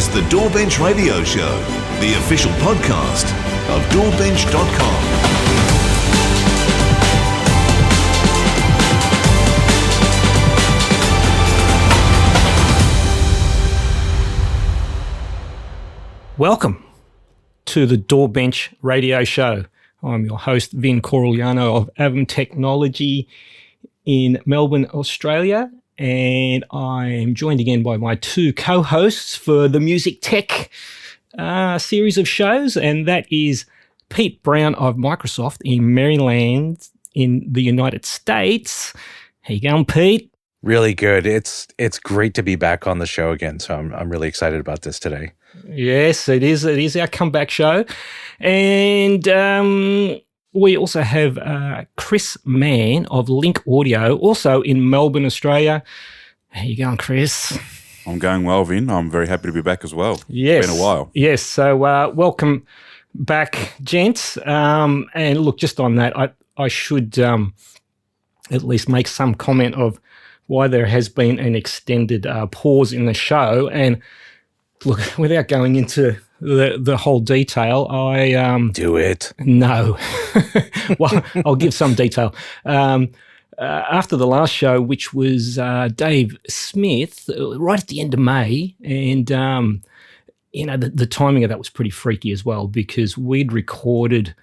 is the DAWbench Radio Show, the official podcast of DAWbench.com. Welcome to the DAWbench Radio Show. I'm your host, Curigliano of AAVIM Technology in Melbourne, Australia, and I'm joined again by my two co-hosts for the Music Tech series of shows, and that is Pete Brown of Microsoft in Maryland in the United States. How you going, Pete? Really good. It's great to be back on the show again, so I'm really excited about this today. Yes, it is. It is our comeback show. And we also have Chris Mann of Link Audio, also in Melbourne, Australia. How you going, Chris? I'm going well, Vin. I'm very happy to be back as well. Yes. It's been a while. Yes. So welcome back, gents. And look, just on that, I should at least make some comment of why there has been an extended pause in the show. And look, without going into the whole detail, I do it. No. Well, I'll give some detail. After the last show, which was Dave Smith, right at the end of May, and the timing of that was pretty freaky as well, because we'd recorded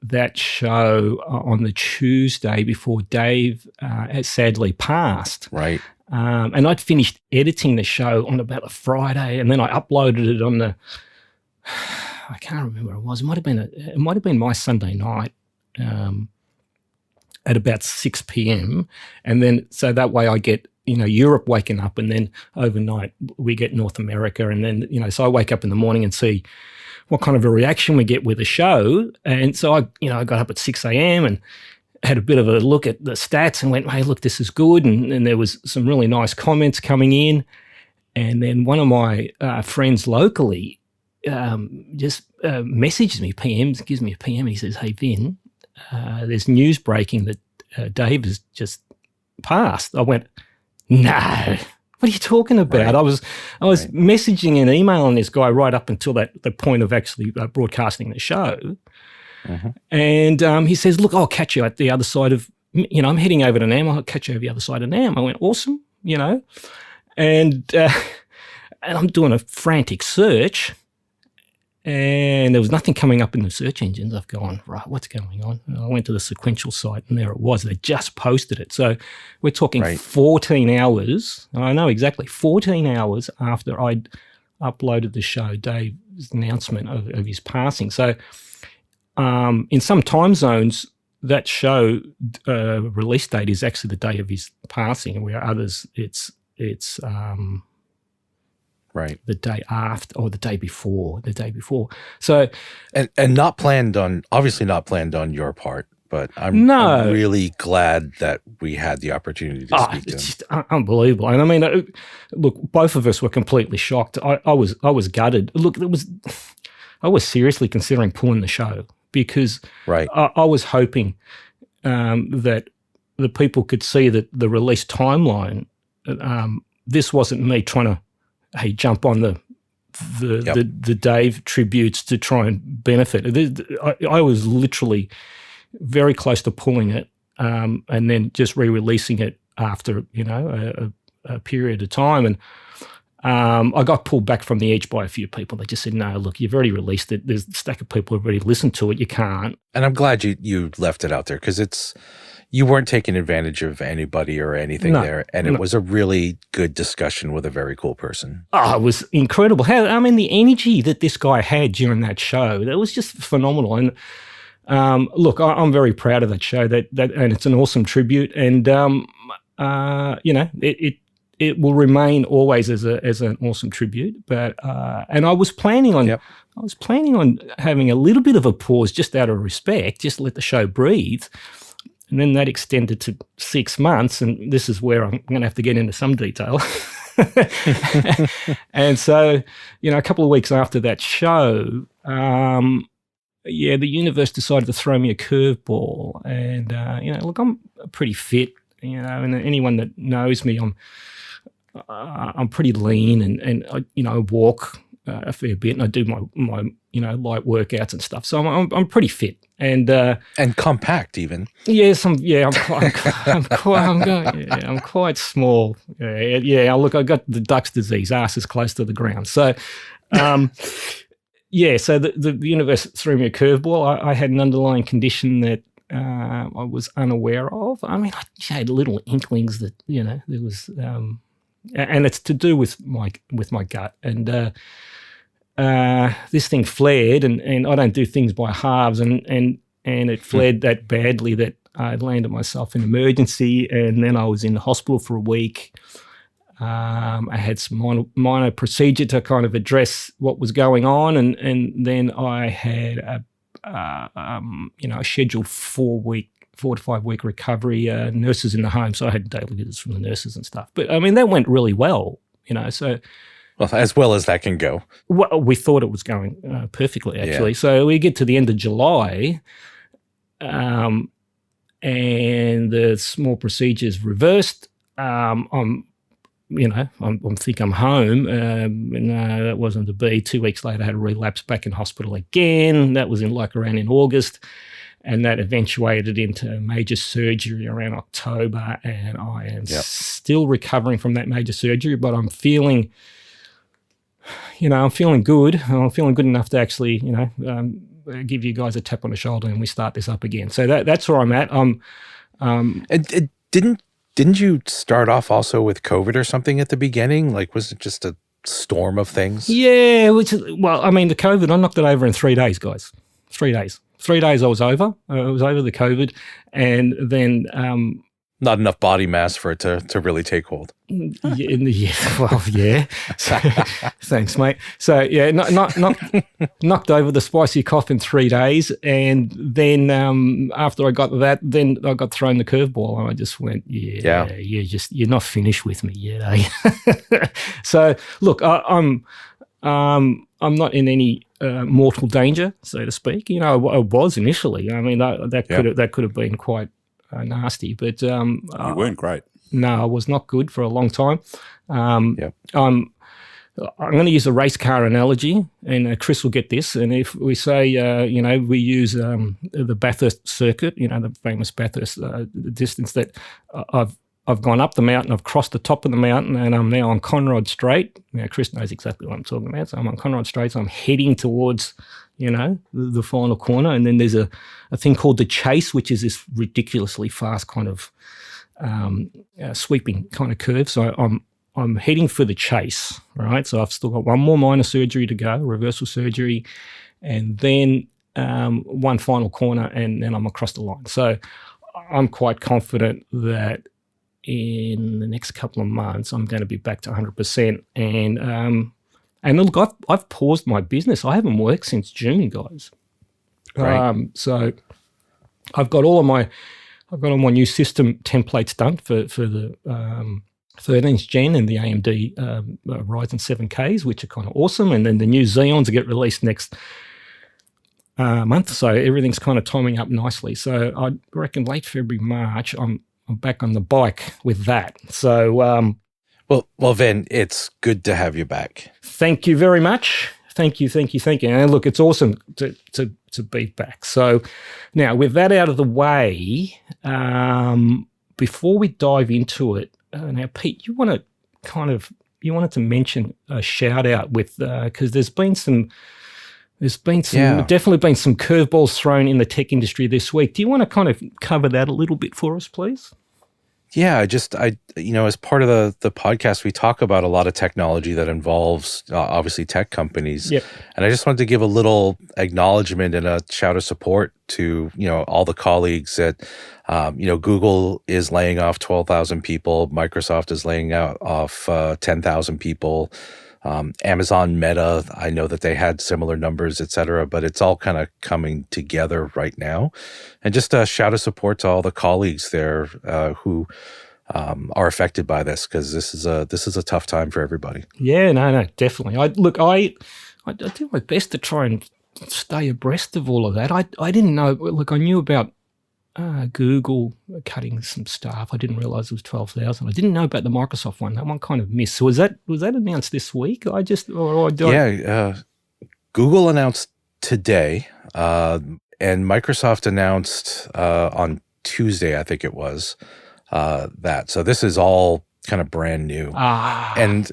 that show on the Tuesday before Dave had sadly passed. Right. And I'd finished editing the show on about a Friday, and then I uploaded it on I can't remember what it was. It might have been my Sunday night at about 6 p.m. And then, so that way I get, Europe waking up, and then overnight we get North America. And then, so I wake up in the morning and see what kind of a reaction we get with the show. And so I got up at 6 a.m. and had a bit of a look at the stats and went, hey, look, this is good. And there was some really nice comments coming in. And then one of my friends locally just messaged me, gives me a PM, and he says, hey, Vin, there's news breaking that Dave has just passed. I went, no, what are you talking about? Right. I was right. Messaging and emailing this guy right up until the point of actually broadcasting the show. Mm-hmm. And he says, look, I'll catch you at the other side of, I'm heading over to NAM. I'll catch you over the other side of NAM. I went, awesome, and I'm doing a frantic search, and there was nothing coming up in the search engines. I've gone, right, what's going on? And I went to the sequential site, and there it was. They just posted it. So we're talking 14 hours. I know exactly, 14 hours after I'd uploaded the show, Dave's announcement of his passing. So in some time zones, that show release date is actually the day of his passing, where others it's right the day after or the day before. So and not planned on, obviously not planned on your part, but I'm really glad that we had the opportunity to speak to him. It's just unbelievable. And I mean, look, both of us were completely shocked. I was gutted. Look, I was seriously considering pulling the show, because I was hoping that the people could see that the release timeline. This wasn't me trying to, jump on the Dave tributes to try and benefit. I was literally very close to pulling it, and then just re-releasing it after a period of time. And I got pulled back from the edge by a few people. They just said, no, look, you've already released it. There's a stack of people who've already listened to it. You can't. And I'm glad you left it out there, because you weren't taking advantage of anybody or anything there. And it was a really good discussion with a very cool person. Oh, it was incredible. The energy that this guy had during that show, that was just phenomenal. And look, I'm very proud of that show, that and it's an awesome tribute. And, it will remain always as an awesome tribute. But and I was planning on having a little bit of a pause, just out of respect, just let the show breathe. And then that extended to 6 months, and this is where I'm going to have to get into some detail. And so, a couple of weeks after that show, the universe decided to throw me a curveball. And, look, I'm pretty fit, and anyone that knows me, I'm pretty lean, and I walk a fair bit, and I do my light workouts and stuff. So I'm pretty fit and compact even. Yes, I'm quite small. Yeah. Look, I got the duck's disease, ass is close to the ground. So, So the universe threw me a curveball. I had an underlying condition that I was unaware of. I mean, I had little inklings that there was, and it's to do with my gut. And this thing flared, and I don't do things by halves, and it flared that badly that I landed myself in emergency, and then I was in the hospital for a week. I had some minor procedure to kind of address what was going on, and then I had a scheduled 4 to 5 week recovery, nurses in the home, so I had daily visits from the nurses and stuff. But I mean, that went really well, so. Well, as well as that can go. Well, we thought it was going perfectly, actually. Yeah. So we get to the end of July, and the small procedure's reversed. I'm think I'm home. No, that wasn't to be. 2 weeks later, I had a relapse back in hospital again. That was around in August, and that eventuated into major surgery around October. And I am still recovering from that major surgery, but I'm feeling, I'm feeling good. I'm feeling good enough to actually, give you guys a tap on the shoulder and we start this up again. So that's where I'm at. Didn't you start off also with COVID or something at the beginning? Like, was it just a storm of things? Yeah, the COVID, I knocked it over in 3 days, guys. 3 days. 3 days I was over. I was over the COVID, and then not enough body mass for it to really take hold. Yeah. So, thanks, mate. So knocked over the spicy cough in 3 days, and then after I got that, then I got thrown the curveball, and I just went, you're not finished with me yet, eh? So look, I'm not in any mortal danger, so to speak. I was initially. I mean, that could have been quite nasty, but you weren't great. No, I was not good for a long time. I'm going to use a race car analogy, and Chris will get this. And if we say, we use the Bathurst circuit, the famous Bathurst distance that I've gone up the mountain, I've crossed the top of the mountain, and I'm now on Conrod Straight. Now, Chris knows exactly what I'm talking about. So I'm on Conrod Straight, so I'm heading towards the final corner, and then there's a thing called the chase, which is this ridiculously fast kind of sweeping kind of curve. So I'm heading for the chase, right? So I've still got one more minor surgery to go, reversal surgery, and then one final corner, and then I'm across the line. So I'm quite confident that in the next couple of months I'm going to be back to 100%, and look, I've paused my business. I haven't worked since June, guys. Right. So I've got all my new system templates done for the 13th gen and the AMD Ryzen 7Ks, which are kind of awesome. And then the new Xeons get released next month. So everything's kind of timing up nicely. So I reckon late February, March, I'm back on the bike with that. So Well, Vin, it's good to have you back. Thank you very much. Thank you. And look, it's awesome to be back. So now, with that out of the way, before we dive into it, now, Pete, you wanted to mention a shout out with because there's definitely been some curveballs thrown in the tech industry this week. Do you want to kind of cover that a little bit for us, please? Yeah, as part of the podcast, we talk about a lot of technology that involves obviously tech companies. Yep. And I just wanted to give a little acknowledgement and a shout of support to, all the colleagues that, Google is laying off 12,000 people. Microsoft is laying off 10,000 people. Amazon, Meta, I know that they had similar numbers, et cetera, but it's all kind of coming together right now. And just a shout of support to all the colleagues there who are affected by this, because this is a tough time for everybody. Yeah, no, definitely. I do my best to try and stay abreast of all of that. I didn't know. Look, I knew about Google cutting some staff. I didn't realize it was 12,000. I didn't know about the Microsoft one. That one kind of missed. So was that announced this week? Google announced today, and Microsoft announced on Tuesday, I think it was, that. So this is all kind of brand new. And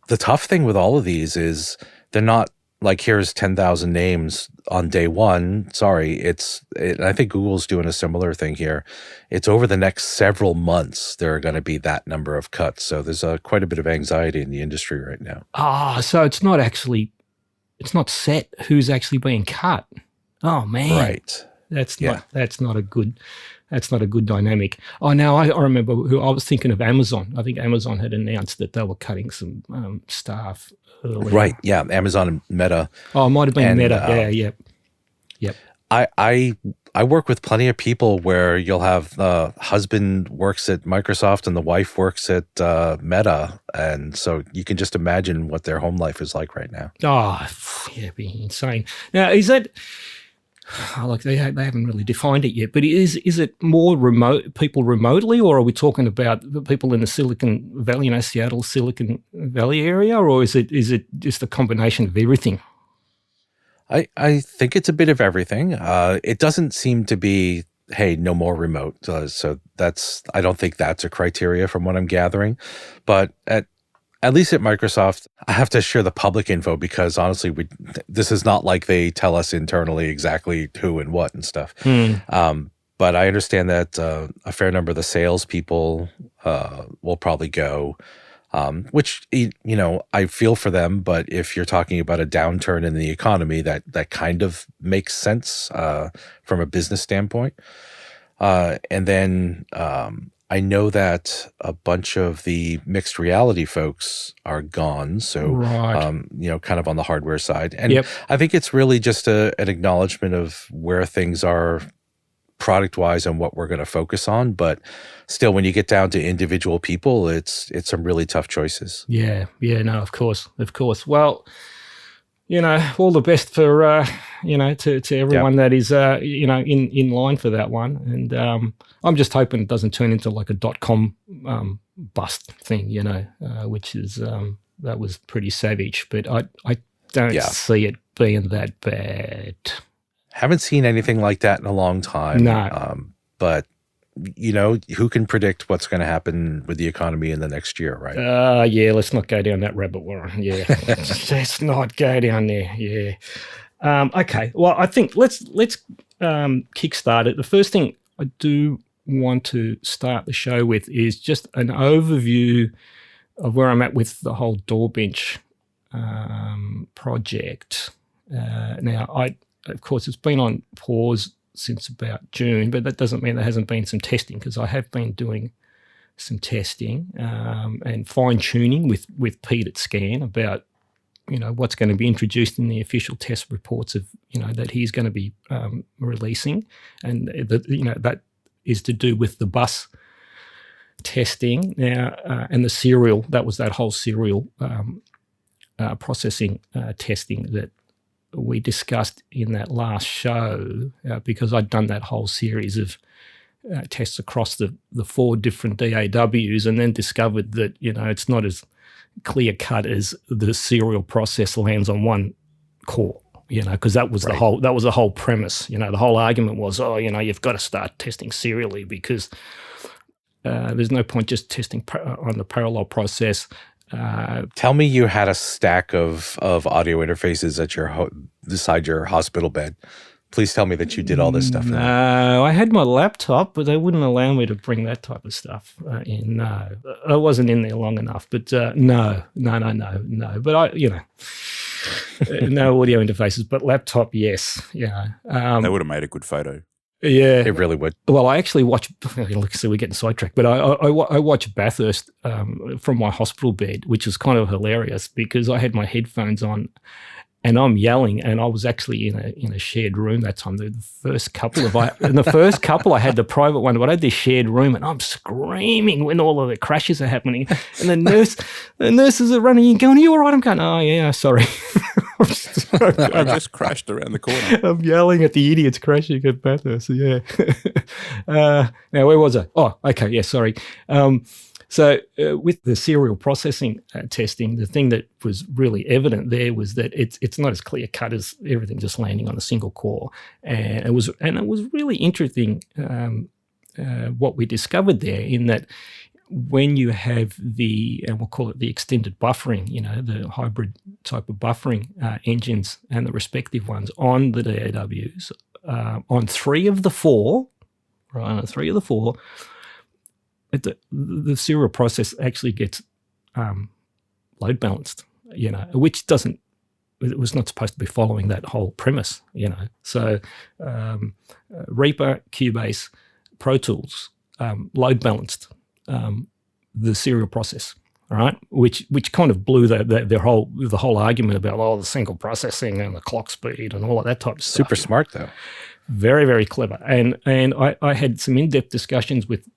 the tough thing with all of these is they're not like, here's 10,000 names on day one. Sorry, I think Google's doing a similar thing here. It's over the next several months, there are going to be that number of cuts. So there's quite a bit of anxiety in the industry right now. So it's not set who's actually being cut. Oh man, right? That's not a good dynamic. Oh, now I remember who I was thinking of. Amazon. I think Amazon had announced that they were cutting some staff earlier. Right. Yeah. Amazon and Meta. Oh, it might have been Meta. Yep. I work with plenty of people where you'll have the husband works at Microsoft and the wife works at Meta, and so you can just imagine what their home life is like right now. Oh, yeah, it'd be insane. Now, is that? Like they haven't really defined it yet, but is it more remote people remotely, or are we talking about the people in the Silicon Valley, Seattle, Silicon Valley area, or is it just a combination of everything? I think it's a bit of everything. It doesn't seem to be, hey, no more remote. So I don't think that's a criteria from what I'm gathering, but at least at Microsoft, I have to share the public info because honestly, this is not like they tell us internally exactly who and what and stuff. But I understand that a fair number of the salespeople will probably go, which, I feel for them. But if you're talking about a downturn in the economy, that kind of makes sense from a business standpoint. And then I know that a bunch of the mixed reality folks are gone. So, right. Kind of on the hardware side. And I think it's really just an acknowledgement of where things are product-wise and what we're going to focus on. But still, when you get down to individual people, it's some really tough choices. Yeah, no, of course. Well, all the best for, to everyone that is, in line for that one. And I'm just hoping it doesn't turn into like a .com bust thing, which is, that was pretty savage. But I don't see it being that bad. Haven't seen anything like that in a long time. No. But who can predict what's going to happen with the economy in the next year, right? Let's not go down that rabbit warren. Yeah, let's not go down there. Yeah. Okay. Well, I think let's kickstart it. The first thing I do want to start the show with is just an overview of where I'm at with the whole DAWbench project. Now, of course, it's been on pause since about June, but that doesn't mean there hasn't been some testing, because I have been doing some testing and fine-tuning with Pete at Scan about, what's going to be introduced in the official test reports of, that he's going to be releasing. And, that is to do with the bus testing now and the serial. That was that whole serial processing testing that we discussed in that last show, because I'd done that whole series of tests across the 4 different DAWs, and then discovered that, it's not as clear cut as the serial process lands on one core, because that was the whole premise. The whole argument was, you've got to start testing serially because there's no point just testing on the parallel process. Tell me you had a stack of audio interfaces at beside your hospital bed. Please tell me that you did all this stuff. No, I had my laptop, but they wouldn't allow me to bring that type of stuff in. No, I wasn't in there long enough. But no. But no audio interfaces, but laptop, yes. They would have made a good photo. Yeah, it really would. Well, I actually watch. So we're getting sidetracked, but I watch Bathurst from my hospital bed, which is kind of hilarious because I had my headphones on, and I'm yelling, and I was actually in a shared room that time. The first couple I had the private one, but I had this shared room, and I'm screaming when all of the crashes are happening, and the nurses are running in, going, "Are you all right?" I'm going, "Oh yeah, sorry." I just crashed around the corner. I'm yelling at the idiots crashing at Bathurst. Yeah. Now, where was I? Oh, okay. Yeah, sorry. So with the serial processing testing, the thing that was really evident there was that it's not as clear cut as everything just landing on a single core, and it was really interesting what we discovered there, in that when you have and we'll call it the extended buffering, the hybrid type of buffering engines and the respective ones on the DAWs, on 3 of the 4, right, on 3 of the 4, the serial process actually gets load balanced, which it was not supposed to be following that whole premise, So Reaper, Cubase, Pro Tools load balanced the serial process, right? Which kind of blew the whole argument about the single processing and the clock speed and all of that type of stuff. Super smart though. Very, very clever. And I had some in-depth discussions with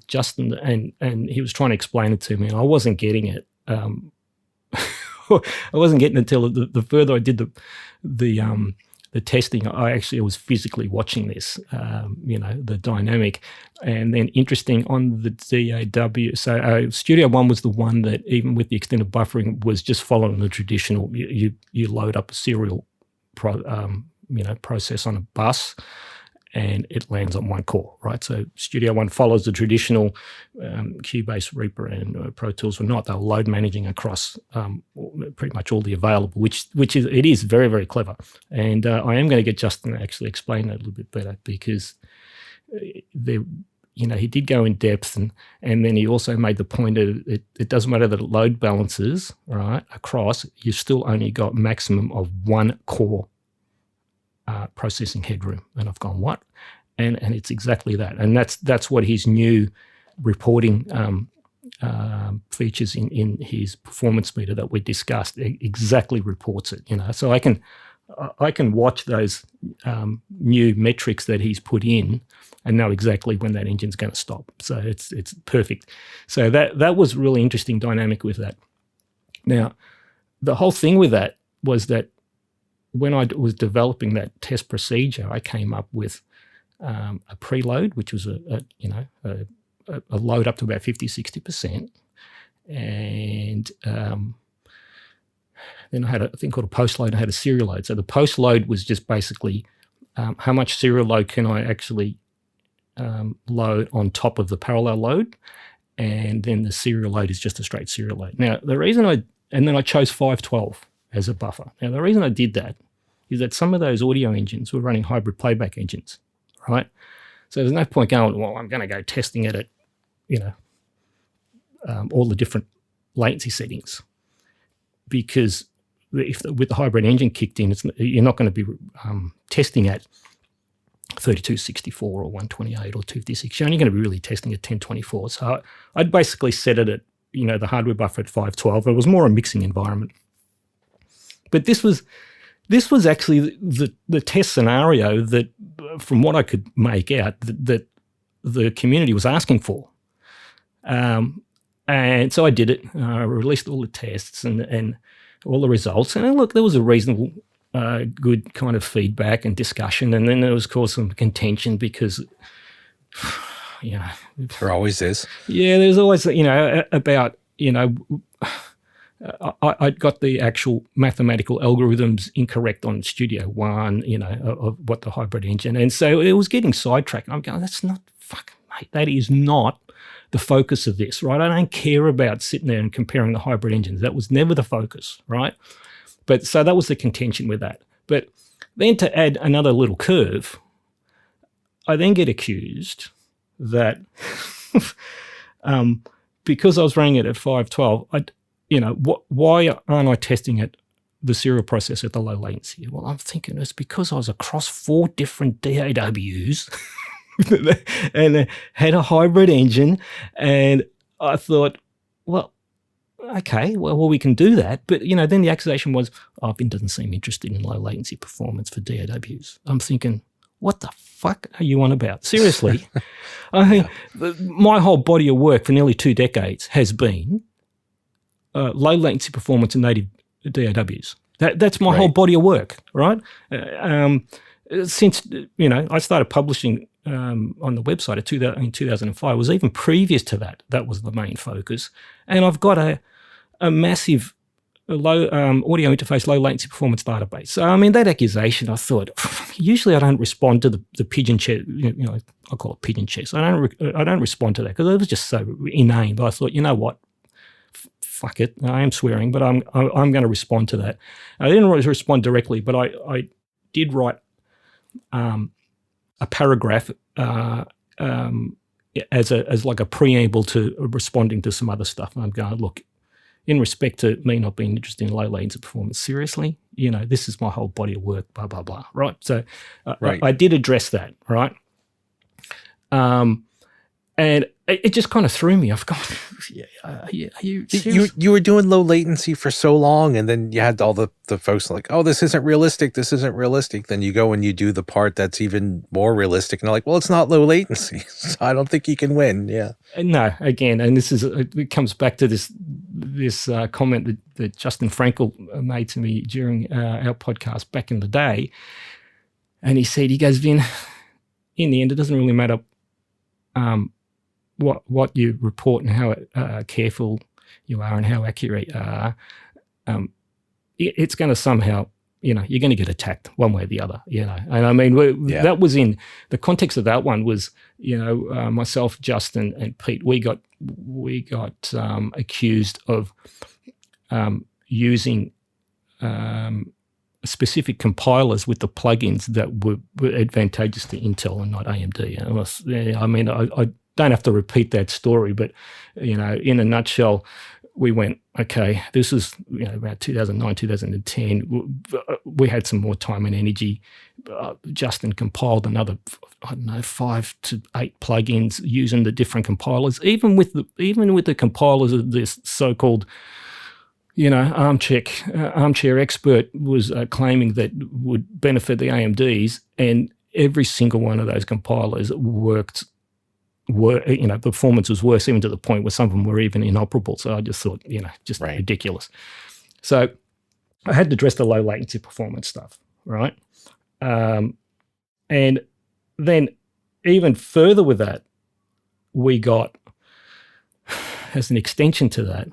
Justin, and he was trying to explain it to me, and I wasn't getting it. I wasn't getting it until the further I did the testing. I was physically watching this, the dynamic. And then interesting on the DAW, so Studio One was the one that, even with the extended buffering, was just following the traditional, you load up a serial process on a bus, and it lands on one core, right? So Studio One follows the traditional Cubase, Reaper, and Pro Tools were not. They were load managing across pretty much all the available, which is very, very clever. And I am going to get Justin to actually explain that a little bit better, because he did go in depth, and then he also made the point that it doesn't matter that it load balances, right, across, you've still only got maximum of 1 core processing headroom. And I've gone, what? And it's exactly that. And that's what his new reporting features in his performance meter that we discussed exactly reports it. So I can watch those new metrics that he's put in and know exactly when that engine's going to stop. So it's perfect. So that was really interesting dynamic with that. Now, the whole thing with that was that when I was developing that test procedure, I came up with a preload, which was a load up to about 50-60%, and then I had a thing called a post load. I had a serial load. So the post load was just basically how much serial load can I actually load on top of the parallel load, and then the serial load is just a straight serial load. Now then I chose 512 as a buffer. Now the reason I did that is that some of those audio engines were running hybrid playback engines, right? So there's no point going, well, I'm going to go testing it at, all the different latency settings, because with the hybrid engine kicked in, you're not going to be testing at 3264 or 128 or 256. You're only going to be really testing at 1024. So I'd basically set it at, the hardware buffer at 512. It was more a mixing environment. But this was actually the test scenario that, from what I could make out, that the community was asking for. And so I did it. I released all the tests and all the results. And look, there was a reasonable, good kind of feedback and discussion. And then there was, of course, some contention because, there always is. Yeah, there's always, about, I got the actual mathematical algorithms incorrect on Studio One, of what the hybrid engine. And so it was getting sidetracked. I'm going, that's not, mate, that is not the focus of this, right? I don't care about sitting there and comparing the hybrid engines. That was never the focus, right? But so that was the contention with that. But then to add another little curve, I then get accused that because I was running it at 512, why aren't I testing it, the serial processor at the low latency? Well, I'm thinking it's because I was across 4 different DAWs and had a hybrid engine, and I thought, well, okay, well, we can do that. But, then the accusation was, AAVIM doesn't seem interested in low latency performance for DAWs. I'm thinking, what the fuck are you on about? Seriously? My whole body of work for nearly 2 decades has been low latency performance in native DAWs. That's my whole body of work, right? Since I started publishing on the website in 2005. It was even previous to that. That was the main focus, and I've got a massive low audio interface, low latency performance database. So I mean that accusation, I thought usually I don't respond to the pigeon chess. I call it pigeon chess. I don't respond to that because it was just so inane. But I thought, you know what? Fuck it. I am swearing, but I'm going to respond to that. I didn't respond directly, but I did write a paragraph as like a preamble to responding to some other stuff. And I'm going, look, in respect to me not being interested in low latency performance, seriously, this is my whole body of work, blah, blah, blah, right? So I did address that, right? And it just kind of threw me. I've gone, are you serious? You were doing low latency for so long, and then you had all the folks like, oh, this isn't realistic. Then you go and you do the part that's even more realistic, and they're like, well, it's not low latency, so I don't think you can win. Yeah. No, again, and it comes back to this comment that Justin Frankel made to me during our podcast back in the day, and he goes, Vin, in the end, it doesn't really matter what you report and how careful you are and how accurate you are. It's going to somehow, you're going to get attacked one way or the other, And I mean, that was in the context of that one was, myself, Justin, and Pete. We got accused of using specific compilers with the plugins that were advantageous to Intel and not AMD. I mean, I don't have to repeat that story, but in a nutshell, we went, okay, this is about 2009, 2010. We had some more time and energy. Justin compiled another, 5 to 8 plugins using the different compilers. Even with the compilers of this so-called, armchair expert was claiming that would benefit the AMDs, and every single one of those compilers performance was worse, even to the point where some of them were even inoperable. So I just thought, ridiculous. So I had to address the low latency performance stuff, right? And then even further with that, we got, as an extension to that,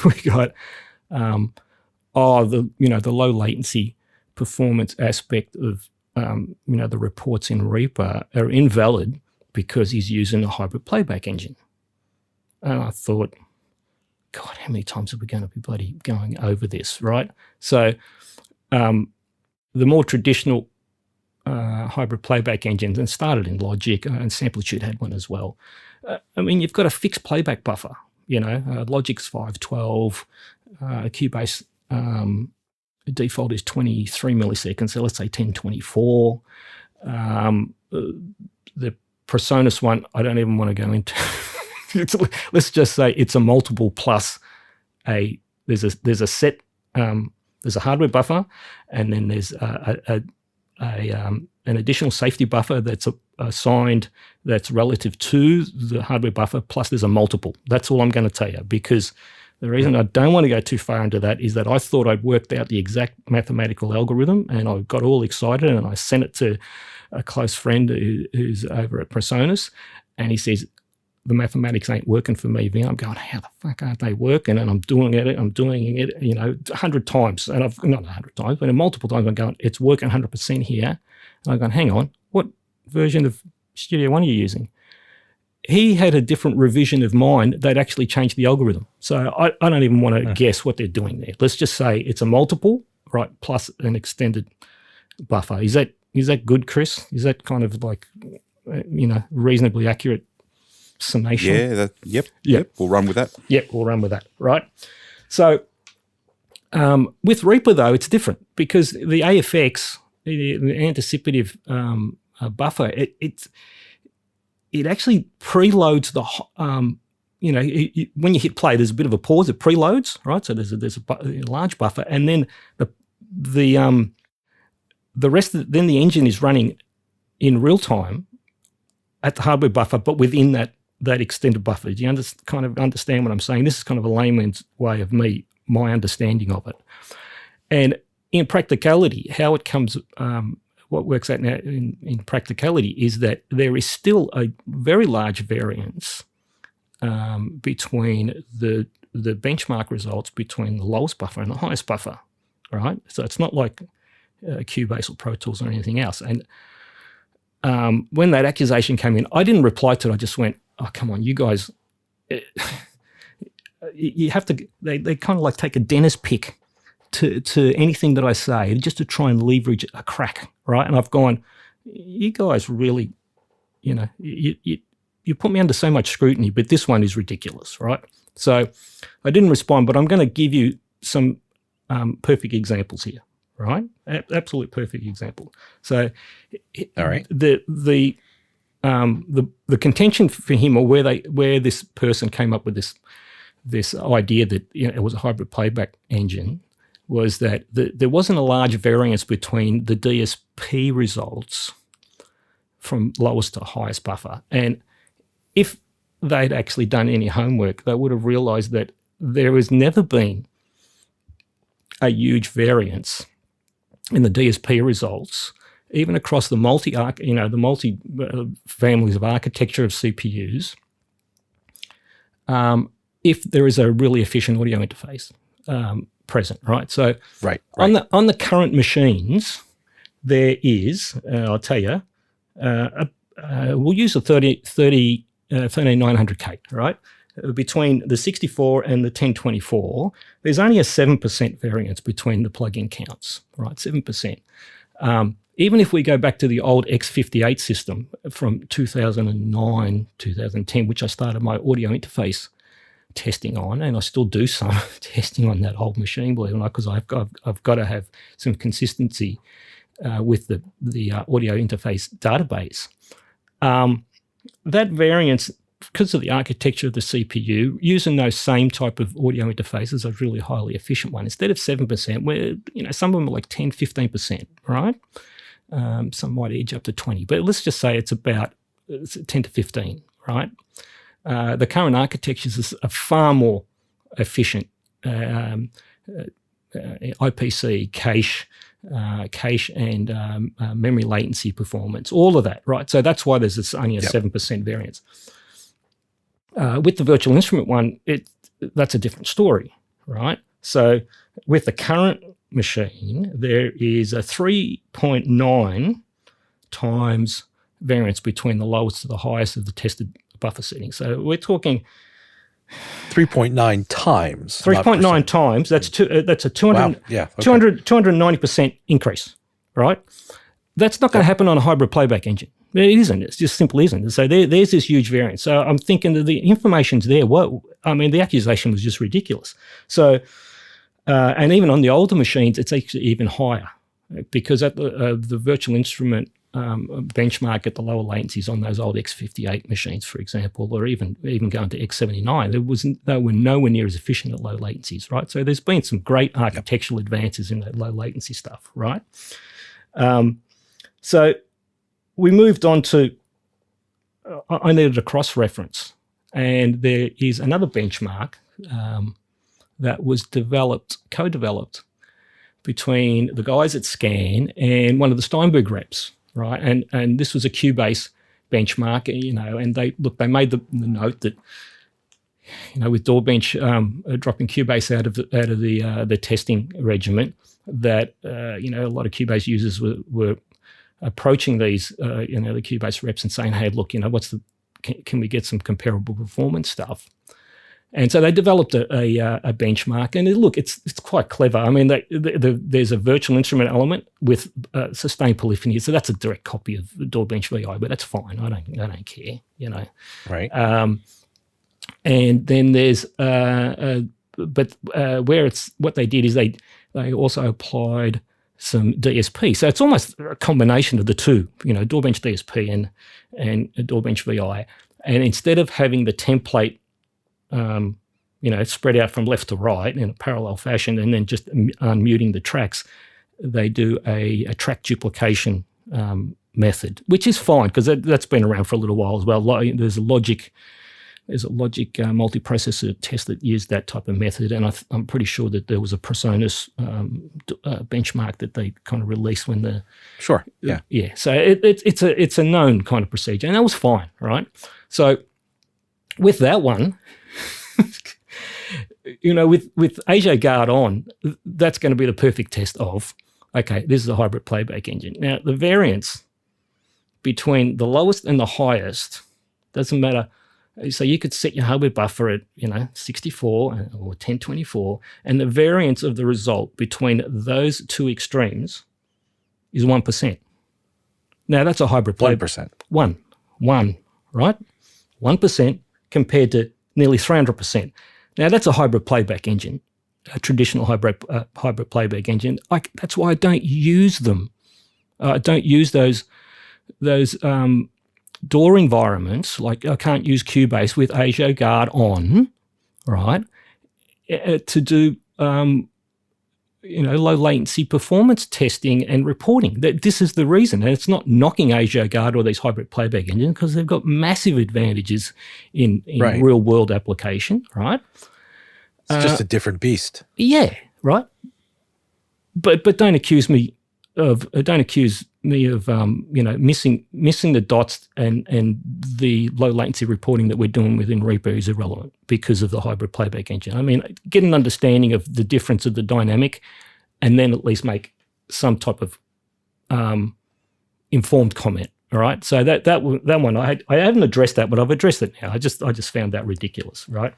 we got, the low latency performance aspect of, the reports in Reaper are invalid because he's using a hybrid playback engine. And I thought, God, how many times are we going to be bloody going over this, right? So the more traditional hybrid playback engines, and started in Logic, and Samplitude had one as well. You've got a fixed playback buffer, Logic's 512, Cubase default is 23 milliseconds, so let's say 1024. The Presonus one, I don't even want to go into. Let's just say it's a multiple plus there's a set, there's a hardware buffer, and then there's an additional safety buffer that's assigned that's relative to the hardware buffer, plus there's a multiple. That's all I'm going to tell you, because the reason I don't want to go too far into that is that I thought I'd worked out the exact mathematical algorithm, and I got all excited and I sent it to a close friend who's over at Presonus, and he says, the mathematics ain't working for me, Vin. I'm going, how the fuck aren't they working? And I'm doing it 100 times. And I've not 100 times, but multiple times I'm going, it's working 100% here. And I'm going, hang on, what version of Studio One are you using? He had a different revision of mine that actually changed the algorithm. So I don't even want to guess what they're doing there. Let's just say it's a multiple, right, plus an extended buffer. Is that good, Chris? Is that kind of like, reasonably accurate summation? Yeah. Yep. We'll run with that. Yep, we'll run with that. Right. So with Reaper though, it's different because the AFX, the anticipative buffer, it actually preloads the when you hit play, there's a bit of a pause. It preloads, right? So there's a large buffer, and then the rest of then the engine is running in real time at the hardware buffer, but within that extended buffer. Do you kind of understand what I'm saying? This is kind of a layman's way of my understanding of it. And in practicality, how it comes, what works out now in practicality is that there is still a very large variance between the benchmark results between the lowest buffer and the highest buffer, right? So it's not like Cubase or Pro Tools or anything else. And when that accusation came in, I didn't reply to it. I just went, oh, come on, you guys, you have to, they kind of like take a dentist pick to anything that I say just to try and leverage a crack, right? And I've gone, you guys really, you put me under so much scrutiny, but this one is ridiculous, right? So I didn't respond, but I'm going to give you some perfect examples here, right? Absolute perfect example. So, all right, the contention for him, or where this person came up with this idea that it was a hybrid playback engine, was that there wasn't a large variance between the DSP results from lowest to highest buffer. And if they'd actually done any homework, they would have realized that there has never been a huge variance in the DSP results, even across the multi families of architecture of CPUs, if there is a really efficient audio interface present, right? So right. on the current machines, there is, I'll tell you, we'll use a 13900K, right? Between the 64 and the 1024, there's only a 7% variance between the plug-in counts, right? 7%. Even if we go back to the old X58 system from 2009, 2010, which I started my audio interface testing on, and I still do some testing on that old machine, believe it or not, because I've got to have some consistency with the audio interface database. That variance, because of the architecture of the CPU, using those same type of audio interfaces, a really highly efficient one, instead of 7%, where some of them are like 10, 15%, right? Some might edge up to 20, but let's just say it's about 10 to 15, right? The current architectures are far more efficient IPC, cache and memory latency performance, all of that, right? So that's why there's only a 7% variance. With the virtual instrument one, that's a different story, right? So with the current machine, there is a 3.9 times variance between the lowest to the highest of the tested buffer settings. So we're talking 3.9 times. 3.9 times. That's a 290% increase, right? That's not going to happen on a hybrid playback engine. It isn't. It just simply isn't. So there's this huge variance. So I'm thinking that the information's there. The accusation was just ridiculous. So, and even on the older machines, it's actually even higher, because at the virtual instrument benchmark at the lower latencies on those old X58 machines, for example, or even going to X79, they were nowhere near as efficient at low latencies, right? So there's been some great architectural advances in that low latency stuff, right? So we moved on to, I needed a cross-reference, and there is another benchmark that was co-developed between the guys at Scan and one of the Steinberg reps, right? And this was a Cubase benchmark, and they made the note that, with DAWbench dropping Cubase out of the testing regimen, that a lot of Cubase users were approaching these the Cubase reps and saying, hey, look, can we get some comparable performance stuff? And so they developed a benchmark, and it's quite clever. I mean, there's a virtual instrument element with sustained polyphony, so that's a direct copy of DAWbench VI, but that's fine. I don't care, Right. And then there's where it's what they did is they also applied some DSP. So it's almost a combination of the two, DAWbench DSP and DAWbench VI. And instead of having the template spread out from left to right in a parallel fashion and then just unmuting the tracks, they do a track duplication method, which is fine because that's been around for a little while as well. There's a logic there's a logic multiprocessor test that used that type of method, and I'm pretty sure that there was a Presonus benchmark that they kind of released when the Sure. Yeah. yeah. So it's a known kind of procedure, and that was fine, right? So with that one, with ASIO Guard on, that's going to be the perfect test of, okay, this is a hybrid playback engine. Now the variance between the lowest and the highest doesn't matter. So you could set your hardware buffer at 64 or 1024, and the variance of the result between those two extremes is 1%. Now that's a hybrid playback. 1%. One, right? 1% compared to nearly 300%. Now that's a hybrid playback engine, a traditional hybrid playback engine. That's why I don't use them. I don't use those DAW environments. Like I can't use Cubase with ASIO Guard on, right, to do low latency performance testing and reporting. This is the reason, and it's not knocking ASIO Guard or these hybrid playback engines, because they've got massive advantages in right. real world application, right? It's just a different beast. Yeah, right. But don't accuse me of missing the dots, and the low latency reporting that we're doing within Reaper is irrelevant because of the hybrid playback engine. I mean, get an understanding of the difference of the dynamic, and then at least make some type of informed comment. All right. So that one I haven't addressed that, but I've addressed it now. I just found that ridiculous. Right.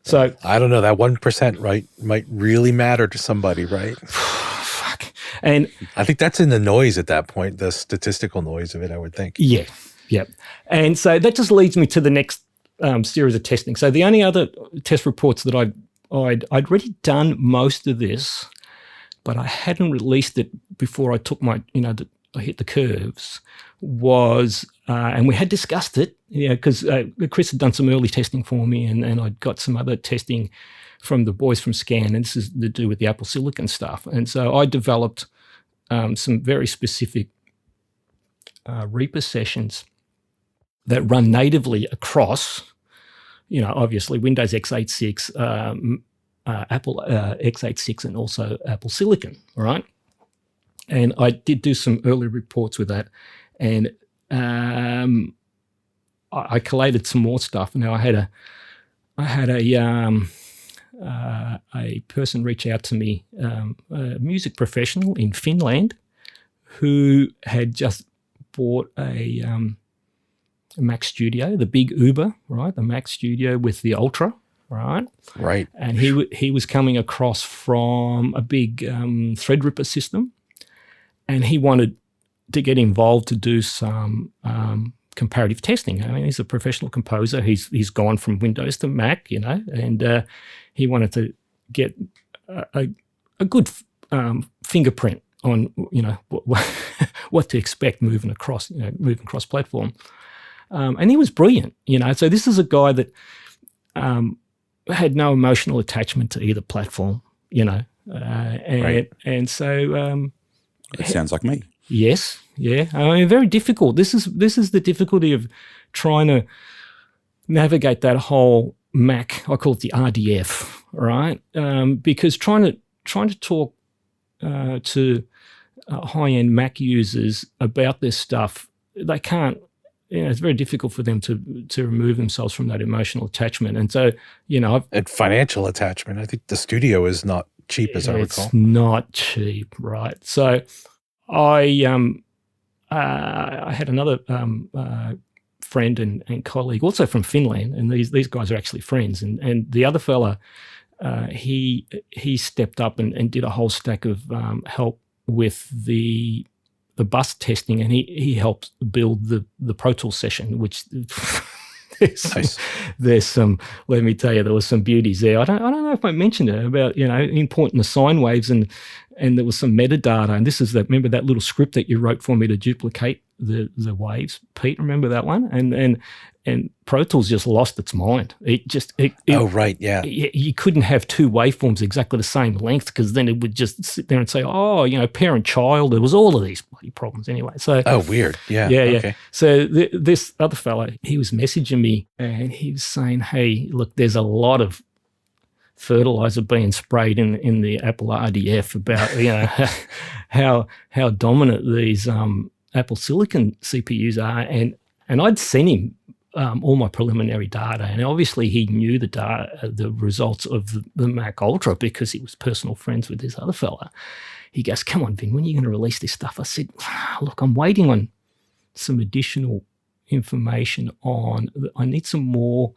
So I don't know, that 1%, right, might really matter to somebody, right? Fuck. And I think that's in the noise at that point, the statistical noise of it, I would think. Yeah. Yep. And so that just leads me to the next series of testing. So the only other test reports that I'd already done most of this, but I hadn't released it before I took my, I hit the curves, was, and we had discussed it, because Chris had done some early testing for me, and I'd got some other testing from the boys from Scan, and this is to do with the Apple Silicon stuff. And so I developed some very specific Reaper sessions that run natively across, obviously Windows x86, Apple x86, and also Apple Silicon, all right? And I did do some early reports with that, and I collated some more stuff. Now I had a person reach out to me, a music professional in Finland, who had just bought a Mac Studio, the big Uber, right? The Mac Studio with the Ultra, right? Right. And he was coming across from a big Threadripper system, and he wanted to get involved to do some comparative testing. I mean, he's a professional composer. He's gone from Windows to Mac, and he wanted to get a good fingerprint on, what to expect moving across platform. And he was brilliant, So this is a guy that had no emotional attachment to either platform, Right. And so It sounds like me. yes, yeah. I mean, very difficult. This is the difficulty of trying to navigate that whole Mac. I call it the RDF, right? Because trying to talk to high-end Mac users about this stuff, they can't. It's very difficult for them to remove themselves from that emotional attachment. And so, And financial attachment. I think the studio is not cheap, as I recall. It's not cheap, right? So I had another friend and colleague, also from Finland, and these guys are actually friends. And the other fella, he stepped up and did a whole stack of help with the bus testing, and he helped build the Pro Tools session, which there's some, let me tell you, there was some beauties there. I don't know if I mentioned it about, importing the sine waves, and there was some metadata, and this is remember that little script that you wrote for me to duplicate the waves. Pete, remember that one? And Pro Tools just lost its mind. Oh, right, yeah. You couldn't have two waveforms exactly the same length, because then it would just sit there and say, oh, parent-child. There was all of these bloody problems anyway. So Weird. Yeah. Yeah. Okay. So this other fellow, he was messaging me and he was saying, hey, look, there's a lot of fertilizer being sprayed in the Apple RDF about how dominant these Apple Silicon CPUs are, and I'd sent him all my preliminary data, and obviously he knew the results of the Mac Ultra because he was personal friends with this other fella. He goes, come on, Vin, when are you going to release this stuff? I said, look, I'm waiting on some additional information I need some more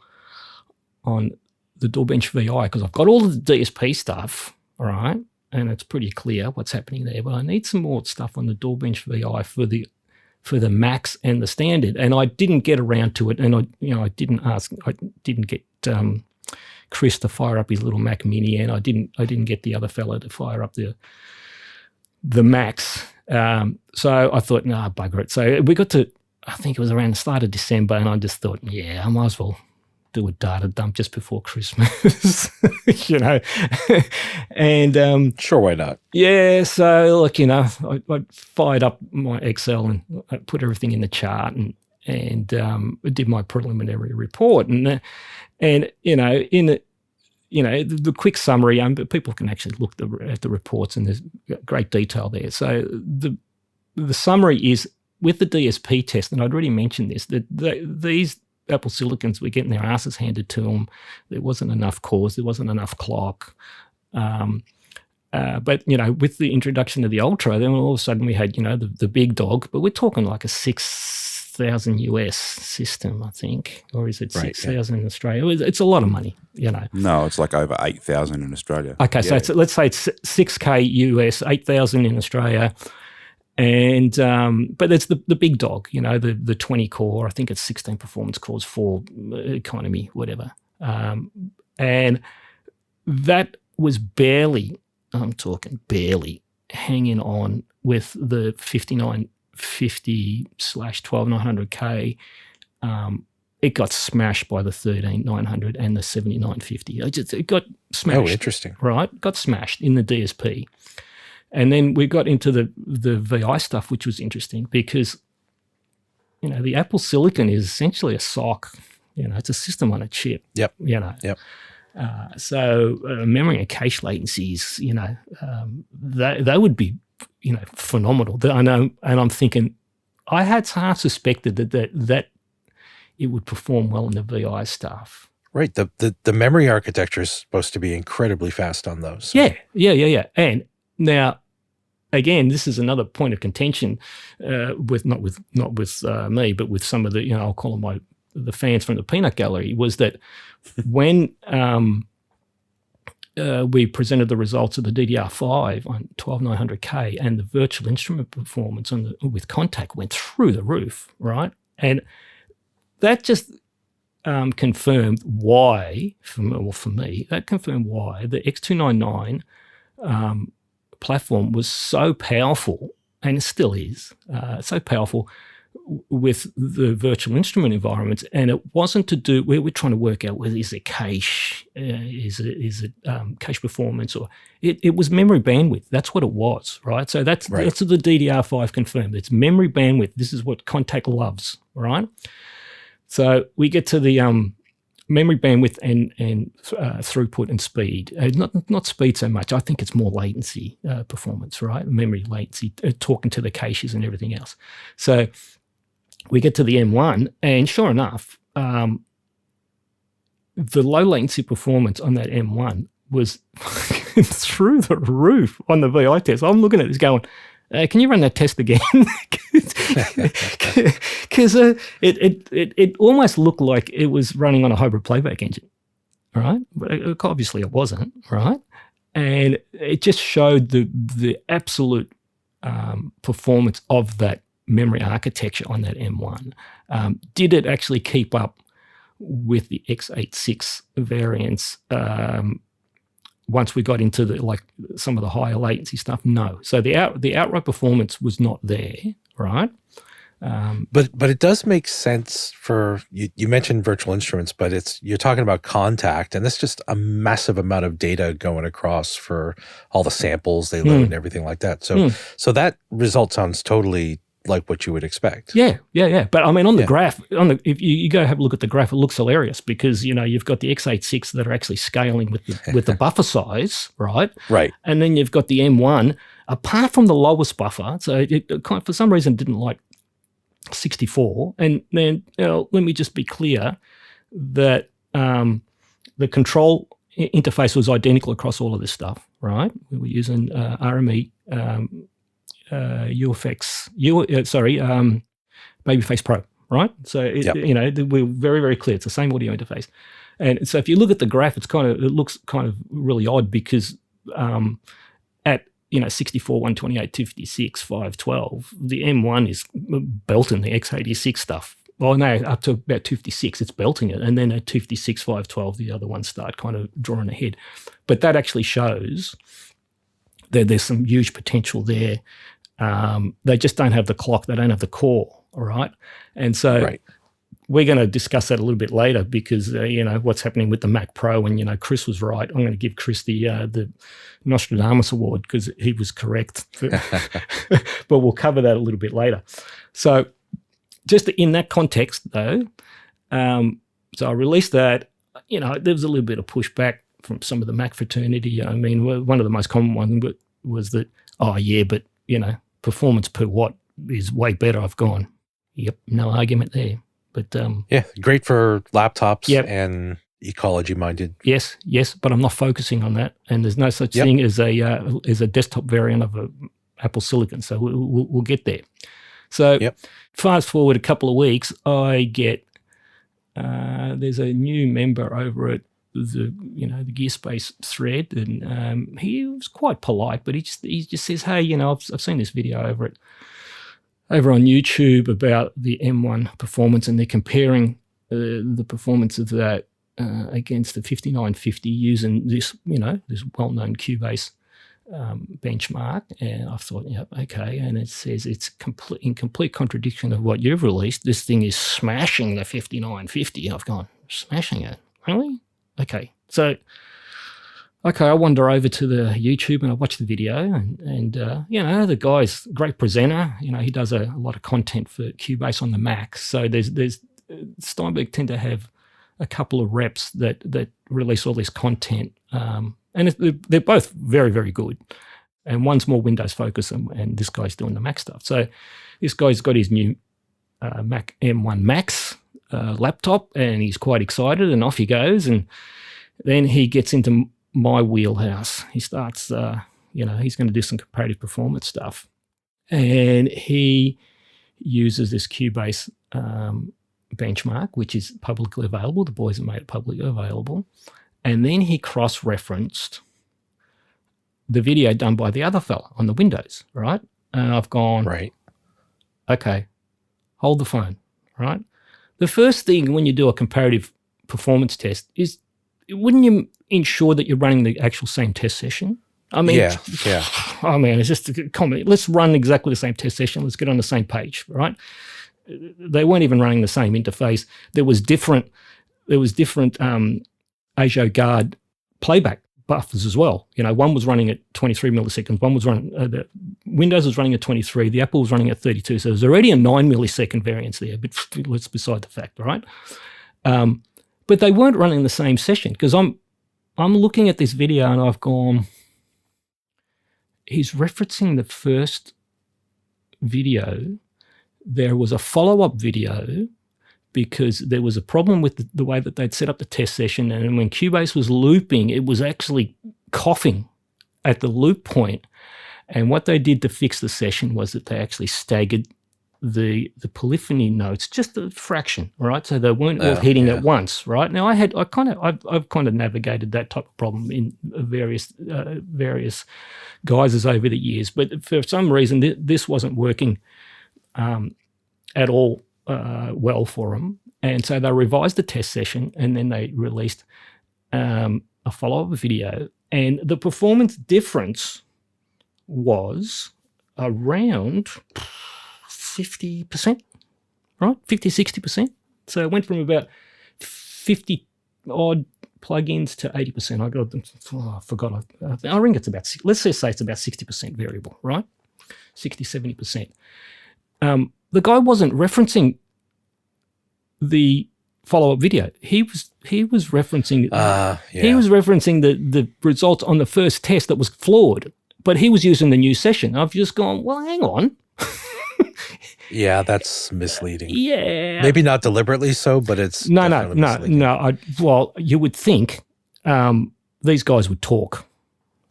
on the DAWbench VI, because I've got all of the DSP stuff, all right, and it's pretty clear what's happening there, but I need some more stuff on the DAWbench VI for the Max and the Standard, and I didn't get around to it, and I didn't get Chris to fire up his little Mac Mini, and I didn't get the other fella to fire up the Max. So I thought, nah, bugger it. So we got to, I think it was around the start of December, and I just thought, yeah, I might as well do a data dump just before Christmas, and Sure, why not? yeah. So look, I fired up my Excel and I put everything in the chart and did my preliminary report, and in the quick summary, people can actually look at the reports, and there's great detail there. So the summary is, with the DSP test, and I'd already mentioned this, that these Apple Silicons were getting their asses handed to them. There wasn't enough cores, there wasn't enough clock. But with the introduction of the Ultra, then all of a sudden we had the big dog. But we're talking like a 6,000 US system, I think, or is it 6,000 in Australia? It's a lot of money, No, it's like over 8,000 in Australia. Okay, so let's say it's 6K US, 8,000 in Australia. And but it's the big dog, the 20 core. I think it's 16 performance cores, 4 economy, whatever. And that was barely, I'm talking barely, hanging on with the 5950/12900K. It got smashed by the 13900 and the 7950. It got smashed. Oh, interesting. Right, got smashed in the DSP. And then we got into the VI stuff, which was interesting because, the Apple Silicon is essentially a SoC. It's a system on a chip. Yep. Yep. So memory and cache latencies, they would be, phenomenal. I know, and I'm thinking, I had half suspected that it would perform well in the VI stuff. Right. The memory architecture is supposed to be incredibly fast on those. Yeah. And now, again, this is another point of contention with not with me, but with some of the I'll call them the fans from the peanut gallery, was that when we presented the results of the DDR5 on 12900K and the virtual instrument performance with Contact went through the roof, right? And that just confirmed why, for me, the X299 platform was so powerful, and it still is so powerful with the virtual instrument environments. And it wasn't to do, we're trying to work out whether is it cache, is it cache performance, or it was memory bandwidth. That's what it was, right? So that's what the DDR5 confirmed. It's memory bandwidth. This is what Contact loves, right? So we get to the memory bandwidth and throughput and speed. Not speed so much. I think it's more latency performance, right? Memory latency, talking to the caches and everything else. So we get to the M1, and sure enough, the low latency performance on that M1 was through the roof on the VI test. I'm looking at this going, can you run that test again? Because it almost looked like it was running on a hybrid playback engine, right? But obviously it wasn't, right? And it just showed the absolute performance of that memory architecture on that M1. Did it actually keep up with the x86 variants once we got into some of the higher latency stuff? No. So the outright performance was not there, right? But it does make sense for you mentioned virtual instruments, but you're talking about contact, and that's just a massive amount of data going across for all the samples they load and everything like that. So that result sounds totally like what you would expect. Yeah. But I mean, on the graph, if you go have a look at the graph, it looks hilarious because you've got the x86 that are actually scaling with the buffer size, right? Right. And then you've got the M1, apart from the lowest buffer. So it for some reason didn't like 64. And then let me just be clear that the control interface was identical across all of this stuff, right? We were using RME. UFX, Babyface Pro, right? So we're very, very clear. It's the same audio interface, and so if you look at the graph, it looks kind of really odd because at 64, 128, 256, 512, the M1 is belting the x86 stuff. Well, no, up to about 256, it's belting it, and then at 256, 512, the other ones start kind of drawing ahead. But that actually shows that there's some huge potential there. They just don't have the clock. They don't have the core, all right? And so we're going to discuss that a little bit later because, what's happening with the Mac Pro, and, Chris was right. I'm going to give Chris the Nostradamus Award because he was correct. But we'll cover that a little bit later. So just in that context, though, so I released that. There was a little bit of pushback from some of the Mac fraternity. I mean, one of the most common ones was that, but, performance per watt is way better. I've gone, yep, no argument there. But great for laptops and ecology-minded. Yes, but I'm not focusing on that. And there's no such thing as a desktop variant of a Apple Silicon. So we'll get there. So fast forward a couple of weeks, I get there's a new member over at the Gearspace thread, and he was quite polite, but he just says, hey, I've seen this video over on YouTube about the M1 performance, and they're comparing the performance of that against the 5950 using this this well-known Cubase benchmark. And I thought, okay. And it says it's in complete contradiction of what you've released. This thing is smashing the 5950. I've gone, smashing it? Really? Okay. So, I wander over to the YouTube and I watch the video and the guy's a great presenter. He does a lot of content for Cubase on the Mac. So there's Steinberg tend to have a couple of reps that release all this content. And they're both very, very good. And one's more Windows focused and this guy's doing the Mac stuff. So this guy's got his new Mac M1 Max laptop and he's quite excited and off he goes. And then he gets into my wheelhouse. He starts, he's going to do some comparative performance stuff. And he uses this Cubase benchmark, which is publicly available. The boys have made it publicly available. And then he cross-referenced the video done by the other fella on the Windows, right? And I've gone, right, okay, hold the phone, right? The first thing when you do a comparative performance test is, wouldn't you ensure that you're running the actual same test session? I mean, yeah. Oh man, it's just a comment. Let's run exactly the same test session. Let's get on the same page, right? They weren't even running the same interface. There was different ASIO guard playback buffers as well. One was running at 23 milliseconds. One was running, the Windows was running at 23. The Apple was running at 32. So there's already a 9 millisecond variance there, but that's beside the fact, right? But they weren't running the same session because I'm looking at this video and I've gone, he's referencing the first video. There was a follow-up video because there was a problem with the way that they'd set up the test session. And when Cubase was looping, it was actually coughing at the loop point. And what they did to fix the session was that they actually staggered the polyphony notes just a fraction, right? So they weren't all hitting at once, right? Now I've kind of navigated that type of problem in various guises over the years, but for some reason this wasn't working at all well for them, and so they revised the test session and then they released a follow-up video, and the performance difference was around 50%, right? 50, 60%. So it went from about 50 odd plugins to 80%. I forgot. I think it's about, let's just say it's about 60% variable, right? 60, 70%. The guy wasn't referencing the follow-up video. He was referencing he was referencing the results on the first test that was flawed, but he was using the new session. I've just gone, well, hang on. Yeah, that's misleading. Yeah. Maybe not deliberately so, but it's misleading. Well, you would think these guys would talk,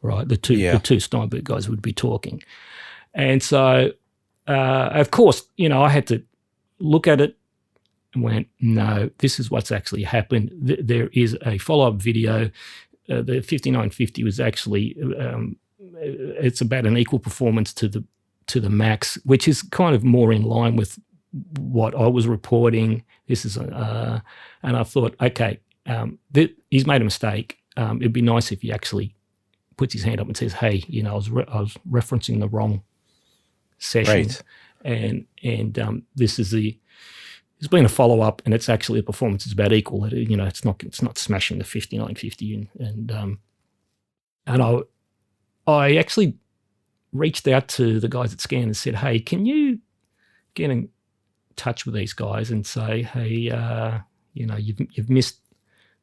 right? The two Steinberg guys would be talking. And so, of course, I had to look at it and went, no, this is what's actually happened. There is a follow-up video. The 5950 was actually, it's about an equal performance to the max, which is kind of more in line with what I was reporting. This is, and I thought, okay, he's made a mistake. It'd be nice if he actually puts his hand up and says, hey, I was referencing the wrong session. Right. And this is there's been a follow-up, and it's actually the performance is about equal. It's not smashing the 5950, and I actually reached out to the guys at Scan and said, hey, can you get in touch with these guys and say, hey, you've missed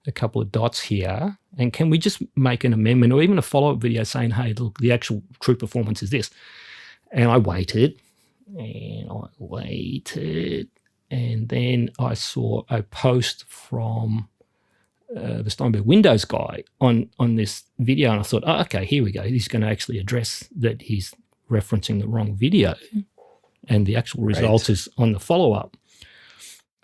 a couple of dots here, and can we just make an amendment or even a follow-up video saying, hey, look, the actual true performance is this. And I waited, and then I saw a post from the Steinberg Windows guy on this video, and I thought, oh, okay, here we go. He's going to actually address that he's referencing the wrong video, and the actual result is on the follow-up.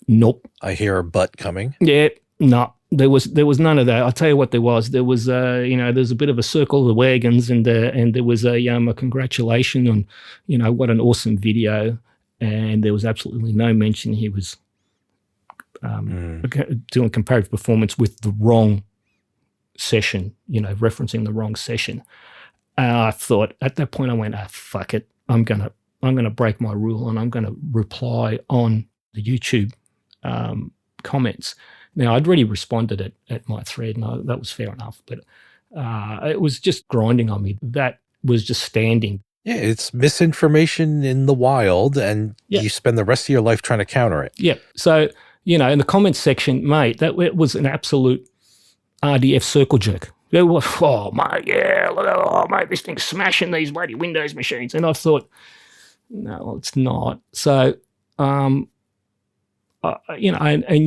Nope. I hear a but coming. Yeah, no. There was none of that. I'll tell you what there was. There was there's a bit of a circle of the wagons, and there was a congratulation on, what an awesome video, and there was absolutely no mention he was doing comparative performance with the wrong session, referencing the wrong session. I thought at that point I went, fuck it, I'm gonna break my rule, and I'm gonna reply on the YouTube comments. Now, I'd already responded at my thread, and that was fair enough, but it was just grinding on me. That was just standing. Yeah, it's misinformation in the wild, and you spend the rest of your life trying to counter it. Yeah. So, in the comments section, mate, it was an absolute RDF circle jerk. It was, mate, this thing's smashing these bloody Windows machines. And I thought, no, it's not. So, and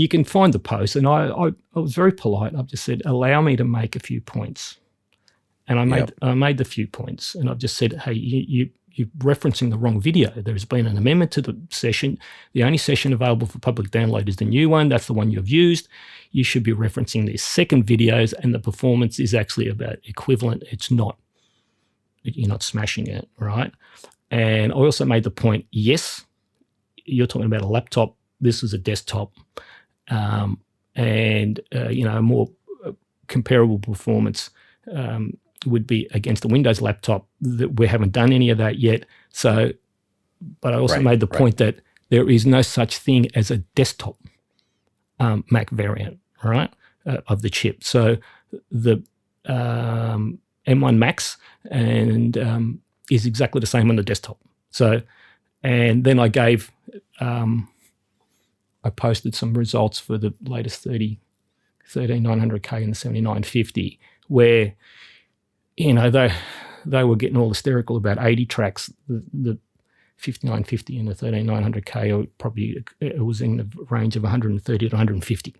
you can find the post, and I was very polite. I've just said, allow me to make a few points. And I made the few points, and I've just said, hey, you're referencing the wrong video. There's been an amendment to the session. The only session available for public download is the new one. That's the one you've used. You should be referencing these second videos, and the performance is actually about equivalent. It's not, you're not smashing it, right? And I also made the point, yes, you're talking about a laptop. This is a desktop, and a more comparable performance would be against a Windows laptop. That we haven't done any of that yet. So, but I also made the point that there is no such thing as a desktop Mac variant, right, of the chip. So the M1 Max and is exactly the same on the desktop. So, and then I gave. I posted some results for the latest 13900K and the 7950, where, they were getting all hysterical about 80 tracks. The 5950 and the 13900K probably it was in the range of 130 to 150.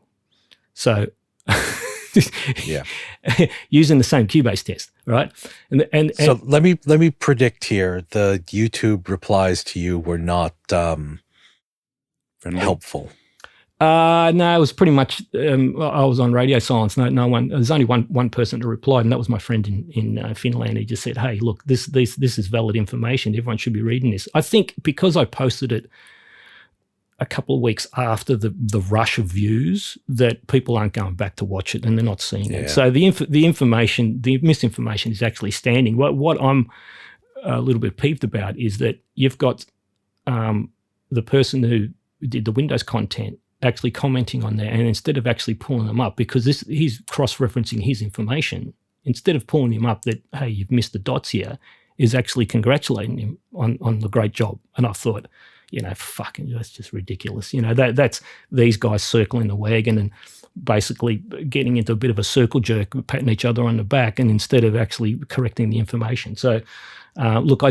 So, using the same Cubase test, right? And so let me predict here: the YouTube replies to you were not helpful. No, it was pretty much. I was on radio silence. No one. There's only one person to reply, and that was my friend in Finland. He just said, "Hey, look, this is valid information. Everyone should be reading this." I think because I posted it a couple of weeks after the rush of views, that people aren't going back to watch it and they're not seeing it. So the misinformation is actually standing. What I'm a little bit peeved about is that you've got the person who did the Windows content, actually commenting on there, and instead of actually pulling them up, because he's cross-referencing his information, instead of pulling him up that, hey, you've missed the dots here, is actually congratulating him on the great job. And I thought, fucking, that's just ridiculous. That's these guys circling the wagon and basically getting into a bit of a circle jerk, patting each other on the back, and instead of actually correcting the information. So, look,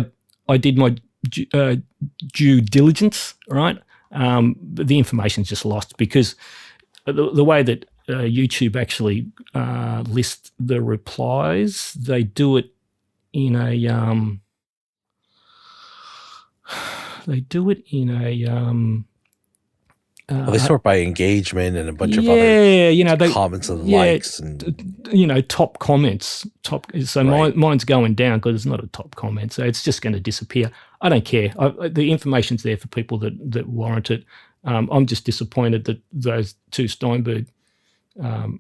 I did my due diligence, right? But the information's just lost because the way that YouTube actually lists the replies, they do it in a well, they sort by engagement and a bunch of other comments and likes and top comments. So mine's going down because it's not a top comment, so it's just going to disappear. I don't care. The information's there for people that warrant it. I'm just disappointed that those two Steinberg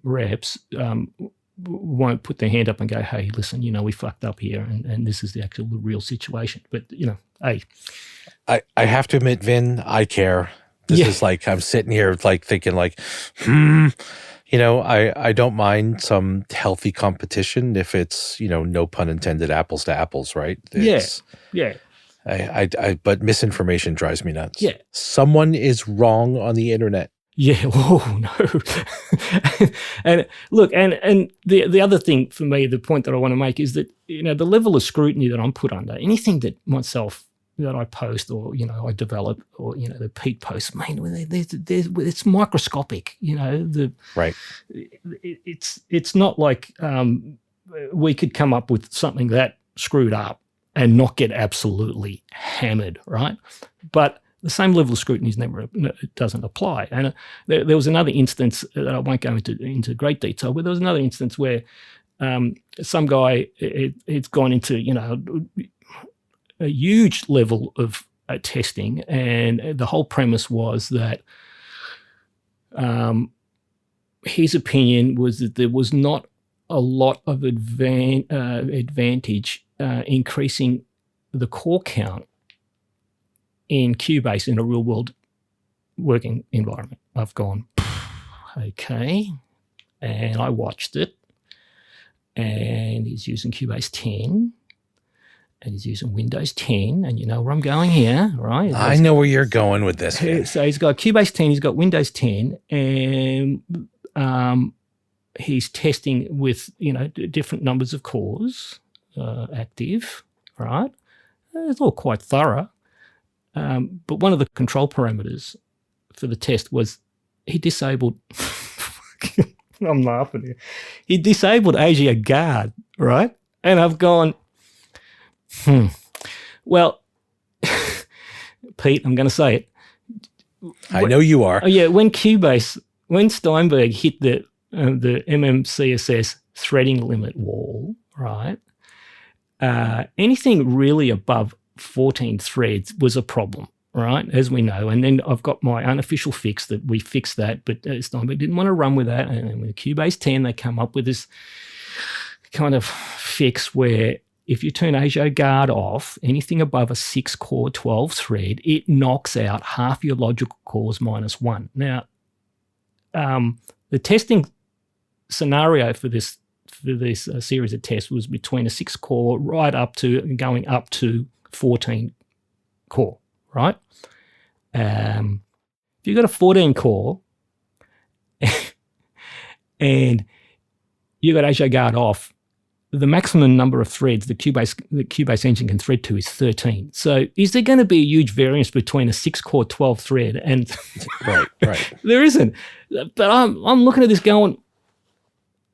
reps won't put their hand up and go, hey, listen, we fucked up here, and this is the actual real situation. But hey, I have to admit, Vin, I care. This is like, I'm sitting here like thinking like, I don't mind some healthy competition if it's, no pun intended, apples to apples, right? Yeah. But misinformation drives me nuts. Yeah. Someone is wrong on the internet. Yeah. Oh no. And look, and the other thing for me, the point that I want to make is that, the level of scrutiny that I'm put under, anything that that I post or, I develop or, the Pete posts, man, it's microscopic, Right. It's not like we could come up with something that screwed up and not get absolutely hammered, right? But the same level of scrutiny doesn't apply. And there was another instance that I won't go into great detail, but there was another instance where some guy, it's gone into, a huge level of testing, and the whole premise was that his opinion was that there was not a lot of advantage increasing the core count in Cubase in a real-world working environment. I've gone, okay, and I watched it, and he's using Cubase 10, and he's using Windows 10, and you know where I'm going here, right? I know where you're going with this. So he's got Cubase 10, he's got Windows 10, and he's testing with, different numbers of cores active, right? It's all quite thorough. But one of the control parameters for the test was he disabled, I'm laughing here, he disabled Asia Guard, right? And I've gone, well, Pete, I'm going to say it. I know you are. Oh yeah, when Steinberg hit the MMCSS threading limit wall, right? Anything really above 14 threads was a problem, right? As we know. And then I've got my unofficial fix that we fixed that, but Steinberg didn't want to run with that. And with Cubase 10, they come up with this kind of fix where if you turn ASIO guard off, anything above a 6-core 12 thread, it knocks out half your logical cores minus 1. Now, the testing scenario for this series of tests was between a 6-core right up to going up to 14 core, right? If you've got a 14 core and you've got ASIO guard off, the maximum number of threads the Cubase engine can thread to is 13. So is there going to be a huge variance between a 6-core 12 thread and right? There isn't. But I'm looking at this going,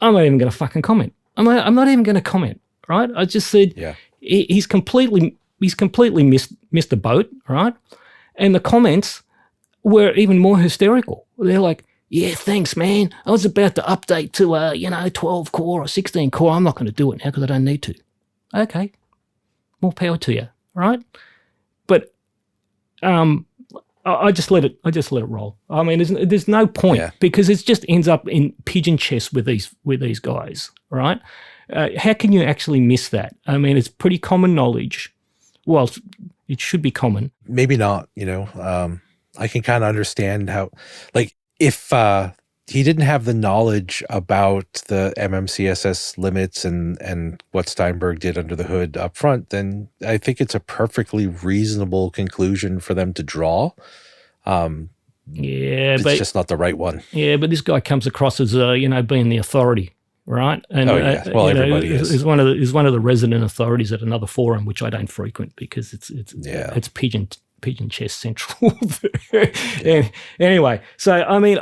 I'm not even going to fucking comment. I'm not even going to comment, right? I just said he's completely missed the boat, right? And the comments were even more hysterical. They're like, yeah, thanks, man. I was about to update to 12 core or 16 core. I'm not going to do it now because I don't need to. Okay, more power to you, right? But I just let it roll. I mean, there's no point because it just ends up in pigeon chess with these guys, right? How can you actually miss that? I mean, it's pretty common knowledge. Well, it should be common. Maybe not. I can kind of understand how, like, if he didn't have the knowledge about the MMCSS limits and what Steinberg did under the hood up front, then I think it's a perfectly reasonable conclusion for them to draw. Yeah, it's but just not the right one. Yeah, but this guy comes across as being the authority, right? And well, everybody is one of the resident authorities at another forum, which I don't frequent because it's pigeon chess central. And anyway, so I mean,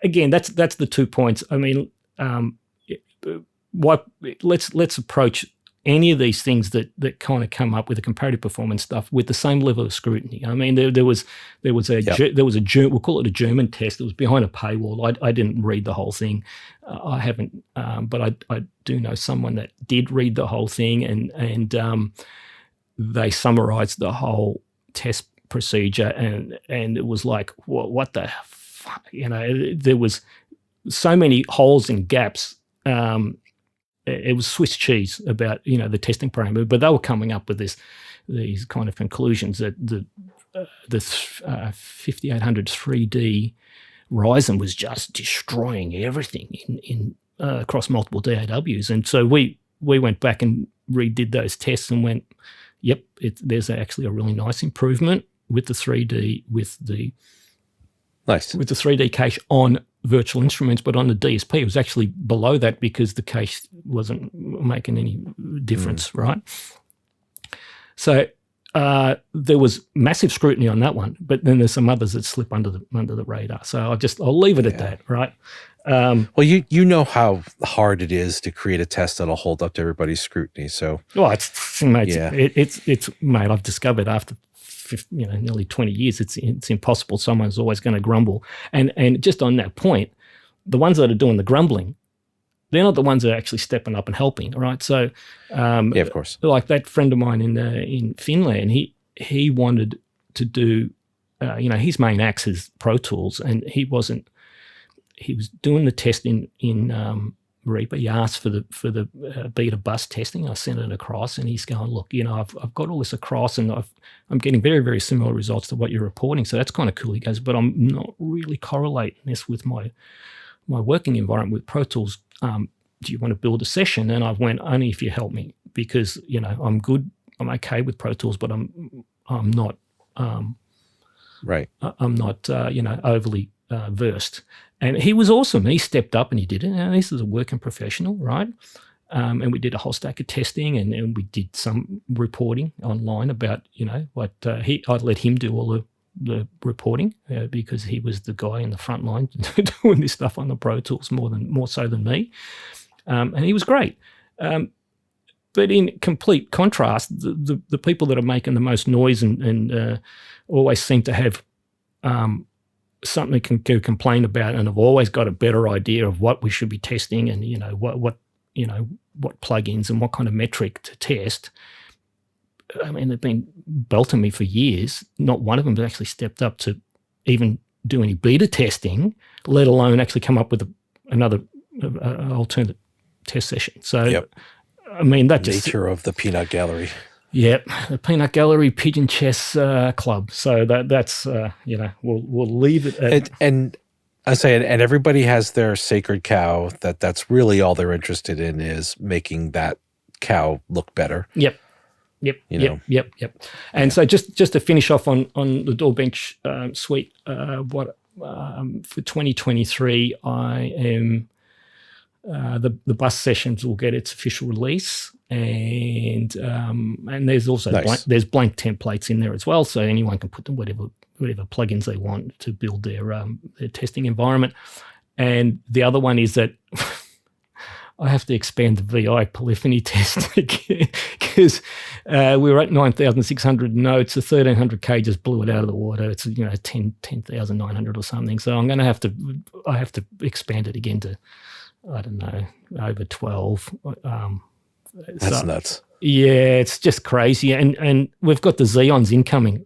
again, that's the 2 points. I mean, let's approach any of these things that kind of come up with the comparative performance stuff with the same level of scrutiny. I mean, there was we'll call it a German test. It was behind a paywall. I didn't read the whole thing. I haven't, but I do know someone that did read the whole thing, and they summarized the whole test procedure, and it was like, what the fuck? There was so many holes and gaps. It was Swiss cheese about the testing parameter, but they were coming up with these kind of conclusions that the 5800 3D Ryzen was just destroying everything in across multiple DAWs, and so we went back and redid those tests and went, yep, there's actually a really nice improvement with the 3D with the 3D cache on virtual instruments, but on the DSP, it was actually below that because the cache wasn't making any difference, right? So there was massive scrutiny on that one, but then there's some others that slip under the radar. So I'll leave it at that, right? Well, you know how hard it is to create a test that'll hold up to everybody's scrutiny. So, it's mate. I've discovered after nearly 20 years, it's impossible. Someone's always going to grumble. And just on that point, the ones that are doing the grumbling, they're not the ones that are actually stepping up and helping, right? So, of course. Like that friend of mine in Finland, he wanted to do, his main axe is Pro Tools, and he was doing the test in Reaper. He asked for the beta bus testing. I sent it across, and he's going, look, I've got all this across, and I'm getting very, very similar results to what you're reporting. So that's kind of cool. He goes, but I'm not really correlating this with my working environment with Pro Tools. Do you want to build a session? And I went, only if you help me, because I'm good. I'm okay with Pro Tools, but I'm not. Right. I'm not overly versed. And he was awesome. He stepped up and he did it. Now, this is a working professional, right? And we did a whole stack of testing, and we did some reporting online about, what I let him do all the reporting because he was the guy in the front line doing this stuff on the Pro Tools more so than me. And he was great. But in complete contrast, the people that are making the most noise and always seem to have something to complain about, and have always got a better idea of what we should be testing, and what plugins and what kind of metric to test. I mean, they've been belting me for years. Not one of them has actually stepped up to even do any beta testing, let alone actually come up with another alternate test session. So, yep. I mean, that just nature of the peanut gallery. Yep, the Peanut Gallery Pigeon Chess Club. So that's we'll leave it at. And I say, and everybody has their sacred cow that's really all they're interested in is making that cow look better. Yep. And so just to finish off on the DAWbench suite, for 2023, I am the bus sessions will get its official release, and there's also there's blank templates in there as well, so anyone can put them whatever plugins they want to build their testing environment. And the other one is that I have to expand the VI polyphony test again because we were at 9,600 notes. The 1,300K just blew it out of the water. It's 10,900 or something. So I have to expand it again to, I don't know, over 12. That's nuts. Yeah, it's just crazy. And we've got the Xeons incoming.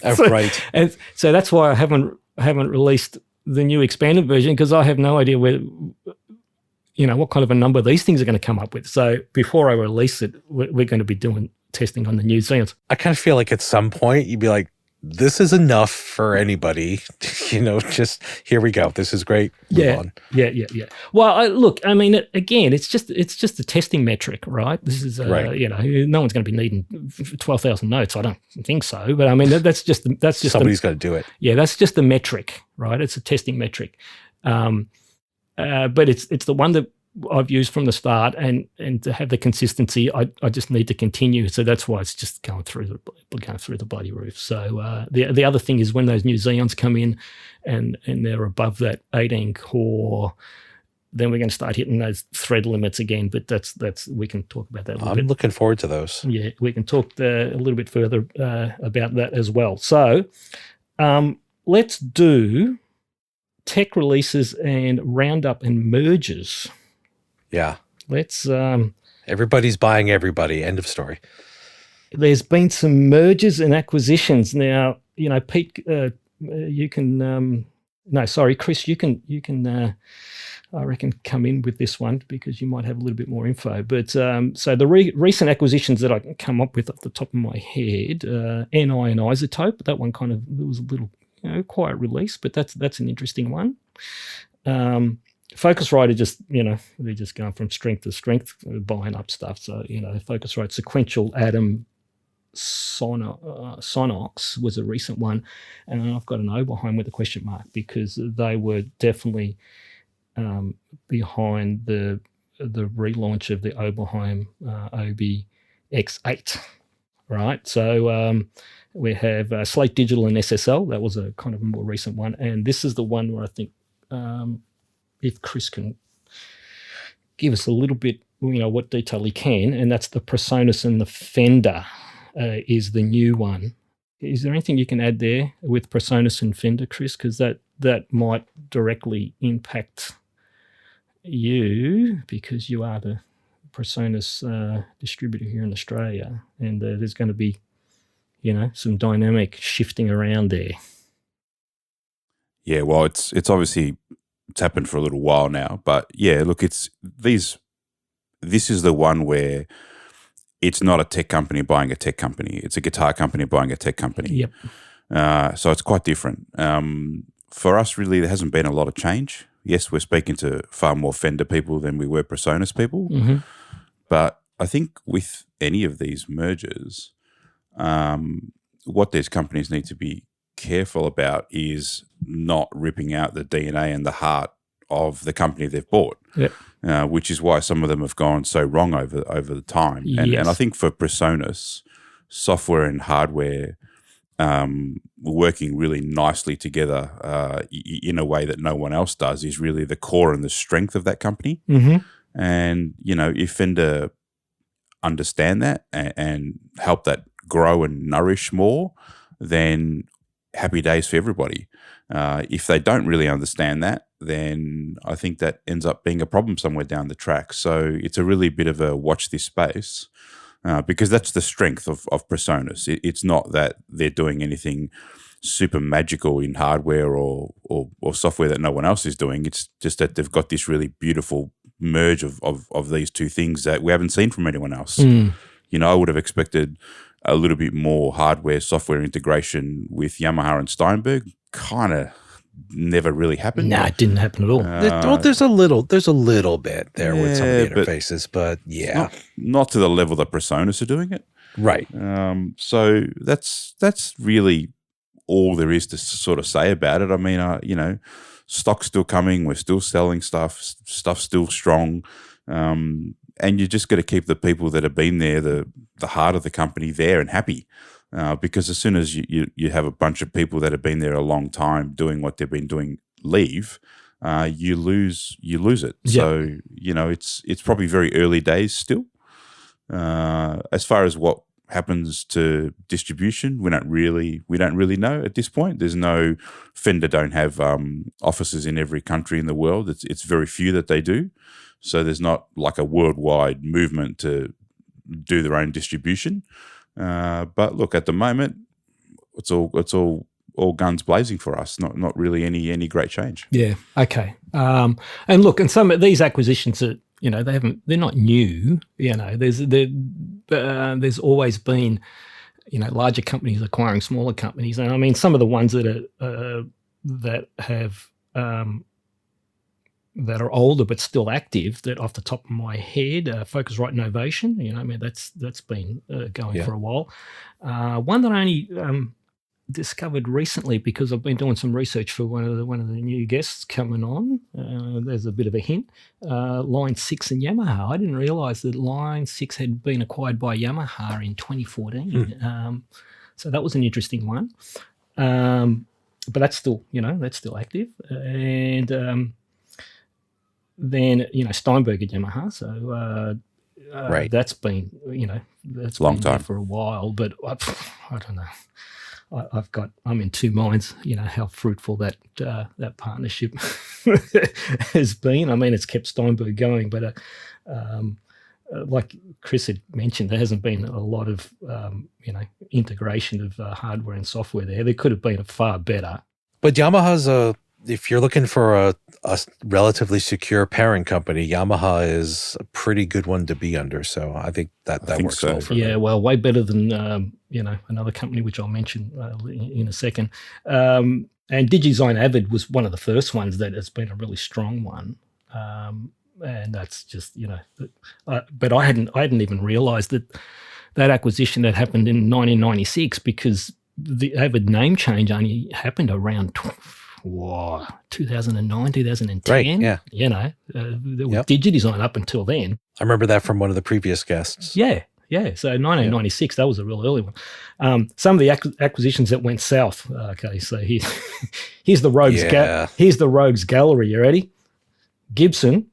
Right. And so that's why I haven't released the new expanded version, because I have no idea where, what kind of a number these things are going to come up with. So before I release it, we're going to be doing testing on the new Xeons. I kind of feel like at some point you'd be like, this is enough for anybody. Just here we go. This is great. Move on. Yeah. Well, look, I mean, again, it's just a testing metric, right? This is, Right. no one's going to be needing 12,000 notes. I don't think so, but I mean, that's just Somebody's got to do it. Yeah, that's just the metric, right? It's a testing metric, but it's the one that I've used from the start, and to have the consistency, I just need to continue. So that's why it's just going through the bloody roof. So the other thing is when those new Xeons come in, and they're above that 18 core, then we're going to start hitting those thread limits again. But that's we can talk about that a little bit. I'm looking forward to those. Yeah, we can talk a little bit further about that as well. So let's do tech releases and roundup and mergers. Yeah. Let's. Everybody's buying everybody. End of story. There's been some mergers and acquisitions. Now, Pete, you can. No, sorry, Chris, you can. I reckon come in with this one because you might have a little bit more info. But so the recent acquisitions that I can come up with off the top of my head, NI and Isotope. That one kind of was a little quiet release, but that's an interesting one. Focusrite are just, they're just going from strength to strength, buying up stuff. So, Focusrite, Sequential, Atom, Sonox was a recent one. And I've got an Oberheim with a question mark because they were definitely behind the relaunch of the Oberheim OB X8, right? So we have Slate Digital and SSL. That was a kind of a more recent one. And this is the one where I think... if Chris can give us a little bit, what detail he can, and that's the Presonus and the Fender is the new one. Is there anything you can add there with Presonus and Fender, Chris? Because that might directly impact you because you are the Presonus distributor here in Australia, and there's going to be, some dynamic shifting around there. Yeah, well, it's obviously... It's happened for a little while now, but yeah, look, this is the one where it's not a tech company buying a tech company. It's a guitar company buying a tech company. Yep. So it's quite different. For us, really, there hasn't been a lot of change. Yes, we're speaking to far more Fender people than we were Presonus people. Mm-hmm. But I think with any of these mergers, what these companies need to be careful about is not ripping out the DNA and the heart of the company they've bought, which is why some of them have gone so wrong over the time. And I think for Presonus, software and hardware working really nicely together in a way that no one else does is really the core and the strength of that company. Mm-hmm. And, if Fender understand that and help that grow and nourish more, then happy days for everybody. If they don't really understand that, then I think that ends up being a problem somewhere down the track. So it's a really bit of a watch this space because that's the strength of Presonus. It's not that they're doing anything super magical in hardware or software that no one else is doing. It's just that they've got this really beautiful merge of these two things that we haven't seen from anyone else. Mm. I would have expected a little bit more hardware software integration with Yamaha and Steinberg. Kind of never really happened. No, it didn't happen at all. There's a little bit there with some of the interfaces, but yeah, not to the level that Presonus are doing it. Right. So that's really all there is to sort of say about it. I mean, stock's still coming. We're still selling stuff. Stuff's still strong. And you just got to keep the people that have been there, the heart of the company there and happy. Because as soon as you have a bunch of people that have been there a long time doing what they've been doing leave, you lose it. Yep. So, it's probably very early days still. As far as what happens to distribution, we don't really know at this point. There's no Fender don't have offices in every country in the world. It's very few that they do. So there's not like a worldwide movement to do their own distribution. But look, at the moment, it's all guns blazing for us. Not really any great change. Yeah. Okay. And look, and some of these acquisitions are, they're not new. There's always been, larger companies acquiring smaller companies. And I mean, some of the ones that are that are older but still active, that off the top of my head, Focusrite Novation, I mean, that's been going for a while. One that I only discovered recently because I've been doing some research for one of the new guests coming on. There's a bit of a hint. Line 6 and Yamaha. I didn't realise that Line 6 had been acquired by Yamaha in 2014. So that was an interesting one. But that's still, active. And then, Steinberg at Yamaha. So Right. that's been, that's Long been time there for a while. But I don't know. I'm in two minds, how fruitful that partnership has been. I mean, it's kept Steinberg going, but like Chris had mentioned, there hasn't been a lot of integration of hardware and software there. There could have been a far better. But Yamaha's if you're looking for a relatively secure parent company, Yamaha is a pretty good one to be under. So I think that works well for them. Well, way better than another company which I'll mention in a second. And DigiDesign Avid was one of the first ones that has been a really strong one. And that's just but I hadn't even realised that acquisition that happened in 1996, because the Avid name change only happened around 2009, 2010. Right, yeah. There was DigiDesign up until then. I remember that from one of the previous guests. Yeah. So 1996, that was a real early one. Some of the acquisitions that went south. Okay, so here's the rogues. Here's the rogues gallery. You ready? Gibson,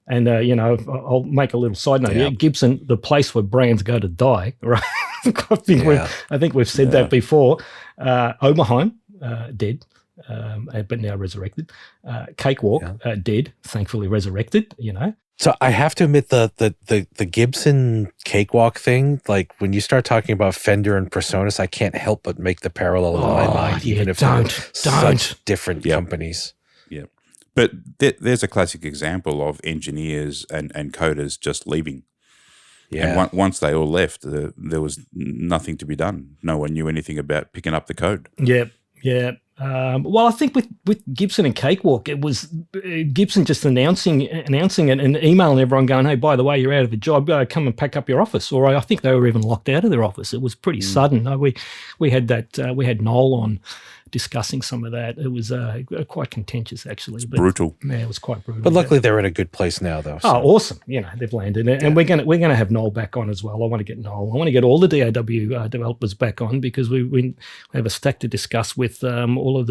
and I'll make a little side note here. Gibson, the place where brands go to die. Right? I think we've said that before. Oberheim, dead. But now resurrected. Cakewalk, dead, thankfully resurrected, So I have to admit the Gibson Cakewalk thing, like when you start talking about Fender and Presonus, I can't help but make the parallel in my mind, even if they're such different companies. Yeah. But there's a classic example of engineers and coders just leaving. Yeah. And once they all left, there was nothing to be done. No one knew anything about picking up the code. Yeah. Well, I think with Gibson and Cakewalk, it was Gibson just announcing it and emailing everyone going, hey, by the way, you're out of a job, come and pack up your office. Or I think they were even locked out of their office. It was pretty sudden. We had that. We had Noel on discussing some of that. It was quite contentious, actually. But, brutal. Yeah, it was quite brutal. But luckily, they're in a good place now, though. So. Oh, awesome! They've landed, and we're gonna have Noel back on as well. I want to get Noel. I want to get all the DAW developers back on, because we have a stack to discuss with all of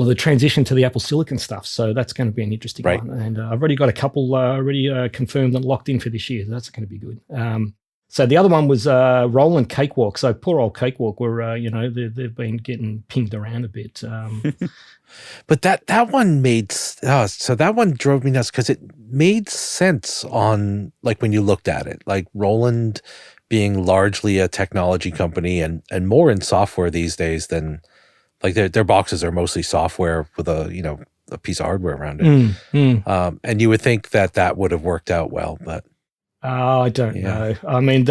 the transition to the Apple Silicon stuff. So that's going to be an interesting one. And I've already got a couple confirmed and locked in for this year. So that's going to be good. So the other one was Roland Cakewalk. So poor old Cakewalk were, they've been getting pinged around a bit. But that one made so that one drove me nuts, because it made sense on, like, when you looked at it, like Roland being largely a technology company and more in software these days than, like, their boxes are mostly software with a piece of hardware around it. And you would think that would have worked out well, but. I don't know. I mean,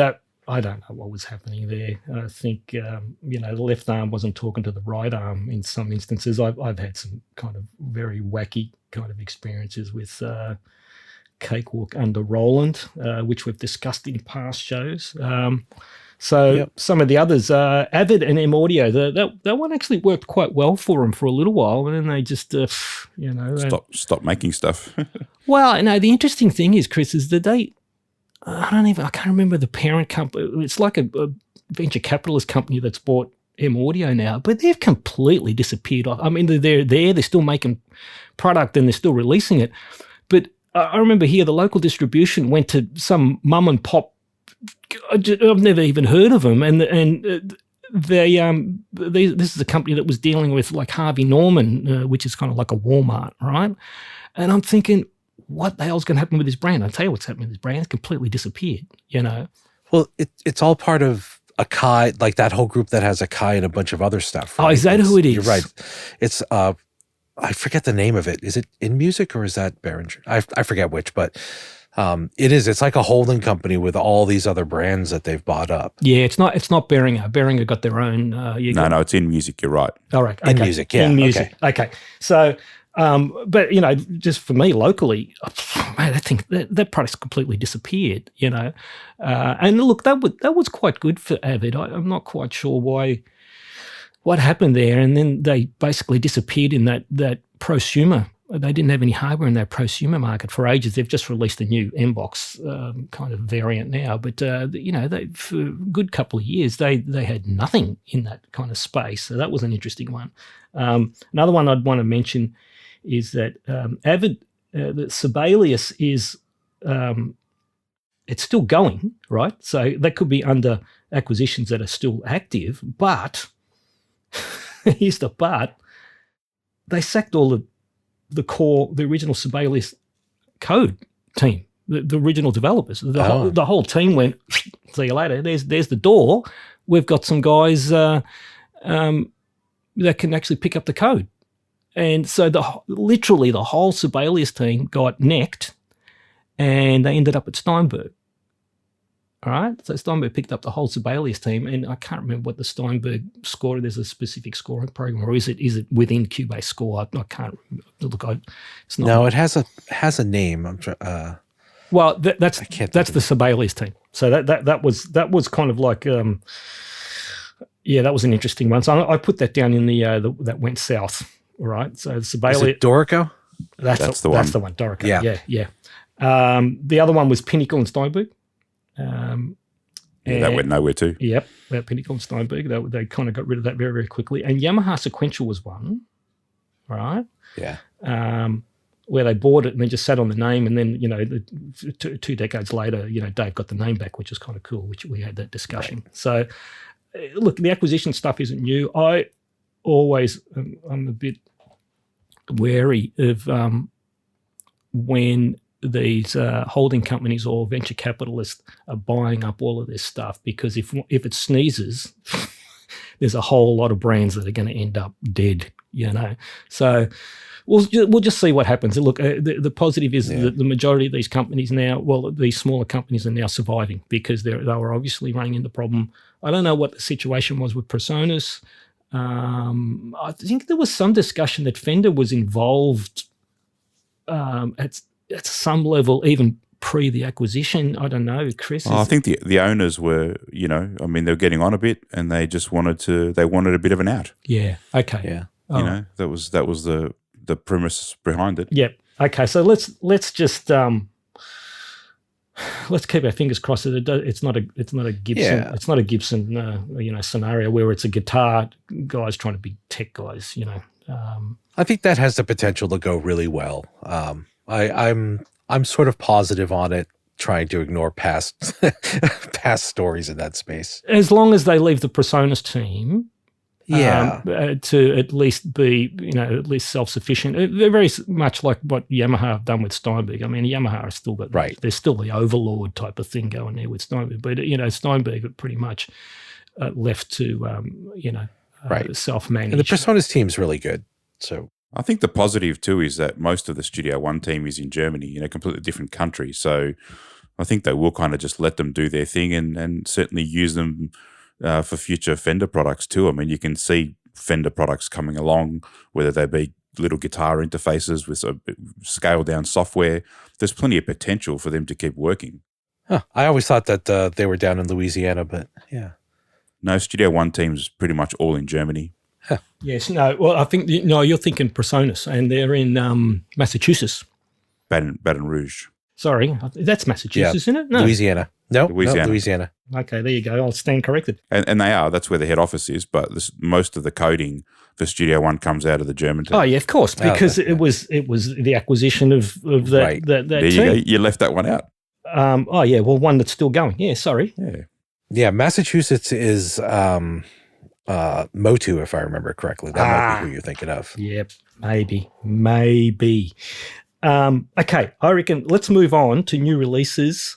I don't know what was happening there. I think, the left arm wasn't talking to the right arm in some instances. I've had some kind of very wacky kind of experiences with Cakewalk under Roland, which we've discussed in past shows. Some of the others, Avid and M Audio, that one actually worked quite well for them for a little while, and then they just, stop making stuff. Well, no, the interesting thing is, Chris, is that I can't remember the parent company. It's like a venture capitalist company that's bought M Audio now, but they've completely disappeared. I mean, they're still making product and they're still releasing it. But I remember here the local distribution went to some mum and pop. I've never even heard of them, and this is a company that was dealing with like Harvey Norman, which is kind of like a Walmart, right? And I'm thinking, what the hell's going to happen with this brand? I'll tell you what's happening with this brand. It's completely disappeared, Well, it's all part of Akai, like that whole group that has Akai and a bunch of other stuff. Right? Oh, is that who it is? You're right. It's, I forget the name of it. Is it In Music or is that Behringer? I forget which, but It is. It's like a holding company with all these other brands that they've bought up. Yeah, it's not Behringer. Behringer got their own. No, it's in music. You're right. All right. In music, yeah. In music. Okay. So, but, just for me locally, man, I think that product's completely disappeared, And look, that was quite good for Avid. I'm not quite sure what happened there. And then they basically disappeared in that prosumer. They didn't have any hardware in their prosumer market for ages. They've just released a new M-Box kind of variant now. But, they, for a good couple of years, they had nothing in that kind of space. So that was an interesting one. Another one I'd want to mention is that Avid, the Sibelius is, it's still going, right? So that could be under acquisitions that are still active. But, here's the but, they sacked all the original Sibelius code team, the original developers. The whole team went, see you later. There's the door. We've got some guys that can actually pick up the code. And so literally the whole Sibelius team got necked and they ended up at Steinberg. All right, so Steinberg picked up the whole Sibelius team, and I can't remember what the Steinberg score. There's a specific scoring program, or is it within Cubase Score? I can't remember. Look, it's not. No, it has a name. Well, that's the Sibelius team. So that was kind of like that was an interesting one. So I put that down in the that went south. All right, so Sibelius. Is it Dorico? That's the one. That's the one. Dorico. Yeah. The other one was Pinnacle and Steinberg. That went nowhere too. Yep, that Pinnacle and Steinberg, they kind of got rid of that very, very quickly. And Yamaha Sequential was one, right? Yeah. Where they bought it and then just sat on the name, and then 2 decades later, Dave got the name back, which is kind of cool. Which we had that discussion. Right. So, look, the acquisition stuff isn't new. I'm a bit wary of when these holding companies or venture capitalists are buying up all of this stuff, because if it sneezes, there's a whole lot of brands that are going to end up dead, So we'll just see what happens. Look, the positive is that the majority of these companies now, these smaller companies are now surviving because they were obviously running into problem. I don't know what the situation was with Presonus. I think there was some discussion that Fender was involved at some level, even pre the acquisition. I don't know, Chris. I think the owners were, they were getting on a bit, and they just wanted a bit of an out. Yeah. Okay. Yeah. That was the premise behind it. Yep. Okay. So let's just let's keep our fingers crossed that it's not a Gibson. Yeah. It's not a Gibson scenario where it's a guitar guys trying to be tech guys. I think that has the potential to go really well. I'm sort of positive on it, trying to ignore past stories in that space. As long as they leave the Presonus team, to at least be at least self-sufficient. They're very much like what Yamaha have done with Steinberg. I mean, Yamaha are still got they're still the overlord type of thing going there with Steinberg, but Steinberg are pretty much left to self-manage. And the Presonus team's really good. So I think the positive too is that most of the Studio One team is in Germany, in a completely different country. So I think they will kind of just let them do their thing and certainly use them for future Fender products too. I mean, you can see Fender products coming along, whether they be little guitar interfaces with scaled down software. There's plenty of potential for them to keep working. Huh. I always thought that they were down in Louisiana, but yeah. No, Studio One team's pretty much all in Germany. Huh. Yes, no. Well, I think you're thinking Presonus, and they're in Massachusetts. Baton Rouge. Sorry, that's Massachusetts, isn't it? No, Louisiana. No, Louisiana. Okay, there you go. I'll stand corrected. And they are. That's where the head office is. But most of the coding for Studio One comes out of the German team. Oh yeah, of course, because it was the acquisition of that that there team. You go. You left that one out. Oh yeah, well, one that's still going. Yeah, sorry. Yeah. Massachusetts is Motu, if I remember correctly. That might be who you're thinking of. Yep, maybe. Okay, I reckon let's move on to new releases.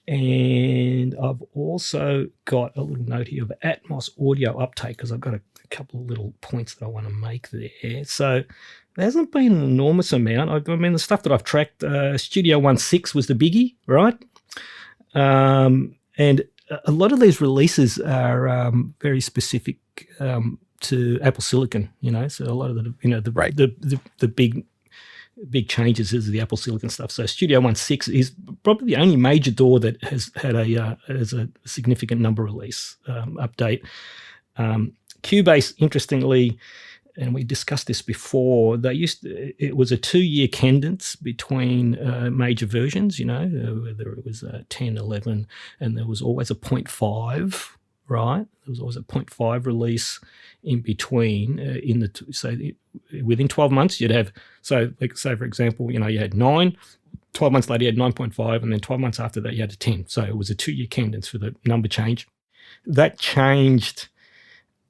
And I've also got a little note here of Atmos audio uptake, because I've got a couple of little points that I want to make there. So there hasn't been an enormous amount. I mean, the stuff that I've tracked, Studio 1.6 was the biggie, right? And a lot of these releases are very specific to Apple Silicon, So a lot of the big changes is the Apple Silicon stuff. So Studio 1.6 is probably the only major DAW that has had a significant number release update. Cubase, interestingly, and we discussed this before, it was a 2-year cadence between major versions, whether it was 10, 11, and there was always a 0.5, right? There was always a 0.5 release in between. Within 12 months, you'd have, like say, for example, you had 9, 12 months later you had 9.5, and then 12 months after that you had a 10. So it was a 2-year cadence for the number change. That changed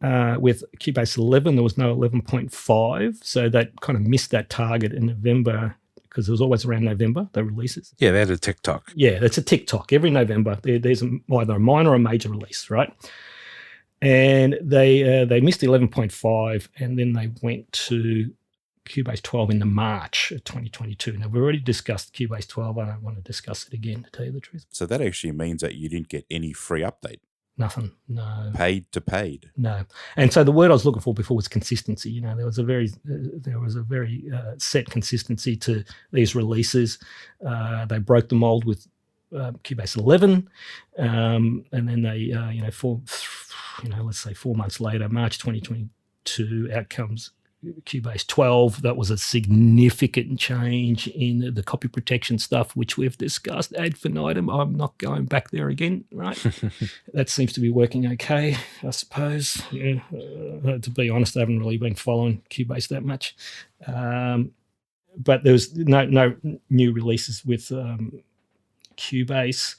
with Cubase 11, there was no 11.5, so that kind of missed that target in November because it was always around November, the releases. Yeah, they had a TikTok. Yeah, that's a TikTok. Every November, there's either a minor or a major release, right? And they missed the 11.5, and then they went to Cubase 12 in the March of 2022. Now, we've already discussed Cubase 12. I don't want to discuss it again, to tell you the truth. So that actually means that you didn't get any free update. Nothing, no. Paid to paid. No. And so the word I was looking for before was consistency. There was a very set consistency to these releases. They broke the mold with Cubase 11, and then they, let's say 4 months later, March 2022, out comes Cubase 12. That was a significant change in the copy protection stuff, which we've discussed ad infinitum. I'm not going back there again, right? That seems to be working okay, I suppose. Yeah. To be honest, I haven't really been following Cubase that much. But there was no new releases with Cubase.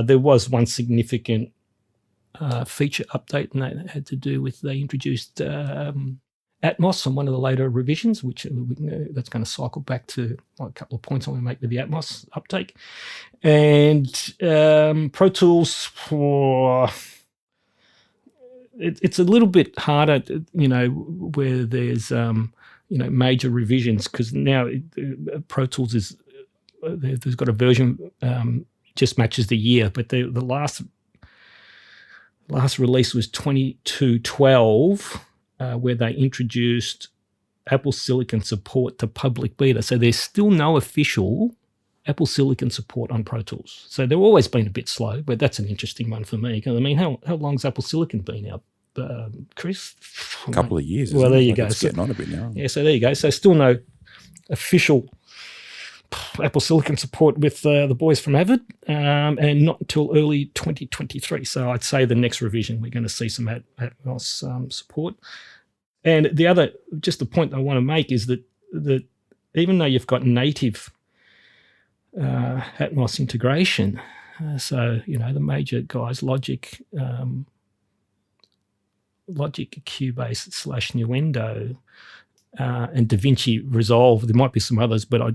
There was one significant feature update, and that had to do with they introduced Atmos on one of the later revisions, which that's going to cycle back to a couple of points I want to make with the Atmos uptake. And Pro Tools, it's a little bit harder, where there's, major revisions, because now Pro Tools there's got a version just matches the year, but the last release was 2212, where they introduced Apple Silicon support to public beta. So there's still no official Apple Silicon support on Pro Tools. So they've always been a bit slow, but that's an interesting one for me. I mean, how long's Apple Silicon been out, Chris? A couple of years. Well, there you go. It's getting on a bit now. Yeah, so there you go. So still no official Apple Silicon support with the boys from Avid, and not until early 2023. So I'd say the next revision, we're going to see some Atmos support. And the point I want to make is that even though you've got native Atmos integration, so, the major guys, Logic, Cubase / Nuendo, and DaVinci Resolve. There might be some others, but I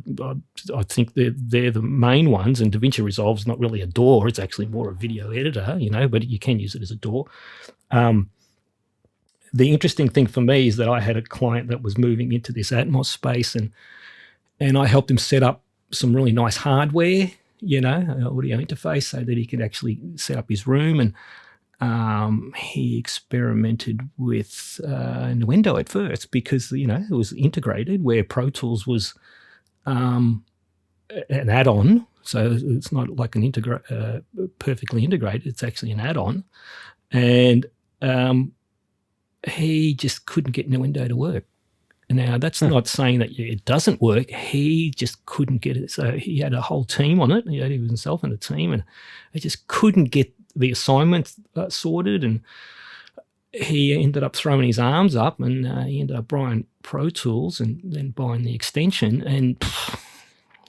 think they're the main ones. And DaVinci Resolve's not really a DAW; it's actually more a video editor, but you can use it as a DAW. The interesting thing for me is that I had a client that was moving into this Atmos space, and I helped him set up some really nice hardware, an audio interface, so that he could actually set up his room. And he experimented with Nuendo at first because, it was integrated, where Pro Tools was an add-on. So it's not like perfectly integrated. It's actually an add-on. And he just couldn't get Nuendo to work. Now, that's not saying that it doesn't work. He just couldn't get it. So he had a whole team on it. He had himself and a team, and he just couldn't get the assignment sorted, and he ended up throwing his arms up, and he ended up buying Pro Tools and then buying the extension. And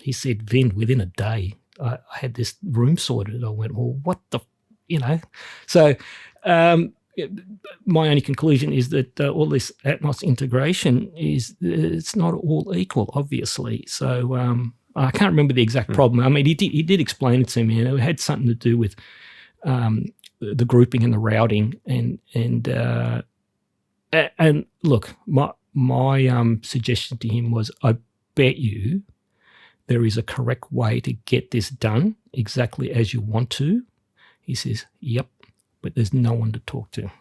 he said, Vin, within a day, I had this room sorted. I went, well, what the, So my only conclusion is that all this Atmos integration it's not all equal, obviously. So I can't remember the exact problem. I mean, he did explain it to me, and it had something to do with the grouping and the routing, and look, my suggestion to him was, I bet you there is a correct way to get this done exactly as you want to. He says, yep, but there's no one to talk to.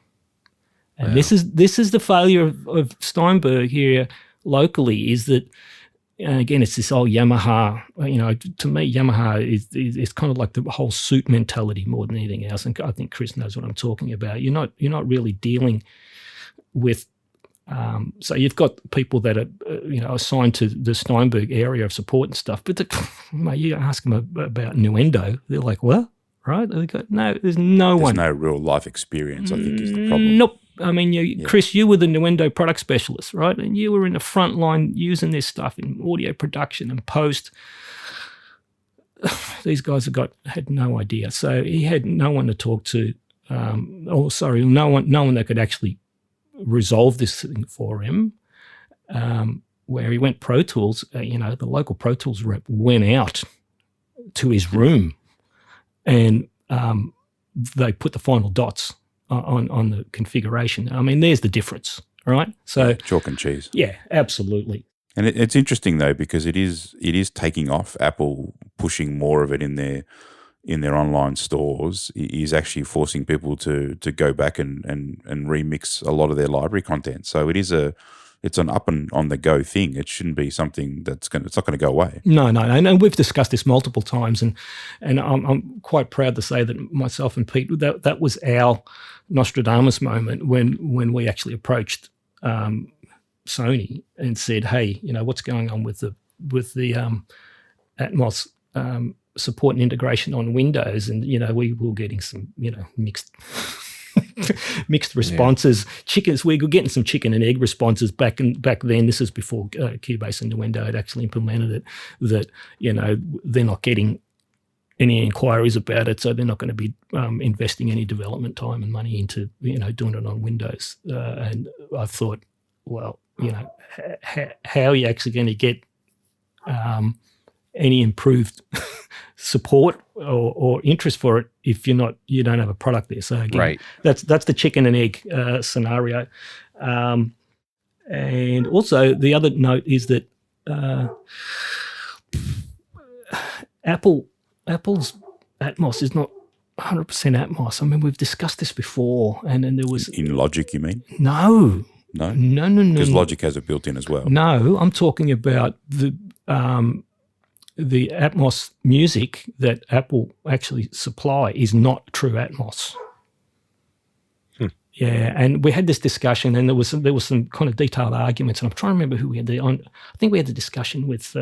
And this is the failure of Steinberg here locally, is that, again, it's this old Yamaha. To me, Yamaha is kind of like the whole suit mentality more than anything else. And I think Chris knows what I'm talking about. You're not really dealing with. So you've got people that are, assigned to the Steinberg area of support and stuff. But you ask them about Nuendo, they're like, what? Right? They go, no, there's no one. There's no real life experience, I think, is the problem. Nope. I mean, Chris, you were the Nuendo product specialist, right? And you were in the front line using this stuff in audio production and post. These guys had no idea. So he had no one to talk to. No one that could actually resolve this thing for him. Where he went Pro Tools, the local Pro Tools rep went out to his room, and they put the final dots on the configuration. I mean, there's the difference, right? So chalk and cheese. Yeah, absolutely. And it's interesting though, because it is taking off. Apple pushing more of it in their online stores is actually forcing people to go back and remix a lot of their library content. So it's an up and on the go thing. It shouldn't be something it's not going to go away. No, and we've discussed this multiple times, and I'm quite proud to say that myself and Pete, that was our Nostradamus moment when we actually approached Sony and said, hey, what's going on with the Atmos support and integration on Windows, and we were getting some mixed responses. Chickens, we were getting some chicken and egg responses back then. This is before Cubase and Nuendo had actually implemented it. That they're not getting any inquiries about it, so they're not going to be investing any development time and money into doing it on Windows. And I thought, well, how are you actually going to get any improved support or interest for it if you don't have a product there? So again, right. That's the chicken and egg scenario. And also the other note is that Apple's Atmos is not 100% Atmos. I mean, we've discussed this before, and then there was in Logic, you mean? No. Because Logic has it built in as well. No, I'm talking about the Atmos music that Apple actually supply is not true Atmos. Yeah, and we had this discussion, and there was some kind of detailed arguments, and I'm trying to remember who we had I think we had the discussion with.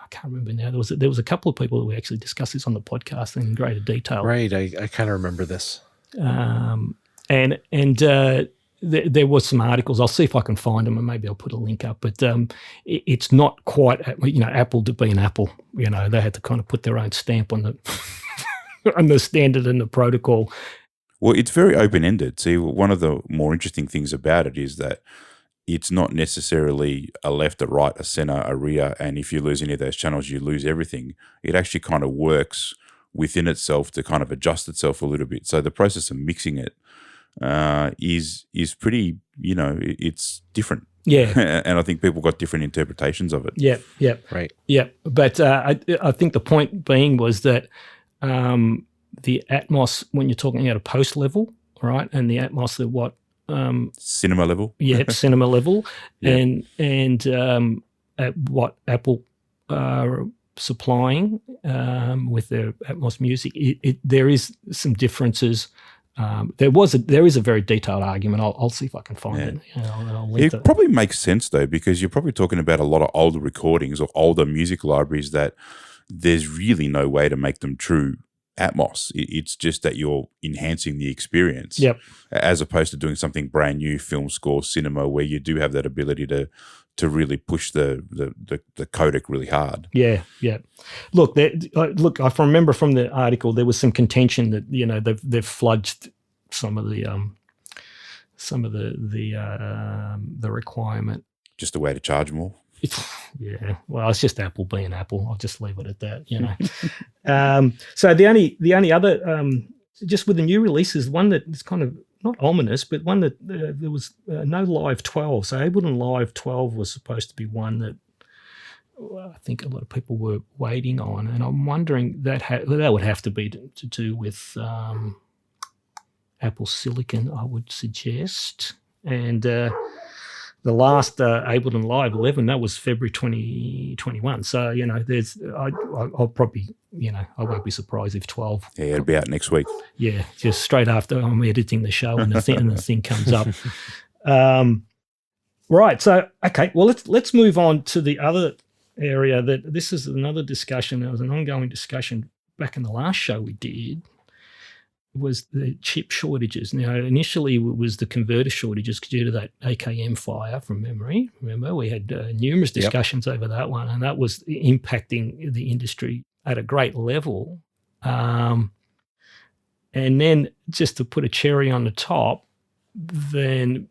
I can't remember now. There was a couple of people that we actually discussed this on the podcast in greater detail. Right, I kind of remember this. There was some articles. I'll see if I can find them, and maybe I'll put a link up. But it's not quite, Apple to be an Apple. They had to kind of put their own stamp on the on the standard and the protocol. Well, it's very open-ended. See, one of the more interesting things about it is that it's not necessarily a left, a right, a center, a rear, and if you lose any of those channels, you lose everything. It actually kind of works within itself to kind of adjust itself a little bit. So the process of mixing it is pretty, it's different. Yeah. And I think people got different interpretations of it. Yeah. Right. Yeah. But I think the point being was that the Atmos, when you're talking at a post level, right, and the Atmos at what? Cinema level. Yeah, cinema level. Yeah. And at what Apple are supplying with their Atmos music, there is some differences. There is a very detailed argument. I'll see if I can find it. I'll link it probably makes sense though, because you're probably talking about a lot of older recordings or older music libraries that there's really no way to make them true Atmos. It's just that you're enhancing the experience. Yep. As opposed to doing something brand new, film score, cinema, where you do have that ability to really push the codec really hard. Yeah. Look, I remember from the article there was some contention that they've fludged some of the requirement. Just a way to charge more. Well, it's just Apple being Apple. I'll just leave it at that. So the only other just with the new releases, one that is kind of not ominous, but one that there was no Live 12. So Ableton Live 12 was supposed to be one that I think a lot of people were waiting on, and I'm wondering that would have to be to do with Apple Silicon, I would suggest. And the last Ableton Live 11, that was February 2021. So, I'll probably, I won't be surprised if 12. Yeah, it'll be out next week. Yeah, just straight after I'm editing the show and the thing comes up. Right. So, okay. Well, let's move on to the other area. That this is another discussion. There was an ongoing discussion back in the last show we did. Was the chip shortages. Now, initially it was the converter shortages due to that AKM fire from memory. Remember, we had numerous discussions over that one, and that was impacting the industry at a great level. And then just to put a cherry on the top, then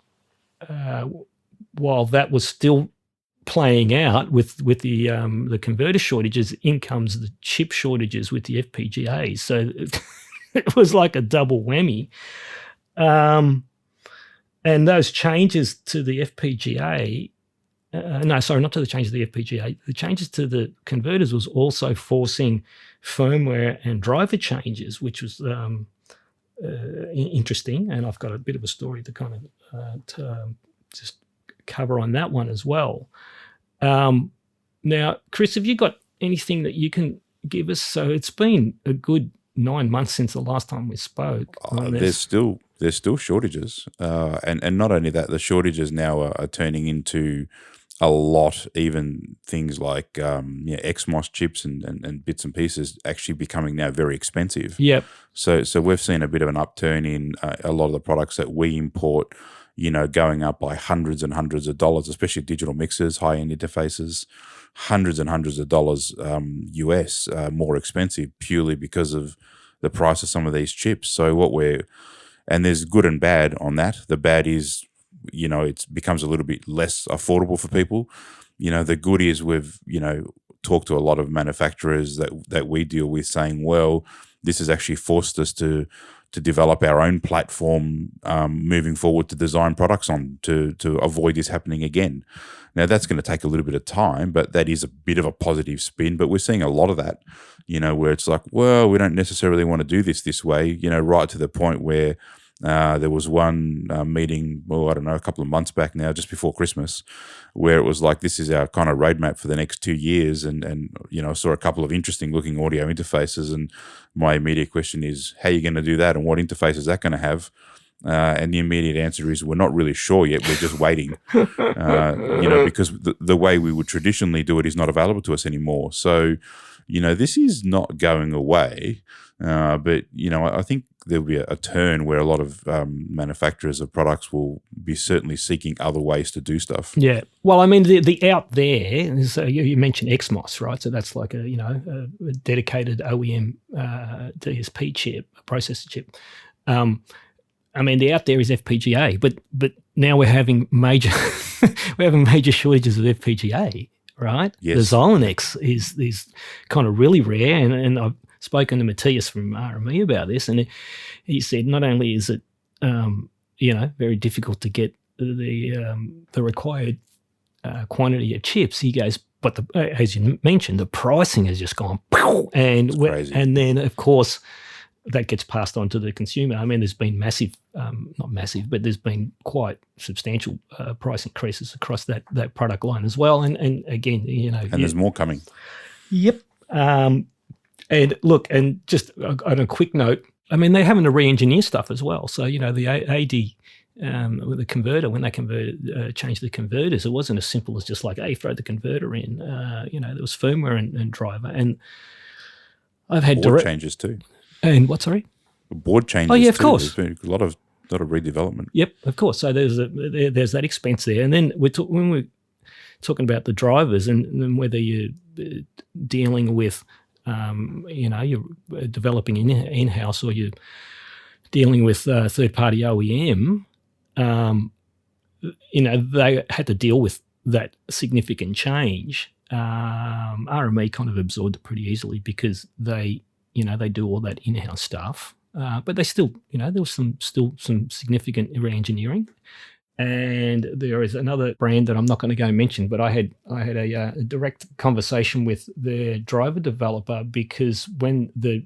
while that was still playing out with the converter shortages, in comes the chip shortages with the FPGAs. So it was like a double whammy. And those changes to the FPGA, not to the changes to the FPGA, the changes to the converters was also forcing firmware and driver changes, which was interesting. And I've got a bit of a story to kind of just cover on that one as well. Now, Chris, have you got anything that you can give us? So it's been a good 9 months since the last time we spoke. There's still shortages, and not only that, the shortages now are turning into a lot. Even things like XMOS chips and bits and pieces actually becoming now very expensive. Yep. So we've seen a bit of an upturn in a lot of the products that we import. Going up by hundreds and hundreds of dollars, especially digital mixers, high-end interfaces, hundreds and hundreds of dollars US more expensive purely because of the price of some of these chips. So and there's good and bad on that. The bad is, it becomes a little bit less affordable for people. The good is we've, talked to a lot of manufacturers that we deal with saying, well, this has actually forced us to develop our own platform moving forward to design products on to avoid this happening again. Now, that's going to take a little bit of time, but that is a bit of a positive spin. But we're seeing a lot of that, where it's like, well, we don't necessarily want to do this way, right to the point where there was one meeting, I don't know, a couple of months back now, just before Christmas, where it was like, this is our kind of roadmap for the next 2 years. And I saw a couple of interesting looking audio interfaces. And my immediate question is, how are you going to do that? And what interface is that going to have? And the immediate answer is, we're not really sure yet. We're just waiting, because the way we would traditionally do it is not available to us anymore. So, this is not going away. But, I think there'll be a turn where a lot of manufacturers of products will be certainly seeking other ways to do stuff. Yeah. Well, I mean, the out there is, you mentioned XMOS, right? So that's like a dedicated OEM DSP chip, a processor chip. I mean, the out there is FPGA, but now we're having major shortages of FPGA, right? Yes. The Xilinx is kind of really rare, and I've spoken to Matthias from RME about this, and he said not only is it very difficult to get the required quantity of chips, he goes, but as you mentioned, the pricing has just gone, and then of course that gets passed on to the consumer. I mean, there's been not massive, but there's been quite substantial price increases across that product line as well. And again, and there's more coming. Yep. And look, and just on a quick note, I mean, they're having to re-engineer stuff as well. So, the AD with the converter, when they changed the converters, it wasn't as simple as just like, hey, throw the converter in. There was firmware and driver. And I've had board changes too. And what, sorry? Board changes. Oh, yeah, of too. course. There's been a lot of redevelopment. Yep, of course. So there's that expense there. And then when we're talking about the drivers and whether you're dealing with you're developing in-house or you're dealing with third-party OEM, they had to deal with that significant change. RME kind of absorbed it pretty easily because they do all that in-house stuff. but they still, there was still some significant re-engineering. And there is another brand that I'm not going to go mention, but I had a direct conversation with their driver developer, because when the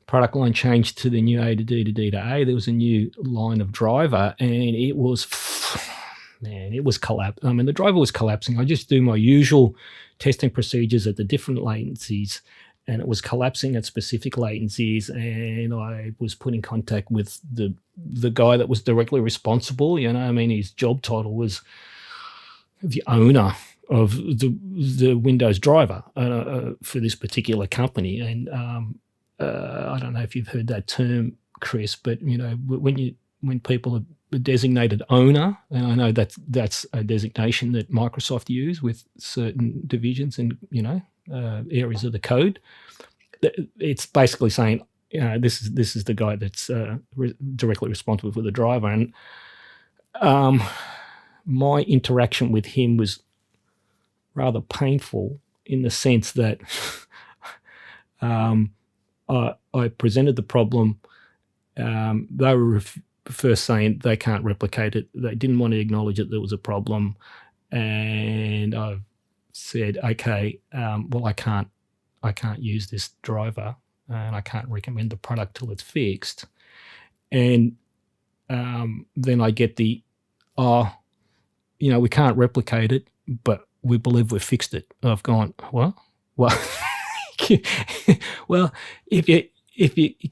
product line changed to the new A to D to D to A, there was a new line of driver, and it was, man, it was collapsing. I mean, the driver was collapsing. I just do my usual testing procedures at the different latencies, and it was collapsing at specific latencies, and I was put in contact with the guy that was directly responsible. His job title was the owner of the Windows driver for this particular company. And I don't know if you've heard that term, Chris, but when people are designated owner, and I know that's a designation that Microsoft use with certain divisions and areas of the code. It's basically saying, this is the guy that's directly responsible for the driver. And my interaction with him was rather painful, in the sense that I presented the problem. They were first saying they can't replicate it. They didn't want to acknowledge that there was a problem. And I said, okay, well, I can't use this driver, and I can't recommend the product till it's fixed. And then I get we can't replicate it, but we believe we've fixed it. I've gone, what? Well, well, if you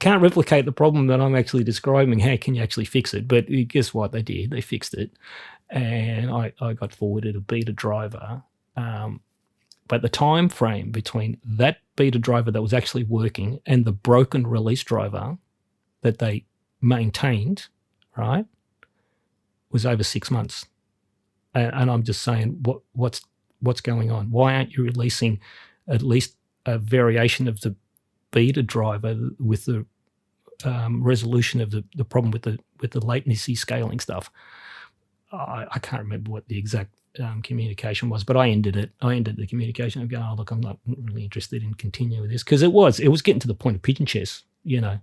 can't replicate the problem that I'm actually describing, how can you actually fix it? But guess what? They did. They fixed it, and I got forwarded a beta driver. But the time frame between that beta driver that was actually working and the broken release driver that they maintained, right, was over 6 months. And I'm just saying, what's going on? Why aren't you releasing at least a variation of the beta driver with the resolution of the problem with the latency scaling stuff? I can't remember what the exact communication was, but I ended it. I ended the communication. I'm going, look, I'm not really interested in continuing with this, because it was getting to the point of pigeon chess, that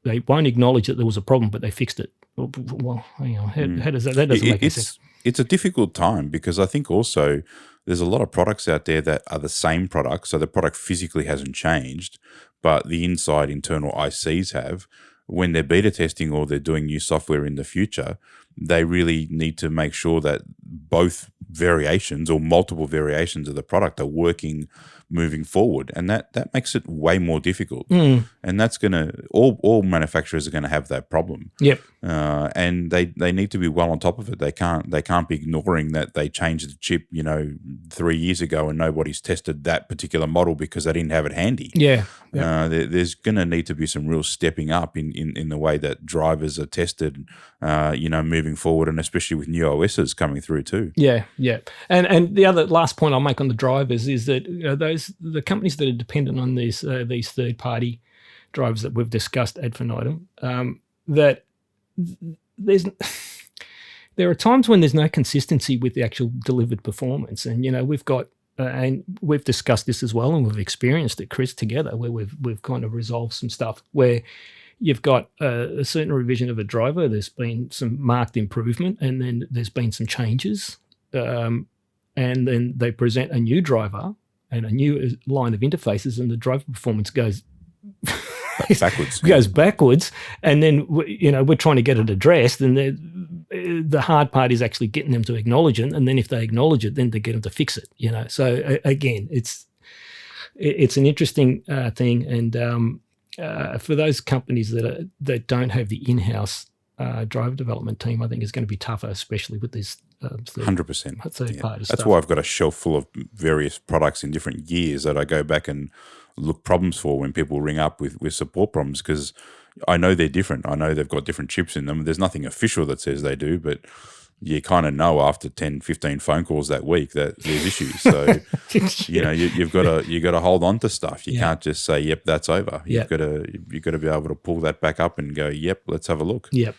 they won't acknowledge that there was a problem, but they fixed it. Well, how does that doesn't make sense? It's a difficult time, because I think also there's a lot of products out there that are the same product. So the product physically hasn't changed, but the inside internal ICs have. When they're beta testing or they're doing new software in the future, they really need to make sure that both variations or multiple variations of the product are working moving forward. And that makes it way more difficult. And that's going to, all manufacturers are going to have that problem. Yep. And they need to be well on top of it. They can't be ignoring that they changed the chip, 3 years ago, and nobody's tested that particular model because they didn't have it handy. Yeah. There's going to need to be some real stepping up in the way that drivers are tested, moving forward, and especially with new OSs coming through too. Yeah. And the other last point I'll make on the drivers is that the companies that are dependent on these third-party drivers that we've discussed ad infinitum, that there are times when there's no consistency with the actual delivered performance. And we've got and we've discussed this as well, and we've experienced it, Chris, together, where we've kind of resolved some stuff where you've got a certain revision of a driver, there's been some marked improvement, and then there's been some changes, and then they present a new driver and a new line of interfaces, and the driver performance goes backwards, and then we're trying to get it addressed, and the hard part is actually getting them to acknowledge it, and then if they acknowledge it, then to get them to fix it. So again, it's an interesting thing, and for those companies that don't have the in-house driver development team, I think is going to be tougher, especially with this 100%. third party stuff. That's why I've got a shelf full of various products in different gears that I go back and look problems for when people ring up with support problems, because I know they're different. I know they've got different chips in them. There's nothing official that says they do, but you kind of know after 10, 15 phone calls that week that there's issues. So, you've got to hold on to stuff. You can't just say, yep, that's over. You've got to be able to pull that back up and go, yep, let's have a look. Yep.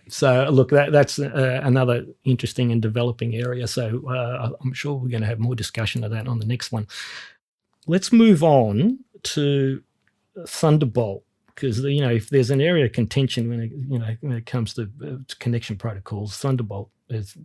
So look, that's another interesting and developing area. So I'm sure we're going to have more discussion of that on the next one. Let's move on to Thunderbolt, because if there's an area of contention when it comes to connection protocols, Thunderbolt is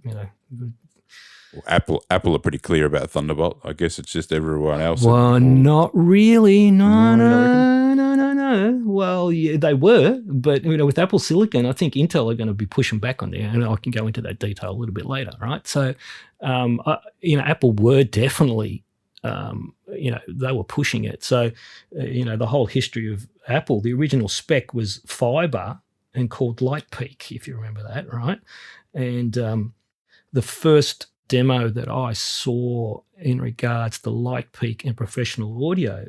Well, Apple are pretty clear about Thunderbolt. I guess it's just everyone else. Well, not really. No. No. Well, yeah, they were, but with Apple Silicon, I think Intel are going to be pushing back on there, and I can go into that detail a little bit later, right? So, Apple were definitely, they were pushing it. So, the whole history of Apple, the original spec was fiber and called LightPeak, if you remember that, right? And the first demo that I saw in regards to LightPeak and professional audio,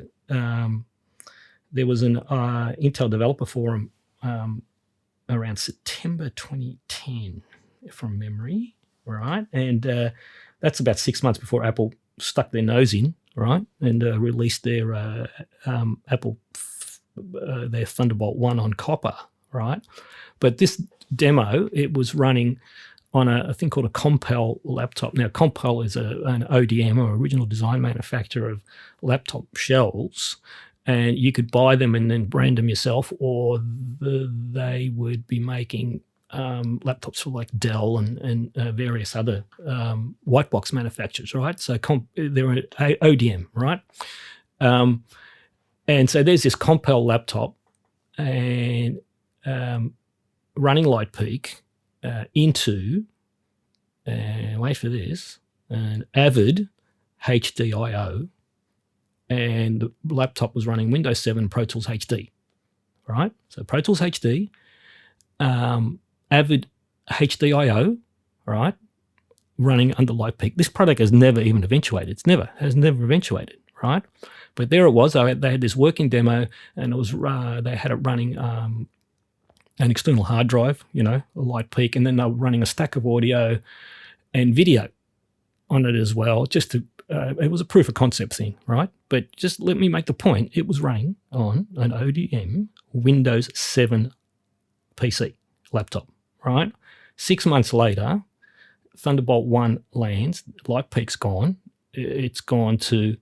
there was an Intel Developer Forum around September 2010, from memory, right? And that's about 6 months before Apple stuck their nose in, right, and released their their Thunderbolt 1 on copper, right? But this demo, it was running on a thing called a Compal laptop. Now, Compal is an ODM, or original design manufacturer of laptop shells, and you could buy them and then brand them yourself, or they would be making laptops for like Dell and various other white box manufacturers, right? So they're an ODM, right? And so there's this Compal laptop and running LightPeak into, wait for this, an AAVIM HDIO, and the laptop was running Windows 7 Pro Tools HD, right? So Pro Tools HD, AAVIM HDIO, right, running under LightPeak. This product has never even eventuated. Has never eventuated, right? But there it was. They had this working demo, and it was they had it running an external hard drive, a LightPeak, and then they were running a stack of audio and video on it as well. Just to, it was a proof of concept thing, right? But just let me make the point. It was running on an ODM Windows 7 PC laptop, right? 6 months later, Thunderbolt 1 lands. LightPeak's gone. It's gone to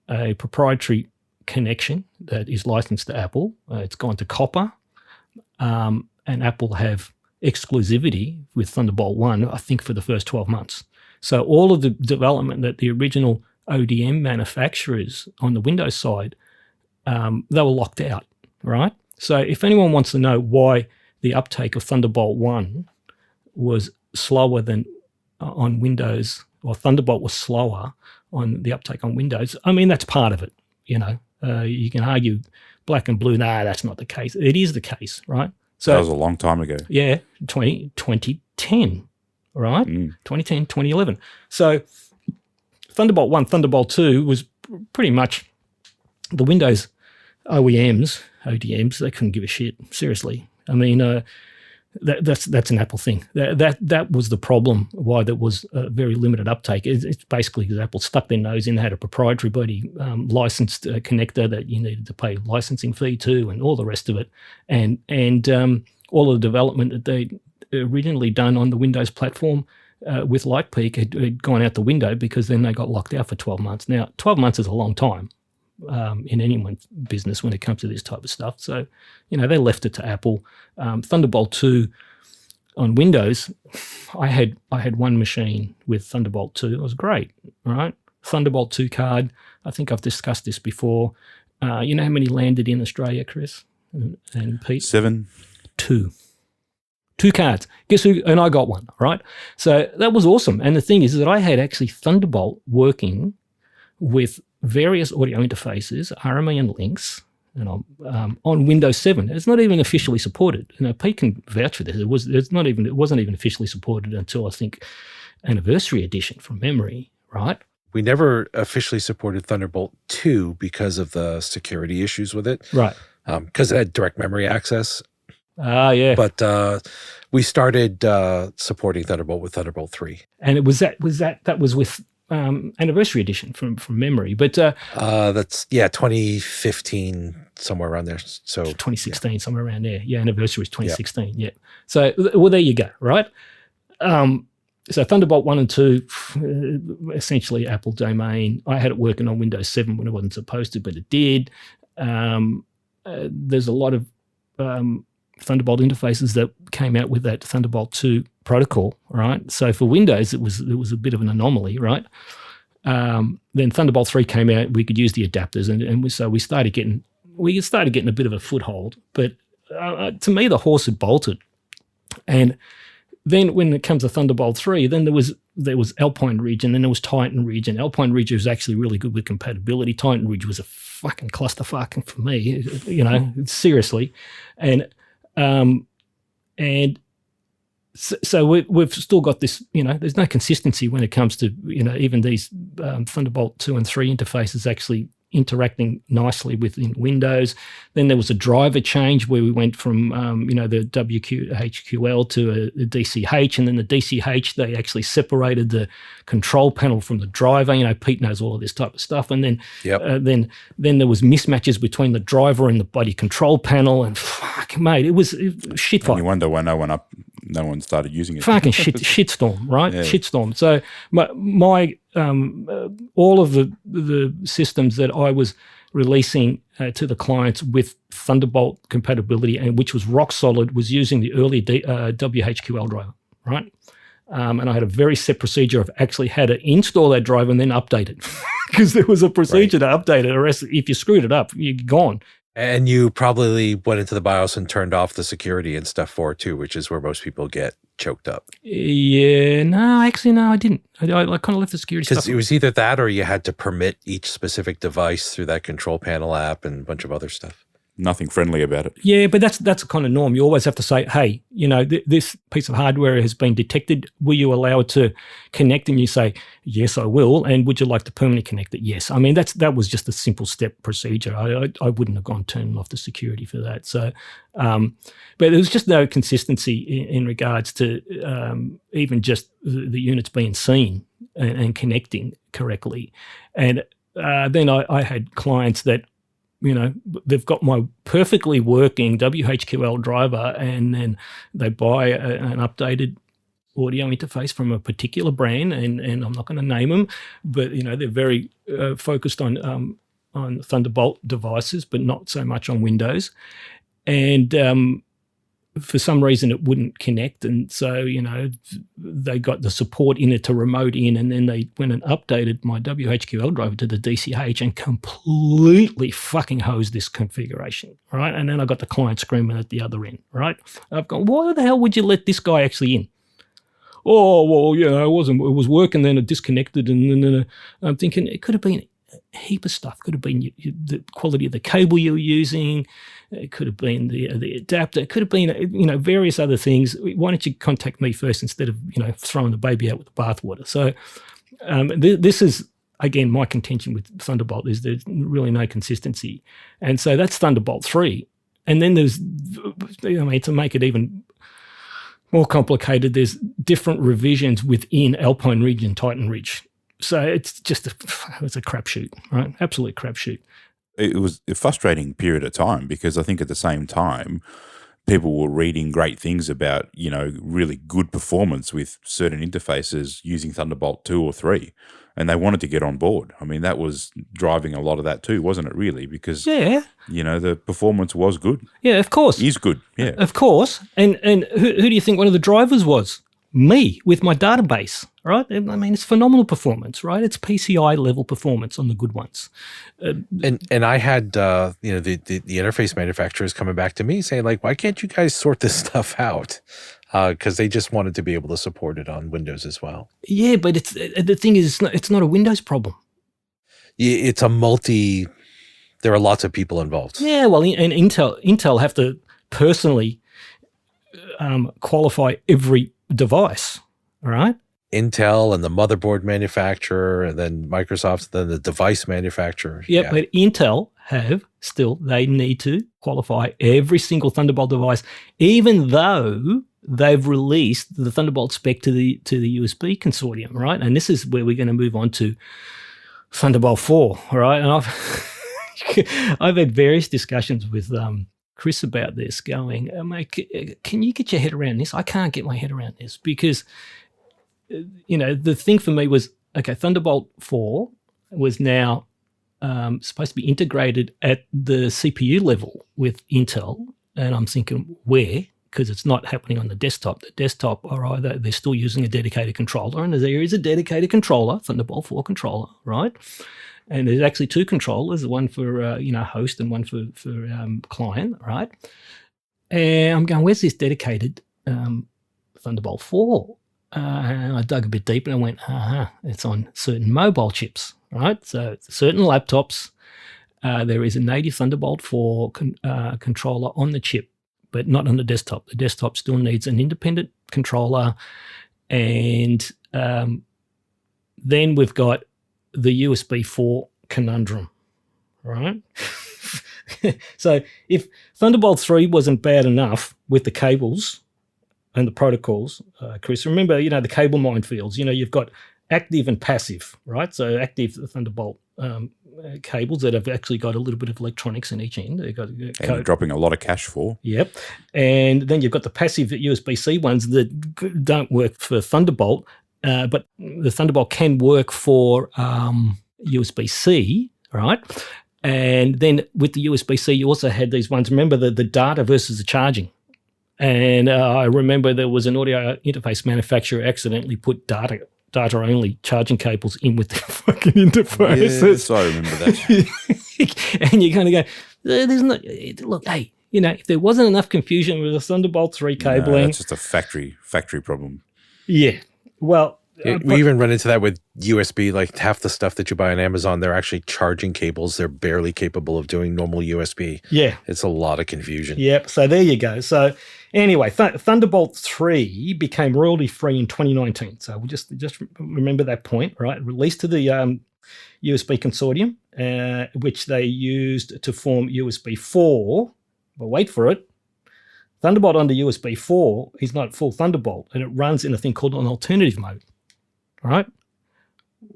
a proprietary connection that is licensed to Apple. It's gone to copper. And Apple have exclusivity with Thunderbolt 1, I think, for the first 12 months. So all of the development that the original ODM manufacturers on the Windows side, they were locked out, right? So if anyone wants to know why the uptake of Thunderbolt 1 was slower than on Windows, or Thunderbolt was slower on the uptake on Windows, I mean, that's part of it, You can argue black and blue, that's not the case. It is the case, right? So that was a long time ago. Yeah, 2010, right? 2010, 2011. So Thunderbolt 1, Thunderbolt 2 was pretty much the Windows ODMs, they couldn't give a shit, seriously. I mean, that's an Apple thing. That was the problem, why there was a very limited uptake. It's basically because Apple stuck their nose in, had a proprietary bloody licensed connector that you needed to pay licensing fee to, and all the rest of it. And all of the development that they originally done on the Windows platform with LightPeak had gone out the window, because then they got locked out for 12 months. Now, 12 months is a long time in anyone's business when it comes to this type of stuff. So, they left it to Apple. Thunderbolt 2 on Windows, I had one machine with Thunderbolt 2. It was great, right? Thunderbolt 2 card, I think I've discussed this before. You know how many landed in Australia, Chris and Pete? 7. 2 cards. Guess who? And I got one, right? So that was awesome. And the thing is that I had actually Thunderbolt working with various audio interfaces, RMA and links, on Windows 7. It's not even officially supported. Pete can vouch for this. It wasn't even officially supported until, I think, Anniversary Edition, from memory, right? We never officially supported Thunderbolt 2 because of the security issues with it. Right. Because it had direct memory access. Yeah. But we started supporting Thunderbolt with Thunderbolt 3. And it was that was with Anniversary Edition from memory. But that's 2015, somewhere around there. So 2016, somewhere around there. Yeah, Anniversary was 2016. Yeah. So, well, there you go, right? So Thunderbolt 1 and 2, essentially Apple domain. I had it working on Windows 7 when it wasn't supposed to, but it did. There's a lot of Thunderbolt interfaces that came out with that Thunderbolt 2 protocol, right? So for Windows, it was a bit of an anomaly, right? Then Thunderbolt 3 came out. We could use the adapters, so we started getting a bit of a foothold. But to me, the horse had bolted. And then when it comes to Thunderbolt 3, then there was Alpine Ridge, and then there was Titan Ridge. And Alpine Ridge was actually really good with compatibility. Titan Ridge was a fucking clusterfuck for me, seriously. And so we've still got this, there's no consistency when it comes to, even these Thunderbolt 2 and 3 interfaces actually interacting nicely within Windows. Then there was a driver change where we went from, the WHQL to a DCH, and then the DCH, they actually separated the control panel from the driver. Pete knows all of this type of stuff. And then, then there was mismatches between the driver and the bloody control panel, and fuck, mate, it was shit fight. And you wonder why no one started using it. Fucking shitstorm, right? Yeah. Shitstorm. So my all of the systems that I was releasing to the clients with Thunderbolt compatibility, and which was rock solid, was using the early WHQL driver, right? And I had a very set procedure of actually how to install that driver and then update it, because there was a procedure to update it, or else if you screwed it up, you're gone. And you probably went into the BIOS and turned off the security and stuff for it too, which is where most people get choked up. Yeah, no, I didn't. I kind of left the security stuff. Because it was either that or you had to permit each specific device through that control panel app and a bunch of other stuff. Nothing friendly about it. Yeah, but that's a kind of norm. You always have to say, hey, this piece of hardware has been detected. Will you allow it to connect? And you say, yes, I will. And would you like to permanently connect it? Yes. I mean, that was just a simple step procedure. I wouldn't have gone turning off the security for that. So, but there was just no consistency in regards to even just the units being seen and connecting correctly. And then I had clients that, they've got my perfectly working WHQL driver, and then they buy an updated audio interface from a particular brand, and I'm not going to name them, but they're very focused on Thunderbolt devices, but not so much on Windows. And for some reason it wouldn't connect, and so they got the support in it to remote in, and then they went and updated my WHQL driver to the DCH and completely fucking hosed this configuration, right? And then I got the client screaming at the other end, right? I've gone, why the hell would you let this guy actually in? Oh, well, it was working, then it disconnected, and then I'm thinking it could have been a heap of stuff. Could have been the quality of the cable you were using. It could have been the adapter. It could have been, various other things. Why don't you contact me first instead of, throwing the baby out with the bathwater? So this is, again, my contention with Thunderbolt is there's really no consistency. And so that's Thunderbolt 3. And then there's, to make it even more complicated, there's different revisions within Alpine Ridge and Titan Ridge. So it's just it's a crapshoot, right? Absolute crapshoot. It was a frustrating period of time, because I think at the same time, people were reading great things about, really good performance with certain interfaces using Thunderbolt 2 or 3, and they wanted to get on board. I mean, that was driving a lot of that too, wasn't it, really? Because, the performance was good. Yeah, of course. Is good, yeah. Of course. And who do you think one of the drivers was? Me, with my database, right? I mean, it's phenomenal performance, right? It's PCI level performance on the good ones. And I had, the interface manufacturers coming back to me saying, like, why can't you guys sort this stuff out? Because they just wanted to be able to support it on Windows as well. Yeah, but the thing is, it's not a Windows problem. It's there are lots of people involved. Yeah, well, and Intel have to personally qualify every device, all right? Intel and the motherboard manufacturer, and then Microsoft, and then the device manufacturer. Yeah, but Intel they need to qualify every single Thunderbolt device, even though they've released the Thunderbolt spec to the USB consortium, right? And this is where we're going to move on to Thunderbolt 4, all right? And I've had various discussions with Chris about this, going, mate, can you get your head around this? I can't get my head around this, because the thing for me was, okay, Thunderbolt 4 was now supposed to be integrated at the CPU level with Intel. And I'm thinking, where? Because it's not happening on the desktop. The desktop, they're still using a dedicated controller, and there is a dedicated controller, Thunderbolt 4 controller, right? And there's actually two controllers, one for host and one for client, right? And I'm going, where's this dedicated Thunderbolt 4? And I dug a bit deeper and I went, it's on certain mobile chips, right? So certain laptops, there is a native Thunderbolt 4 controller on the chip, but not on the desktop. The desktop still needs an independent controller. And then we've got the USB 4 conundrum, right? So if Thunderbolt 3 wasn't bad enough with the cables and the protocols, Chris, remember, the cable minefields, you've got active and passive, right? So active Thunderbolt cables that have actually got a little bit of electronics in each end. They've got and dropping a lot of cash for. Yep. And then you've got the passive USB-C ones that don't work for Thunderbolt, but the Thunderbolt can work for USB-C, right? And then with the USB-C, you also had these ones. Remember the data versus the charging. And I remember there was an audio interface manufacturer accidentally put data-only charging cables in with the fucking interfaces. Yes, I remember that. And you're going to go, there's no, look, hey, if there wasn't enough confusion with the Thunderbolt 3 cabling. No, that's just a factory problem. Yeah. Well, we even run into that with USB. Like half the stuff that you buy on Amazon, they're actually charging cables. They're barely capable of doing normal USB. Yeah. It's a lot of confusion. Yep. So there you go. So anyway, Thunderbolt 3 became royalty-free in 2019. So we'll just remember that point, right? Released to the USB consortium, which they used to form USB 4. But wait for it. Thunderbolt under USB 4 is not full Thunderbolt, and it runs in a thing called an alternative mode. Right?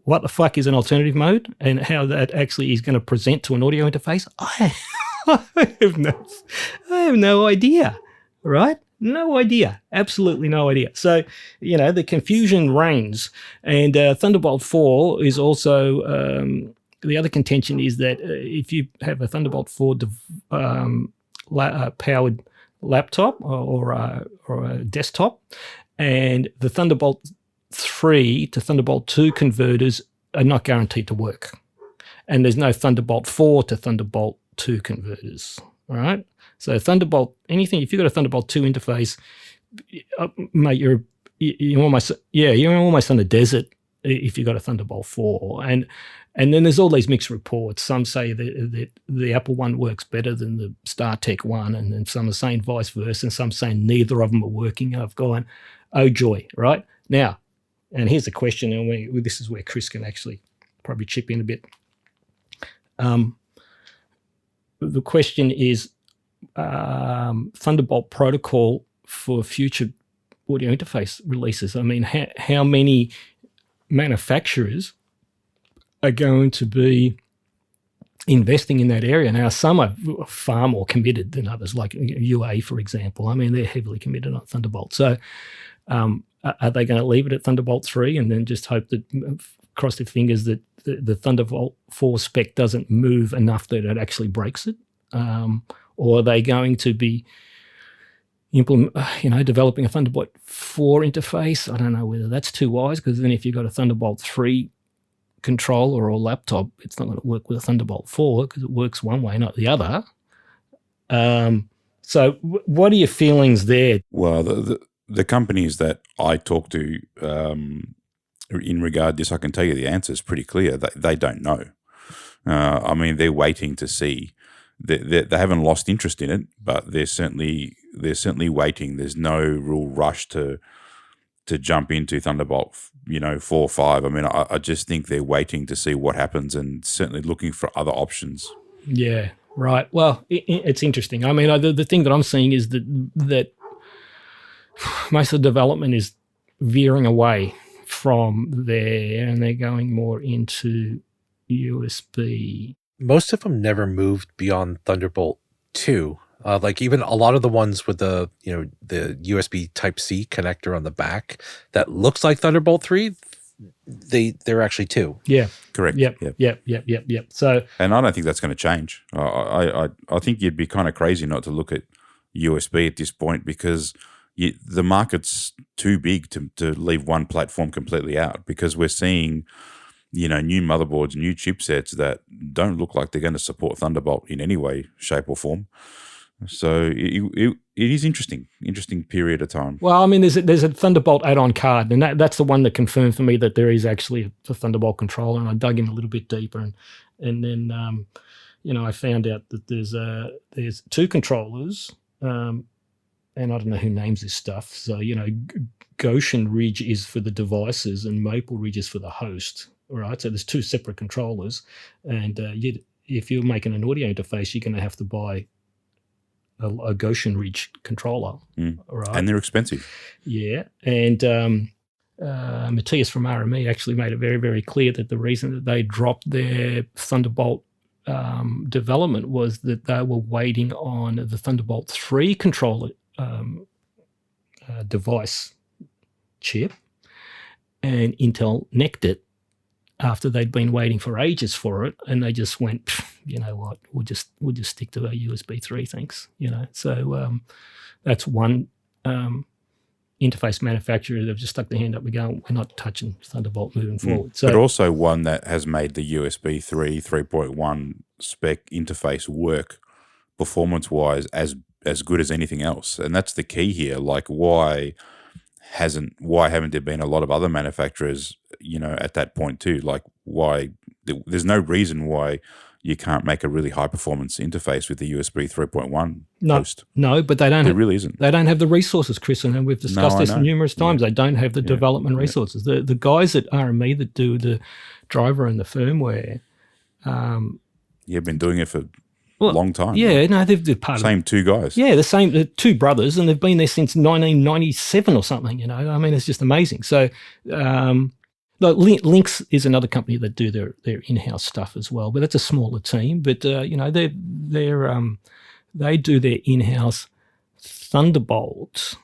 What the fuck is an alternative mode, and how that actually is going to present to an audio interface? I have no idea. Right? No idea. Absolutely no idea. So, the confusion reigns, and Thunderbolt 4 is also the other contention is that if you have a Thunderbolt 4 powered laptop or a desktop, and the Thunderbolt 3 to Thunderbolt 2 converters are not guaranteed to work. And there's no Thunderbolt 4 to Thunderbolt 2 converters, all right? So if you've got a Thunderbolt 2 interface, mate, you're almost on a desert if you've got a Thunderbolt 4. And then there's all these mixed reports. Some say that the Apple one works better than the StarTech one, and then some are saying vice versa, and some saying neither of them are working. And I've gone, oh joy, right? Now, and here's the question, and this is where Chris can actually probably chip in a bit. The question is Thunderbolt protocol for future audio interface releases. I mean, how many manufacturers are going to be investing in that area? Now, some are far more committed than others, like UA, for example. I mean, they're heavily committed on Thunderbolt. So are they going to leave it at Thunderbolt 3 and then just hope that, cross their fingers, that the Thunderbolt 4 spec doesn't move enough that it actually breaks it? Or are they going to be developing a Thunderbolt 4 interface? I don't know whether that's too wise, because then if you've got a Thunderbolt 3 controller or laptop, it's not going to work with a Thunderbolt 4 because it works one way, not the other. So what are your feelings there? Well, the companies that I talk to in regard to this, I can tell you the answer is pretty clear. They don't know. I mean, they're waiting to see. They haven't lost interest in it, but they're certainly waiting. There's no real rush to jump into Thunderbolt, 4 or 5. I mean, I just think they're waiting to see what happens and certainly looking for other options. Yeah, right. Well, it's interesting. I mean, the thing that I'm seeing is that most of the development is veering away from there, and they're going more into USB. Most of them never moved beyond Thunderbolt 2. Like even a lot of the ones with the the USB Type-C connector on the back that looks like Thunderbolt 3, they're actually 2. Yeah. Correct. Yep. Yep. Yep. So, And I don't think that's going to change. I think you'd be kind of crazy not to look at USB at this point, because the market's too big to leave one platform completely out, because we're seeing, new motherboards, new chipsets that don't look like they're going to support Thunderbolt in any way, shape, or form. So it is interesting period of time. well, I mean, there's a Thunderbolt add-on card, and that's the one that confirmed for me that there is actually a Thunderbolt controller. And I dug in a little bit deeper, and then I found out that there's 2 controllers, and I don't know who names this stuff. So Goshen Ridge is for the devices, and Maple Ridge is for the host. All right, so there's 2 separate controllers, and if you're making an audio interface, you're going to have to buy a Goshen Ridge controller, right? And they're expensive. Yeah, and Matthias from RME actually made it very, very clear that the reason that they dropped their Thunderbolt development was that they were waiting on the Thunderbolt 3 controller device chip, and Intel necked it after they'd been waiting for ages for it, and they just went, you know what, we'll just stick to our USB 3, thanks. So that's one interface manufacturer. They've just stuck their hand up and going, we're not touching Thunderbolt moving forward. So, but also one that has made the USB 3 3.1 spec interface work performance-wise as good as anything else, and that's the key here. Like, why haven't there been a lot of other manufacturers, at that point too? Like, why there's no reason why you can't make a really high performance interface with the USB 3.1 host. No, but they don't. There really isn't. They don't have the resources, Chris, and we've discussed this numerous times. Yeah. They don't have the development resources. The guys at RME that do the driver and the firmware, You've been doing it for a long time. Yeah, no, they're part same 2 guys. Yeah, the same, the 2 brothers, and they've been there since 1997 or something. I mean, it's just amazing. So, Lynx is another company that do their in-house stuff as well, but that's a smaller team. But they do their in-house Thunderbolt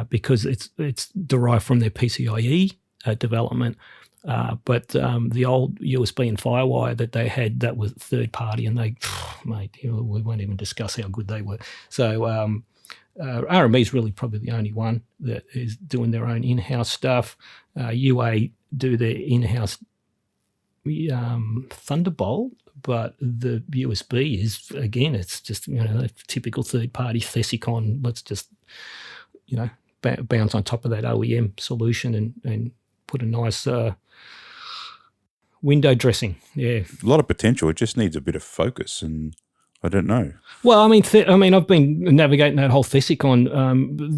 because it's derived from their PCIe development. But the old USB and Firewire that they had, that was third party, and they, mate, we won't even discuss how good they were. So RME is really probably the only one that is doing their own in-house stuff. UA do their in-house Thunderbolt, but the USB is, again, it's just a typical third-party Thesicon. Let's just bounce on top of that OEM solution and put a nice window dressing. Yeah, a lot of potential. It just needs a bit of focus, and I don't know. Well, I mean, I've been navigating that whole Thesicon.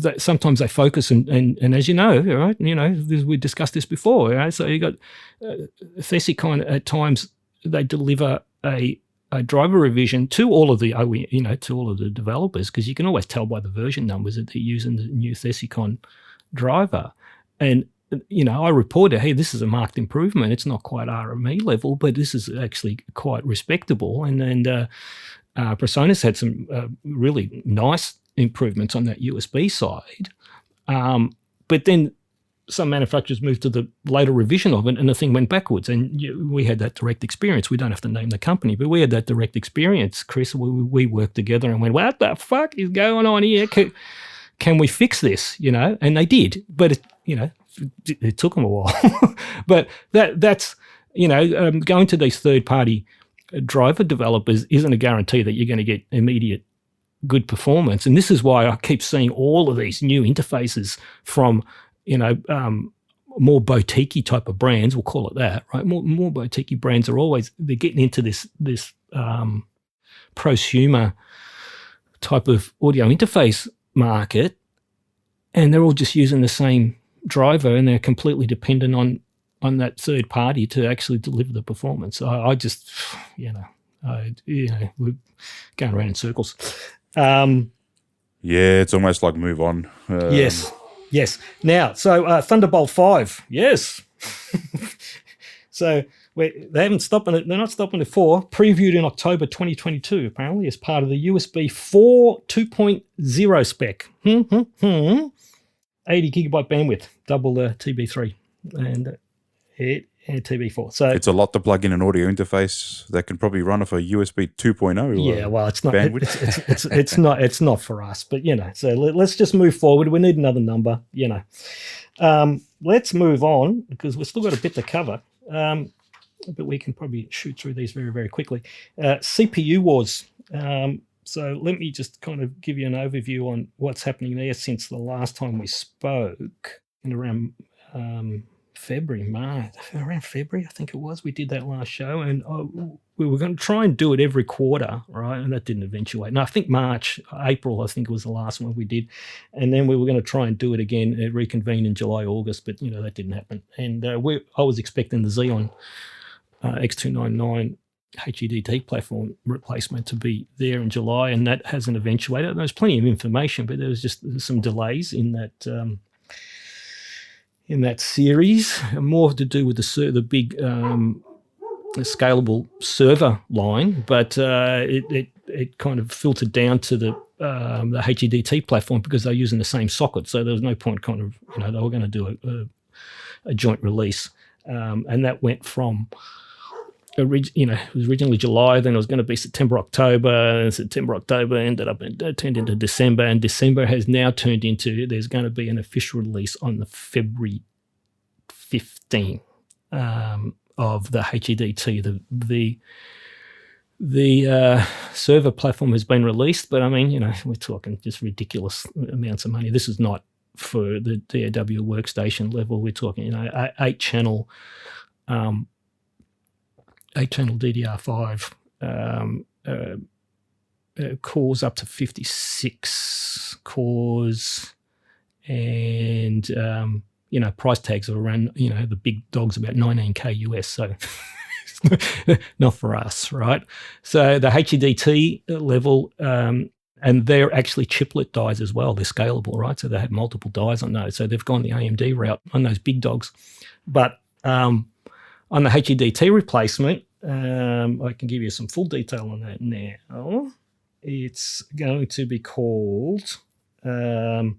That sometimes they focus, and as you know, right? We discussed this before. Right? So you got Thesicon at times they deliver a driver revision to all of the to all of the developers, because you can always tell by the version numbers that they're using the new Thesicon driver, and I reported, hey, this is a marked improvement. It's not quite RME level, but this is actually quite respectable. And Presonus had some really nice improvements on that USB side. But then some manufacturers moved to the later revision of it, and the thing went backwards. And we had that direct experience. We don't have to name the company, but we had that direct experience, Chris. We worked together and went, what the fuck is going on here? Can we fix this? And they did. But, it took them a while. But that's going to these third-party driver developers isn't a guarantee that you're going to get immediate good performance. And this is why I keep seeing all of these new interfaces from, more boutique-y type of brands, we'll call it that, right? More boutique-y brands they're getting into this prosumer type of audio interface market, and they're all just using the same driver, and they're completely dependent on that third party to actually deliver the performance. I just, we're going around in circles. Yeah, it's almost like move on. Yes. Now, so Thunderbolt 5, yes. So They haven't stopped it. They're not stopping it for previewed in October 2022, apparently, as part of the USB 4 2.0 spec. 80 gigabyte bandwidth, double the TB3 and TB4. So it's a lot to plug in an audio interface that can probably run off a USB 2.0. Yeah, well, it's not. Bandwidth. It's not. It's not for us. But so let's just move forward. We need another number. Let's move on because we've still got a bit to cover. But we can probably shoot through these very, very quickly. CPU wars. So let me just kind of give you an overview on what's happening there since the last time we spoke in around February, I think it was. We did that last show, and we were going to try and do it every quarter, right? And that didn't eventuate. No, I think April, I think it was the last one we did. And then we were going to try and do it again, reconvene in July, August, but, that didn't happen. And I was expecting the Xeon X299 HEDT platform replacement to be there in July, and that hasn't eventuated. There's plenty of information, but there was just some delays in that series, more to do with the big scalable server line, but it kind of filtered down to the HEDT platform because they're using the same socket, so there was no point they were going to do a joint release, and that went from it was originally July, then it was going to be September, October, and September, October turned into December, and December has now turned into there's going to be an official release on the February 15 of the HEDT. The server platform has been released, but we're talking just ridiculous amounts of money. This is not for the DAW workstation level. We're talking, 8-channel. 8-channel DDR5 cores up to 56 cores, and price tags are around the big dogs about $19K US. So not for us, right? So the HEDT level, and they're actually chiplet dies as well. They're scalable, right? So they have multiple dies on those. So they've gone the AMD route on those big dogs, but on the HEDT replacement, I can give you some full detail on that now. It's going to be called the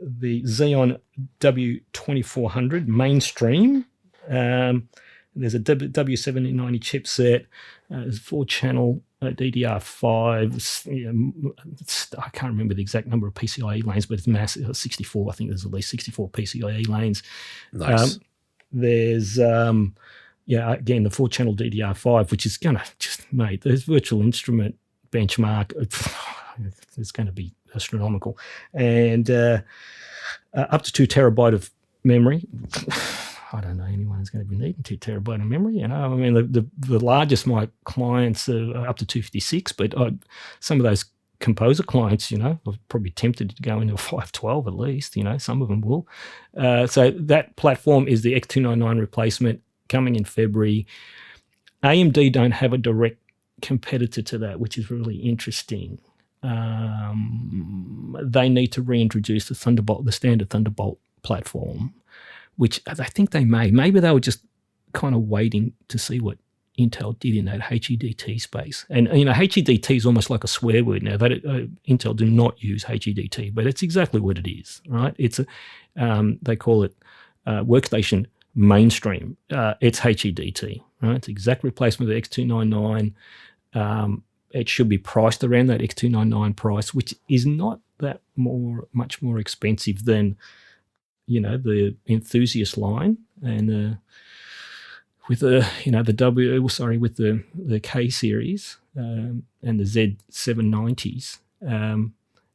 Xeon W2400 mainstream. There's a W7090 chipset. There's 4-channel DDR5. I can't remember the exact number of PCIe lanes, but it's massive. 64. I think there's at least 64 PCIe lanes. Nice. There's again the 4-channel DDR5, which is gonna just mate. There's virtual instrument benchmark. It's going to be astronomical, and up to 2 terabyte of memory. I don't know anyone who's going to be needing 2 terabyte of memory. The largest my clients are up to 256, but some of those composer clients, are probably tempted to go into a 512 at least. Some of them will. So that platform is the X299 replacement coming in February. AMD don't have a direct competitor to that, which is really interesting. They need to reintroduce the standard Thunderbolt platform, which I think they may. Maybe they were just kind of waiting to see what Intel did in that HEDT space. And, HEDT is almost like a swear word now. Intel do not use HEDT, but it's exactly what it is, right? It's they call it workstation mainstream. It's HEDT, right? It's exact replacement of the X299. It should be priced around that X299 price, which is not that much more expensive than the enthusiast line, and with the with the K series and the Z790s,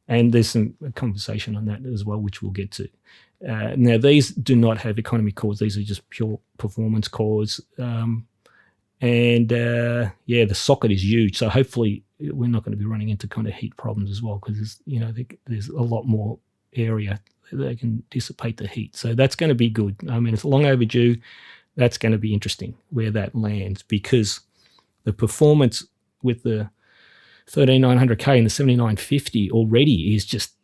and there's some conversation on that as well, which we'll get to. Now these do not have economy cores; these are just pure performance cores, and the socket is huge. So hopefully we're not going to be running into kind of heat problems as well, because there's a lot more area they can dissipate the heat. So that's going to be good. It's long overdue. That's going to be interesting where that lands, because the performance with the 13900K and the 7950 already is just,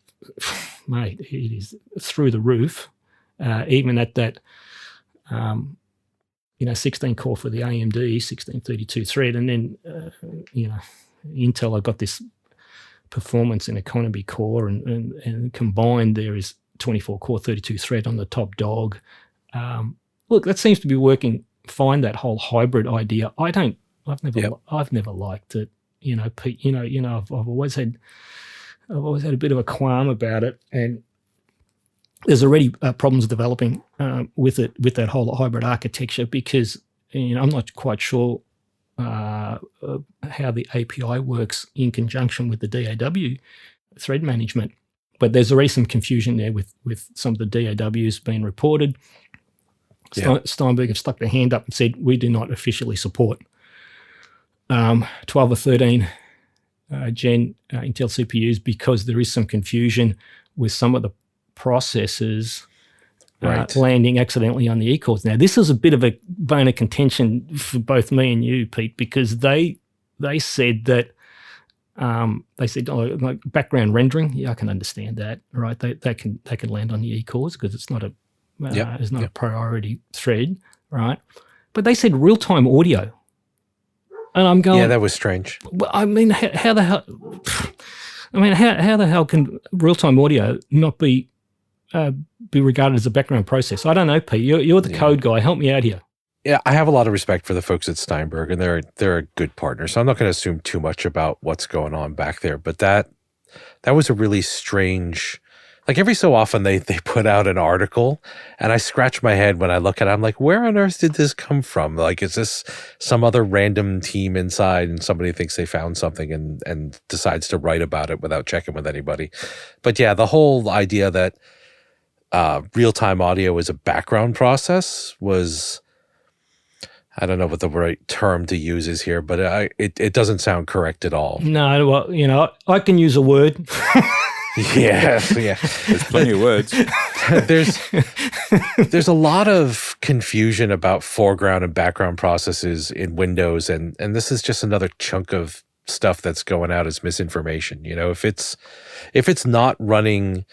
mate, it is through the roof. Even at that, 16 core for the AMD 1632 thread, and then Intel have got this performance and economy core, and combined there is 24 core 32 thread on the top dog. Look, that seems to be working fine, that whole hybrid idea. I've never liked it. Pete, I've always had a bit of a qualm about it, and there's already problems developing with that whole hybrid architecture, because I'm not quite sure how the API works in conjunction with the DAW thread management. But there's already some confusion there with some of the DAWs being reported. Steinberg have stuck their hand up and said, we do not officially support 12 or 13 gen Intel CPUs, because there is some confusion with some of the processors landing accidentally on the E-cores. Now, this is a bit of a bone of contention for both me and you, Pete, because they said that like background rendering. Yeah, I can understand that, right? They can land on the E-cores because it's not a priority thread, right? But they said real-time audio, and I'm going, that was strange. Well, I mean, how the hell? How the hell can real-time audio not be regarded as a background process? I don't know, Pete. You're the code guy. Help me out here. Yeah, I have a lot of respect for the folks at Steinberg, and they're a good partner. So I'm not going to assume too much about what's going on back there. But that was a really strange. Like, every so often they put out an article, and I scratch my head when I look at it. I'm like, where on earth did this come from? Like, is this some other random team inside, and somebody thinks they found something and decides to write about it without checking with anybody? But yeah, the whole idea that real-time audio is a background process was, I don't know what the right term to use is here, but it doesn't sound correct at all. No, well, I can use a word. Yeah. There's plenty of words. There's a lot of confusion about foreground and background processes in Windows, and this is just another chunk of stuff that's going out as misinformation. If it's not running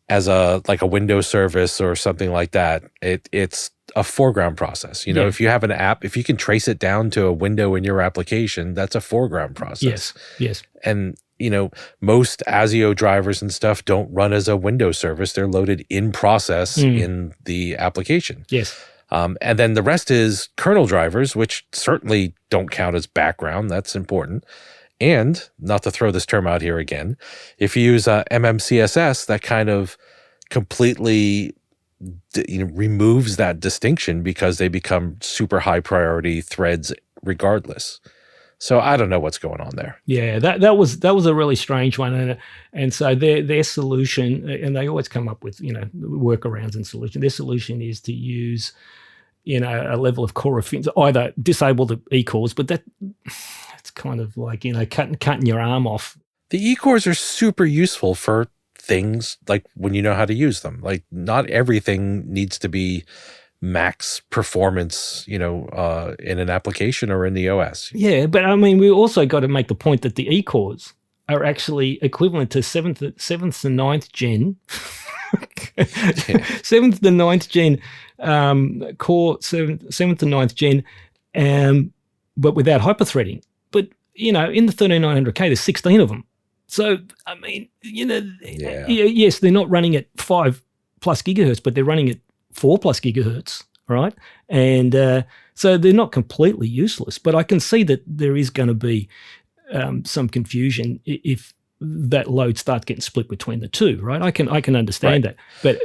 as a Windows service or something like that, it's a foreground process. If you have an app, if you can trace it down to a window in your application, that's a foreground process. Yes. And most ASIO drivers and stuff don't run as a Windows service. They're loaded in process in the application. Yes. And then the rest is kernel drivers, which certainly don't count as background. That's important. And, not to throw this term out here again, if you use MMCSS, that kind of completely removes that distinction, because they become super high priority threads regardless. So I don't know what's going on there. Yeah, that was a really strange one, and so their solution, and they always come up with workarounds and solutions. Their solution is to use a level of core offense, either disable the E-cores, but it's kind of like cutting your arm off. The E-cores are super useful for things like when you know how to use them. Like, not everything needs to be max performance, in an application or in the OS. Yeah, but I mean, we also got to make the point that the E-cores are actually equivalent to 7th to 9th gen. 7th to 9th gen core, 7th to 9th gen, but without hyperthreading. But, in the 13900K, there's 16 of them. So, I mean, yes, they're not running at 5+ gigahertz, but they're running at 4+ gigahertz, right? And so they're not completely useless, but I can see that there is going to be some confusion if that load starts getting split between the two, right? I can understand that.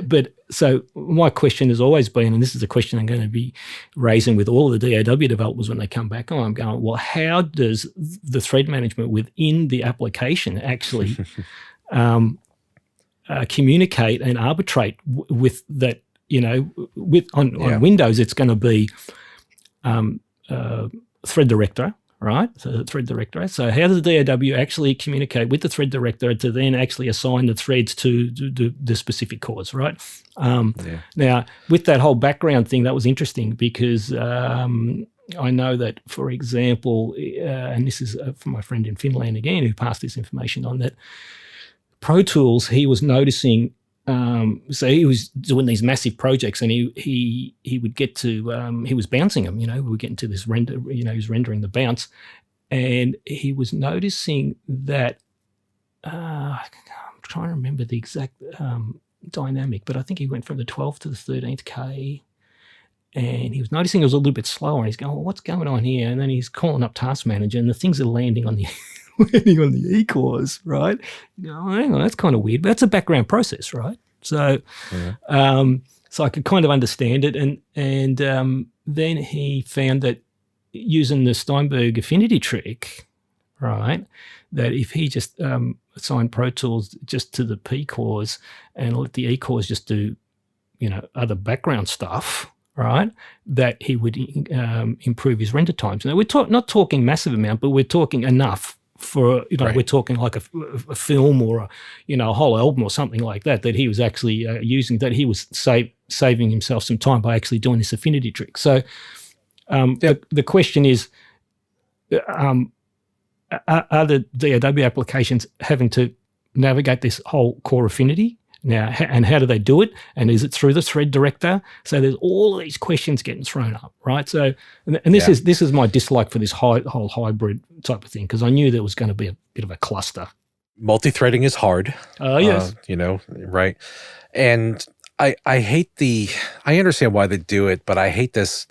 But so my question has always been, and this is a question I'm going to be raising with all of the DAW developers when they come back on, I'm going, well, how does the thread management within the application actually communicate and arbitrate with that? On Windows, it's going to be thread director, right? So thread director. So how does the DAW actually communicate with the thread director to then actually assign the threads to the specific cores, right? Now, with that whole background thing, that was interesting because I know that, for example, and this is from my friend in Finland again, who passed this information on, that Pro Tools, he was noticing so he was doing these massive projects, and he would get to he was bouncing them. We were getting to this render. He was rendering the bounce, and he was noticing that. I'm trying to remember the exact dynamic, but I think he went from the 12th to the 13th K, and he was noticing it was a little bit slower. And he's going, well, "What's going on here?" And then he's calling up Task Manager, and the things are landing on the e-cores, right? Hang on, that's kind of weird, but that's a background process, right? So, so I could kind of understand it, and then he found that using the Steinberg affinity trick, right, that if he just assigned Pro Tools just to the P cores and let the E cores just do, other background stuff, right, that he would improve his render times. Now, we're not talking massive amount, but we're talking enough for, Right. we're talking like a film or a whole album or something like that he was actually using, that he was saving himself some time by actually doing this affinity trick. So the question is, are the DAW applications having to navigate this whole core affinity now, and how do they do it? And is it through the thread director? So there's all of these questions getting thrown up, right? So, and this is my dislike for this whole hybrid type of thing, because I knew there was going to be a bit of a cluster. Multi-threading is hard. Yes. Right. And I hate I understand why they do it, but I hate this,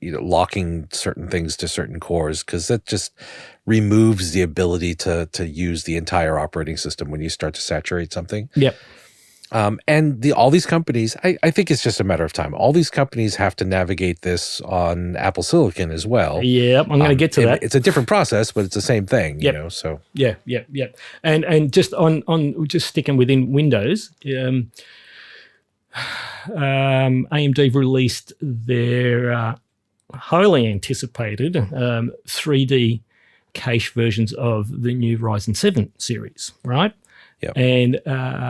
locking certain things to certain cores, because that just removes the ability to use the entire operating system when you start to saturate something. Yep. And all these companies, I think it's just a matter of time. All these companies have to navigate this on Apple Silicon as well. Yep, I'm going to get to that. It's a different process, but it's the same thing, Yep. So Yeah. And just on just sticking within Windows, AMD released their highly anticipated 3D cache versions of the new Ryzen 7 series, right? Yep. And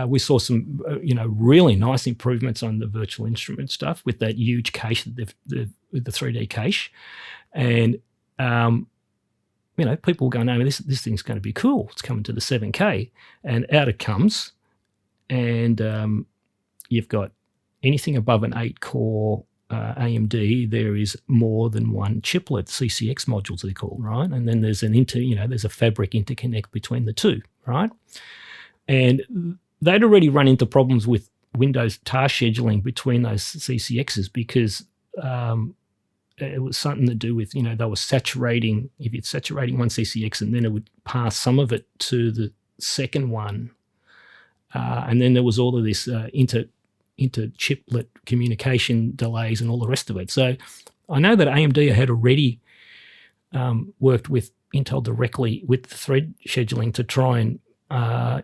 we saw some, really nice improvements on the virtual instrument stuff with that huge cache, with the 3D cache. And, people were going, "No, this thing's going to be cool. It's coming to the 7K." And out it comes. And you've got anything above an 8-core AMD, there is more than one chiplet, CCX modules they're called, right? And then there's there's a fabric interconnect between the two, right? And they'd already run into problems with Windows task scheduling between those CCXs, because it was something to do with, they were saturating, if you're saturating one CCX, and then it would pass some of it to the second one. And then there was all of this inter-chiplet communication delays and all the rest of it. So I know that AMD had already worked with Intel directly with the thread scheduling to try and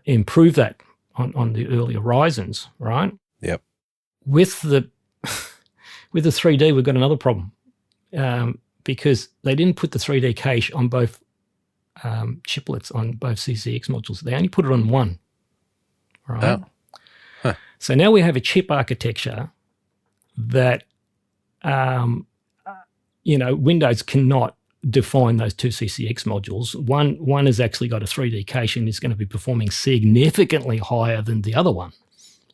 improve that on the earlier Ryzens, right? Yep. With the 3D, we've got another problem, because they didn't put the 3D cache on both chiplets on both CCX modules. They only put it on one, right? Oh. Huh. So now we have a chip architecture that, Windows cannot define those two CCX modules. One has actually got a 3D cache and is going to be performing significantly higher than the other one.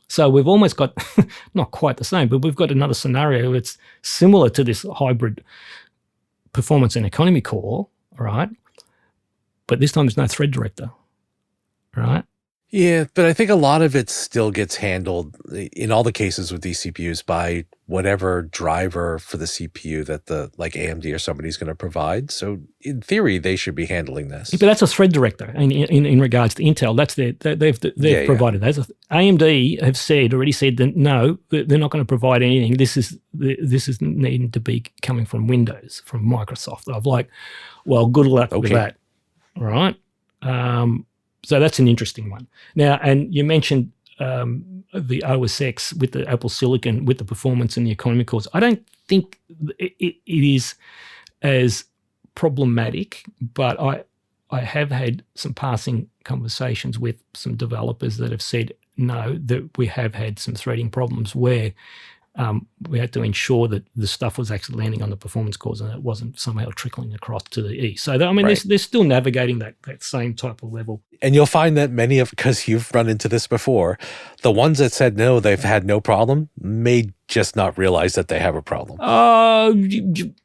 So we've almost got, not quite the same, but we've got another scenario that's similar to this hybrid performance and economy core, right? But this time there's no thread director, right? Yeah, but I think a lot of it still gets handled in all the cases with these CPUs by whatever driver for the CPU that like AMD or somebody's going to provide. So in theory, they should be handling this. But that's a thread director in regards to Intel. That's they've provided that. AMD have already said that no, they're not going to provide anything. This is needing to be coming from Windows, from Microsoft. I'm like, well, good luck with that, right? So that's an interesting one. Now, and you mentioned the OS X with the Apple Silicon, with the performance and the economy cores. I don't think it is as problematic, but I have had some passing conversations with some developers that have said, no, that we have had some threading problems where we had to ensure that the stuff was actually landing on the performance cores and it wasn't somehow trickling across to the E. So, they're still navigating that same type of level. And you'll find that many of, because you've run into this before, the ones that said no, they've had no problem, may just not realize that they have a problem.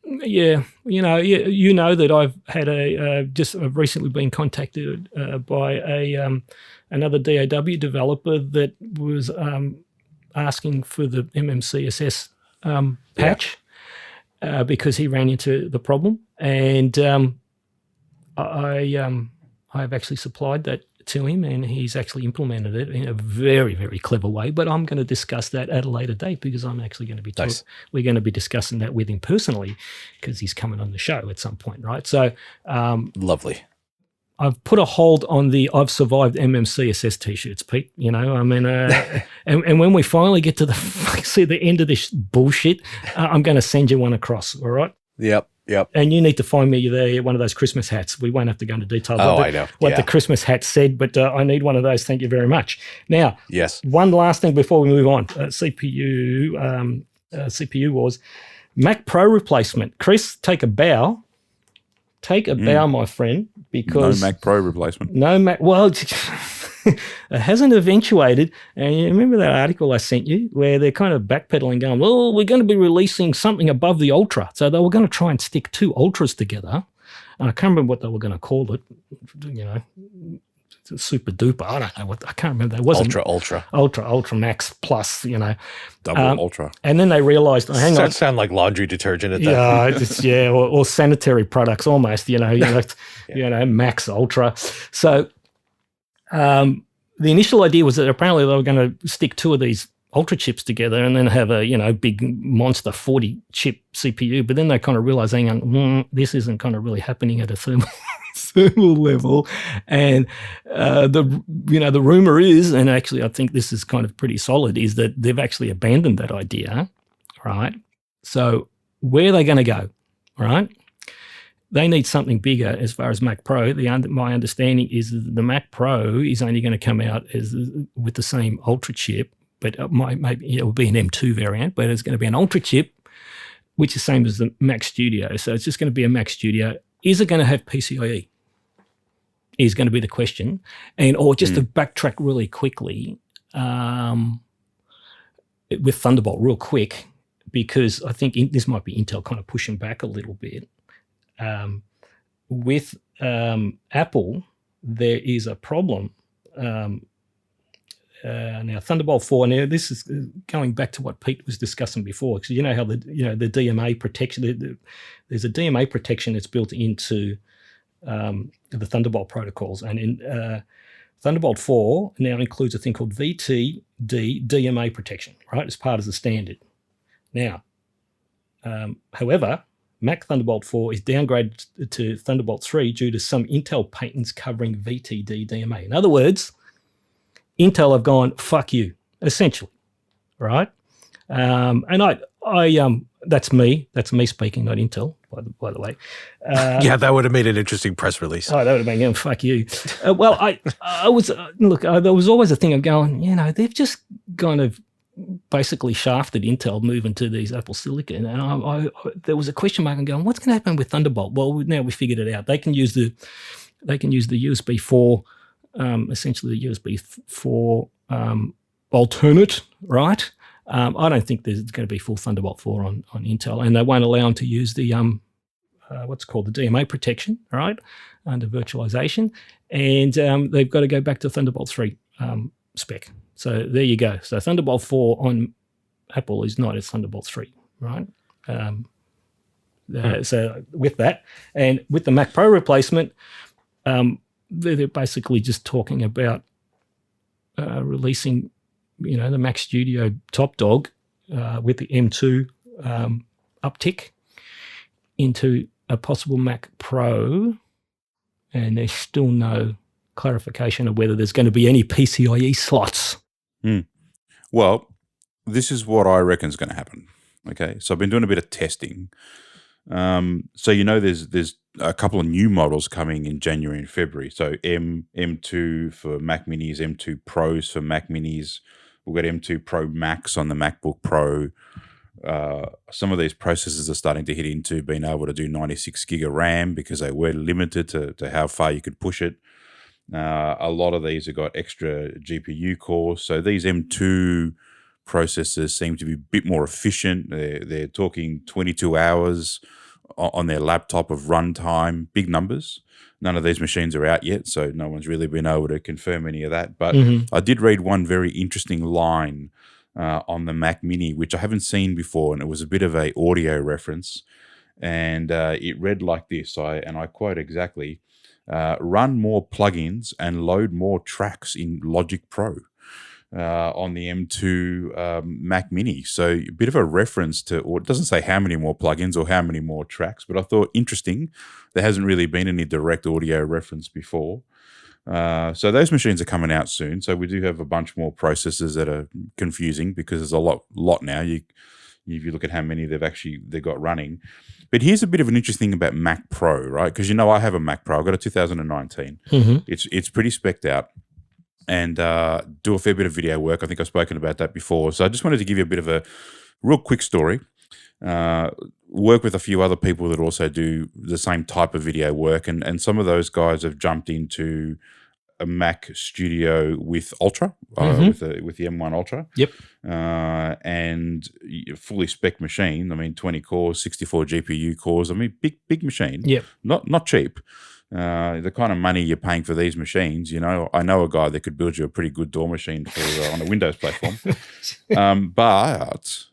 Yeah. You know that I've had I've recently been contacted by another DAW developer that was asking for the MMCSS patch because he ran into the problem, and I've actually supplied that to him, and he's actually implemented it in a very, very clever way. But I'm going to discuss that at a later date because I'm actually going to be we're going to be discussing that with him personally because he's coming on the show at some point, right? So lovely. I've put a hold on the I've survived MMCSS t-shirts, Pete. And when we finally get to the end of this bullshit, I'm going to send you one across, all right? Yep. And you need to find me one of those Christmas hats. We won't have to go into detail what the Christmas hat said, but I need one of those. Thank you very much. Now, yes. One last thing before we move on. CPU wars. Mac Pro replacement. Chris, take a bow. Take a bow, my friend, because... No Mac Pro replacement. No Mac... Well, it hasn't eventuated. And you remember that article I sent you where they're kind of backpedaling going, well, we're going to be releasing something above the Ultra. So they were going to try and stick two Ultras together. And I can't remember what they were going to call it, super duper. I don't know I can't remember. That wasn't Ultra Max Plus, Double Ultra. And then they realized, hang on. Sound like laundry detergent at that. Or sanitary products almost, Max Ultra. So the initial idea was that apparently they were going to stick two of these Ultra chips together and then have a big monster 40 chip CPU. But then they kind of realized, hang on, this isn't kind of really happening at a thermal level. And the rumor is, and actually I think this is kind of pretty solid, is that they've actually abandoned that idea, right? So where are they going to go, right? They need something bigger as far as Mac Pro. My understanding is that the Mac Pro is only going to come out with the same Ultra chip, but maybe it will be an M2 variant, but it's going to be an Ultra chip, which is the same as the Mac Studio. So it's just going to be a Mac Studio. Is it going to have PCIe? Is going to be the question. Or just to backtrack really quickly with Thunderbolt real quick, because I think this might be Intel kind of pushing back a little bit. With Apple, there is a problem. Now, Thunderbolt 4. Now, this is going back to what Pete was discussing before, because you know how the DMA protection. There's a DMA protection that's built into the Thunderbolt protocols, and in Thunderbolt 4 now includes a thing called VTD DMA protection, right? As part of the standard. Now, however, Mac Thunderbolt 4 is downgraded to Thunderbolt 3 due to some Intel patents covering VTD DMA. In other words, Intel have gone, fuck you, essentially, right? And I that's me speaking, not Intel, by the way. Yeah, that would have made an interesting press release. Oh, that would have been, fuck you. Well, I was, look, there was always a thing of going, they've just kind of basically shafted Intel moving to these Apple Silicon. And I there was a question mark and going, what's going to happen with Thunderbolt? Well, now we figured it out. They can use the USB 4, essentially the USB 4 alternate, right? I don't think there's going to be full Thunderbolt 4 on Intel, and they won't allow them to use the what's called the DMA protection, right, under virtualization, and they've got to go back to Thunderbolt 3 spec. So there you go. So Thunderbolt 4 on Apple is not as Thunderbolt 3, right? So with that, and with the Mac Pro replacement, they're basically just talking about releasing, the Mac Studio top dog with the M2 uptick into a possible Mac Pro, and there's still no clarification of whether there's going to be any PCIe slots. Well, this is what I reckon is going to happen. Okay, so I've been doing a bit of testing. So there's a couple of new models coming in January and February. So M2 for Mac Minis, M2 Pros for Mac Minis. We've got M2 Pro Max on the MacBook Pro. some of these processors are starting to hit into being able to do 96 gig of RAM because they were limited to how far you could push it. A lot of these have got extra GPU cores. So these M2 processors seem to be a bit more efficient. They're talking 22 hours on their laptop of runtime, big numbers. None of these machines are out yet, so no one's really been able to confirm any of that. But I did read one very interesting line on the Mac Mini, which I haven't seen before, and it was a bit of a audio reference. And it read like this, and I quote exactly, run more plugins and load more tracks in Logic Pro on the M2 Mac Mini. So a bit of a reference to, or it doesn't say how many more plugins or how many more tracks, but I thought interesting. There hasn't really been any direct audio reference before. So those machines are coming out soon. So we do have a bunch more processors that are confusing because there's a lot now. If you look at how many they've got running. But here's a bit of an interesting thing about Mac Pro, right? Because I have a Mac Pro. I've got a 2019. It's pretty specced out and do a fair bit of video work. I think I've spoken about that before. So I just wanted to give you a bit of a real quick story. Work with a few other people that also do the same type of video work. And some of those guys have jumped into a Mac Studio with Ultra, with the M1 Ultra. Yep. And a fully spec machine. I mean, 20 cores, 64 GPU cores. I mean, big machine. Yep. Not cheap. The kind of money you're paying for these machines, I know a guy that could build you a pretty good DAW machine on a Windows platform. But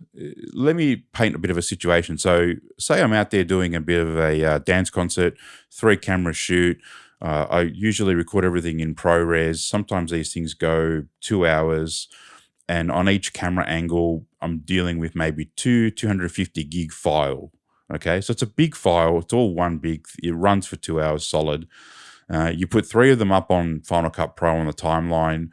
let me paint a bit of a situation. So say I'm out there doing a bit of a dance concert, 3-camera shoot. I usually record everything in ProRes. Sometimes these things go 2 hours. And on each camera angle, I'm dealing with maybe 250 gig file. Okay, so it's a big file. It's all one big. It runs for 2 hours solid. You put 3 of them up on Final Cut Pro on the timeline.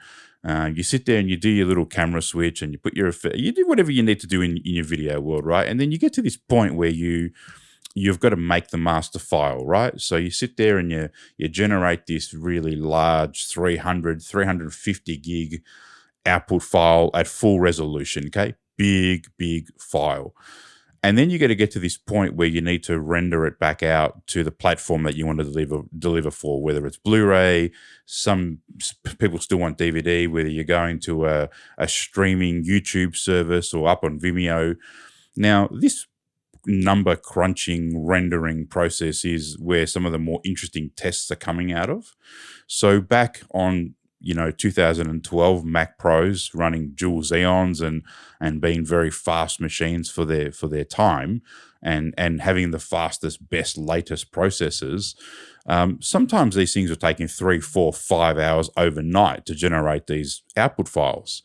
You sit there and you do your little camera switch and you put you do whatever you need to do in your video world, right? And then you get to this point where you've got to make the master file, right? So you sit there and you generate this really large 350 gig output file at full resolution, okay? Big file. And then you got to get to this point where you need to render it back out to the platform that you want to deliver for, whether it's Blu-ray, some people still want DVD, whether you're going to a streaming YouTube service or up on Vimeo. Now, this number crunching rendering process is where some of the more interesting tests are coming out of. So back on 2012 Mac Pros running dual Xeons and being very fast machines for their time and having the fastest, best, latest processors. Sometimes these things are taking 3, 4, 5 hours overnight to generate these output files.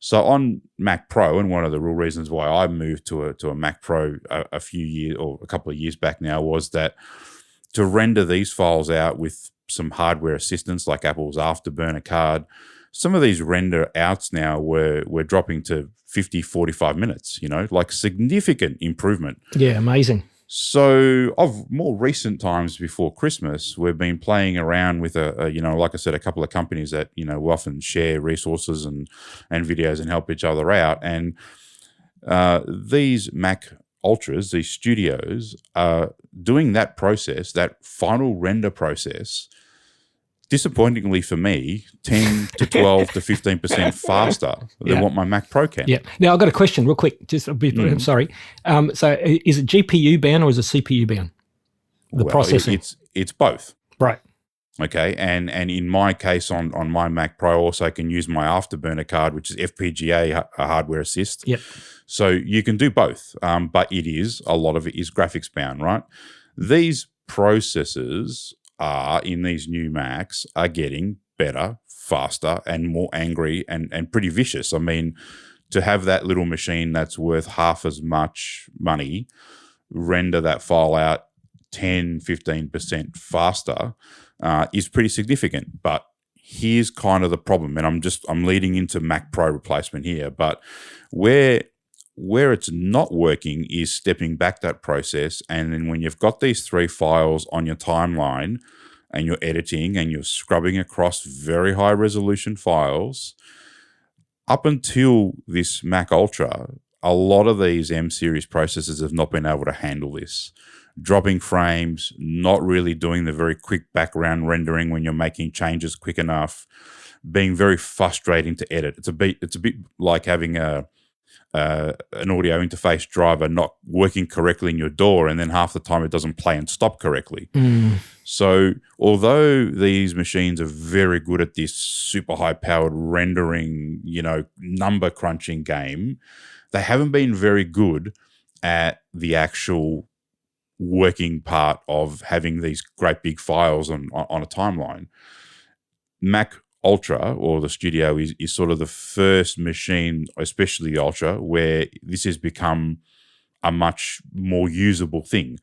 So on Mac Pro, and one of the real reasons why I moved to a Mac Pro a few years or a couple of years back now was that to render these files out with some hardware assistance like Apple's Afterburner card, some of these render outs now were dropping to 50, 45 minutes, like significant improvement. Yeah, amazing. So of more recent times before Christmas, we've been playing around with like I said, a couple of companies that, we often share resources and videos and help each other out. And these Mac Ultras, these studios, are doing that process, that final render process, disappointingly for me, 10 to 12 to 15% faster than what my Mac Pro can. Yeah. Now, I've got a question real quick. Just a bit, I'm sorry. So is it GPU bound or is it CPU bound? The processing? It's both. Right. Okay. And in my case, on my Mac Pro, also I can use my Afterburner card, which is FPGA hardware assist. Yep. So you can do both, but a lot of it is graphics bound, right? These processors in these new Macs are getting better, faster, and more angry and pretty vicious. I mean, to have that little machine that's worth half as much money render that file out 10, 15% faster is pretty significant. But here's kind of the problem, and I'm leading into Mac Pro replacement here, but where it's not working is stepping back that process. And then when you've got these 3 files on your timeline and you're editing and you're scrubbing across very high resolution files, up until this Mac Ultra, a lot of these M series processors have not been able to handle this. Dropping frames, not really doing the very quick background rendering when you're making changes quick enough, being very frustrating to edit. It's a bit like having an audio interface driver not working correctly in your DAW, and then half the time it doesn't play and stop correctly. So although these machines are very good at this super high powered rendering, number crunching game, they haven't been very good at the actual working part of having these great big files on a timeline. Mac Ultra, or the Studio, is sort of the first machine, especially the Ultra, where this has become a much more usable thing.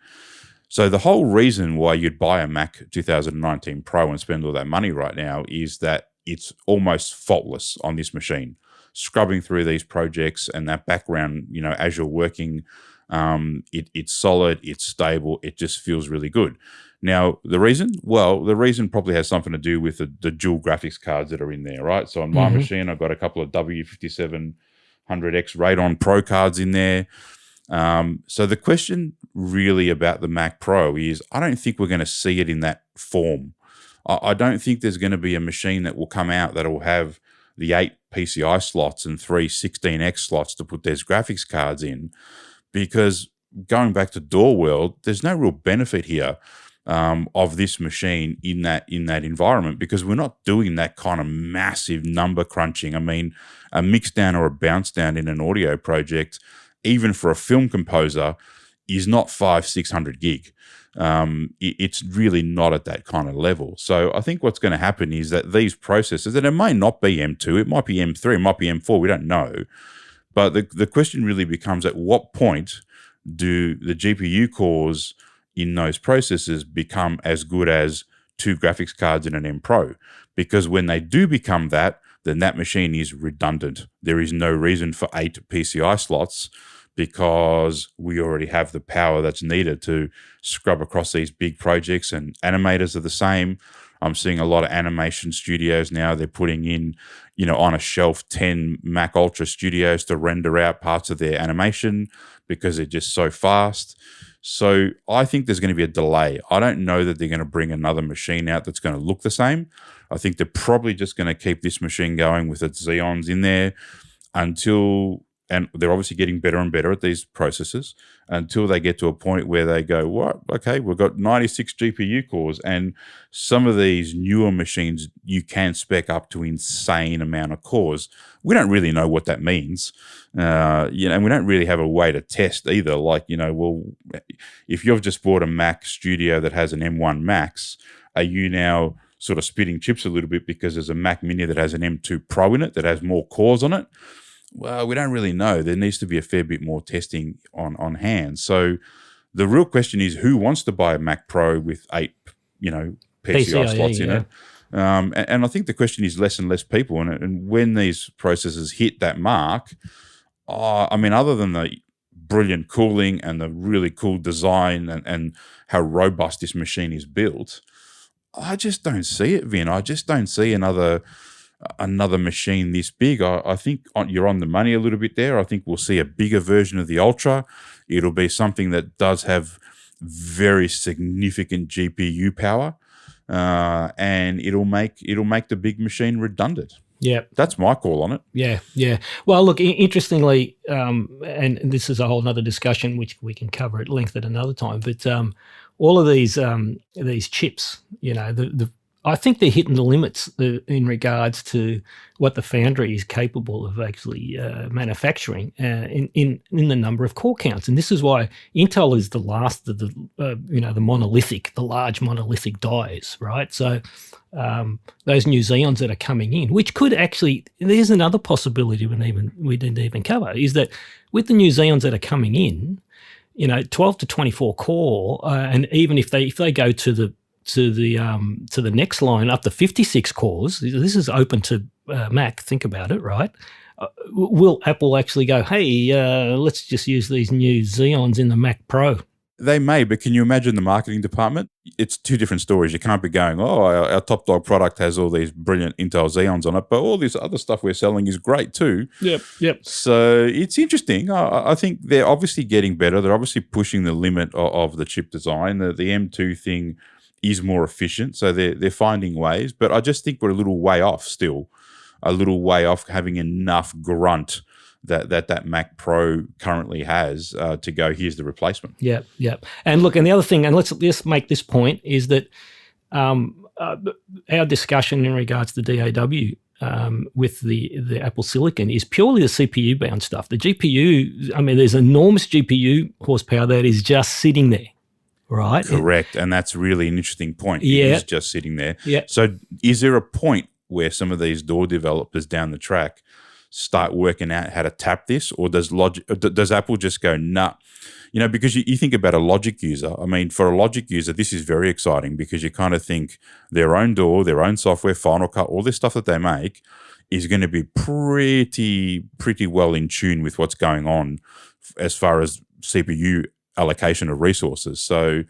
So the whole reason why you'd buy a Mac 2019 Pro and spend all that money right now is that it's almost faultless on this machine. Scrubbing through these projects and that background, as you're working, it's solid, it's stable, it just feels really good. Now, the reason probably has something to do with the dual graphics cards that are in there, right? So on my machine, I've got a couple of W5700X Radeon Pro cards in there. So the question really about the Mac Pro is, I don't think we're going to see it in that form. I don't think there's going to be a machine that will come out that will have the 8 PCI slots and 3 16X slots to put those graphics cards in, because going back to DAW world, there's no real benefit here of this machine in that environment, because we're not doing that kind of massive number crunching. I mean, a mix down or a bounce down in an audio project, even for a film composer, is not 500-600 gig. It's really not at that kind of level. So I think what's going to happen is that these processors, and it may not be M2, it might be M3, it might be M4, we don't know. But the question really becomes, at what point do the GPU cores in those processors become as good as 2 graphics cards in an M Pro? Because when they do become that, then that machine is redundant. There is no reason for 8 PCI slots, because we already have the power that's needed to scrub across these big projects, and animators are the same. I'm seeing a lot of animation studios now, they're putting in, on a shelf 10 Mac Ultra Studios to render out parts of their animation because they're just so fast. So I think there's going to be a delay. I don't know that they're going to bring another machine out that's going to look the same. I think they're probably just going to keep this machine going with its Xeons in there and they're obviously getting better and better at these processors, until they get to a point where they go, what? Okay, we've got 96 GPU cores, and some of these newer machines, you can spec up to insane amount of cores. We don't really know what that means, and we don't really have a way to test either. If you've just bought a Mac Studio that has an M1 Max, are you now sort of spitting chips a little bit because there's a Mac Mini that has an M2 Pro in it that has more cores on it? Well, we don't really know. There needs to be a fair bit more testing on hand. So the real question is, who wants to buy a Mac Pro with 8, PCI slots in it? And I think the question is less and less people. And when these processors hit that mark, other than the brilliant cooling and the really cool design and how robust this machine is built, I just don't see it, Vin. I just don't see another machine this big. I think you're on the money a little bit there. I think we'll see a bigger version of the Ultra. It'll be something that does have very significant GPU power, and it'll make the big machine redundant. Yeah, that's my call on it. Yeah. Well, look, interestingly, and this is a whole other discussion which we can cover at length at another time. But all of these chips, I think they're hitting the limits in regards to what the foundry is capable of actually manufacturing in the number of core counts. And this is why Intel is the last of the large monolithic dies, right? So those new Xeons that are coming in, which could actually, there's another possibility we didn't even cover, is that with the new Xeons that are coming in, 12 to 24 core, and even if they go to the next line up to 56 cores, this is open to Mac, think about it, right? Will Apple actually go, hey, let's just use these new Xeons in the Mac Pro? They may, but can you imagine the marketing department? It's two different stories. You can't be going, oh, our top dog product has all these brilliant Intel Xeons on it, but all this other stuff we're selling is great too. Yep. So it's interesting. I think they're obviously getting better. They're obviously pushing the limit of the chip design. The M2 thing is more efficient, so they're finding ways. But I just think we're a little way off still, a little way off having enough grunt that Mac Pro currently has to go, here's the replacement. Yeah. And look, and the other thing, and let's make this point, is that our discussion in regards to DAW with the Apple Silicon is purely the CPU-bound stuff. The GPU, I mean, there's enormous GPU horsepower that is just sitting there, right? Correct, and that's really an interesting point. Yeah. It is just sitting there. Yeah. So is there a point where some of these DAW developers down the track start working out how to tap this, or does Apple just go, nah? You know, because you think about a Logic user. I mean, for a Logic user, this is very exciting because you kind of think their own DAW, their own software, Final Cut, all this stuff that they make is going to be pretty well in tune with what's going on as far as CPU allocation of resources. So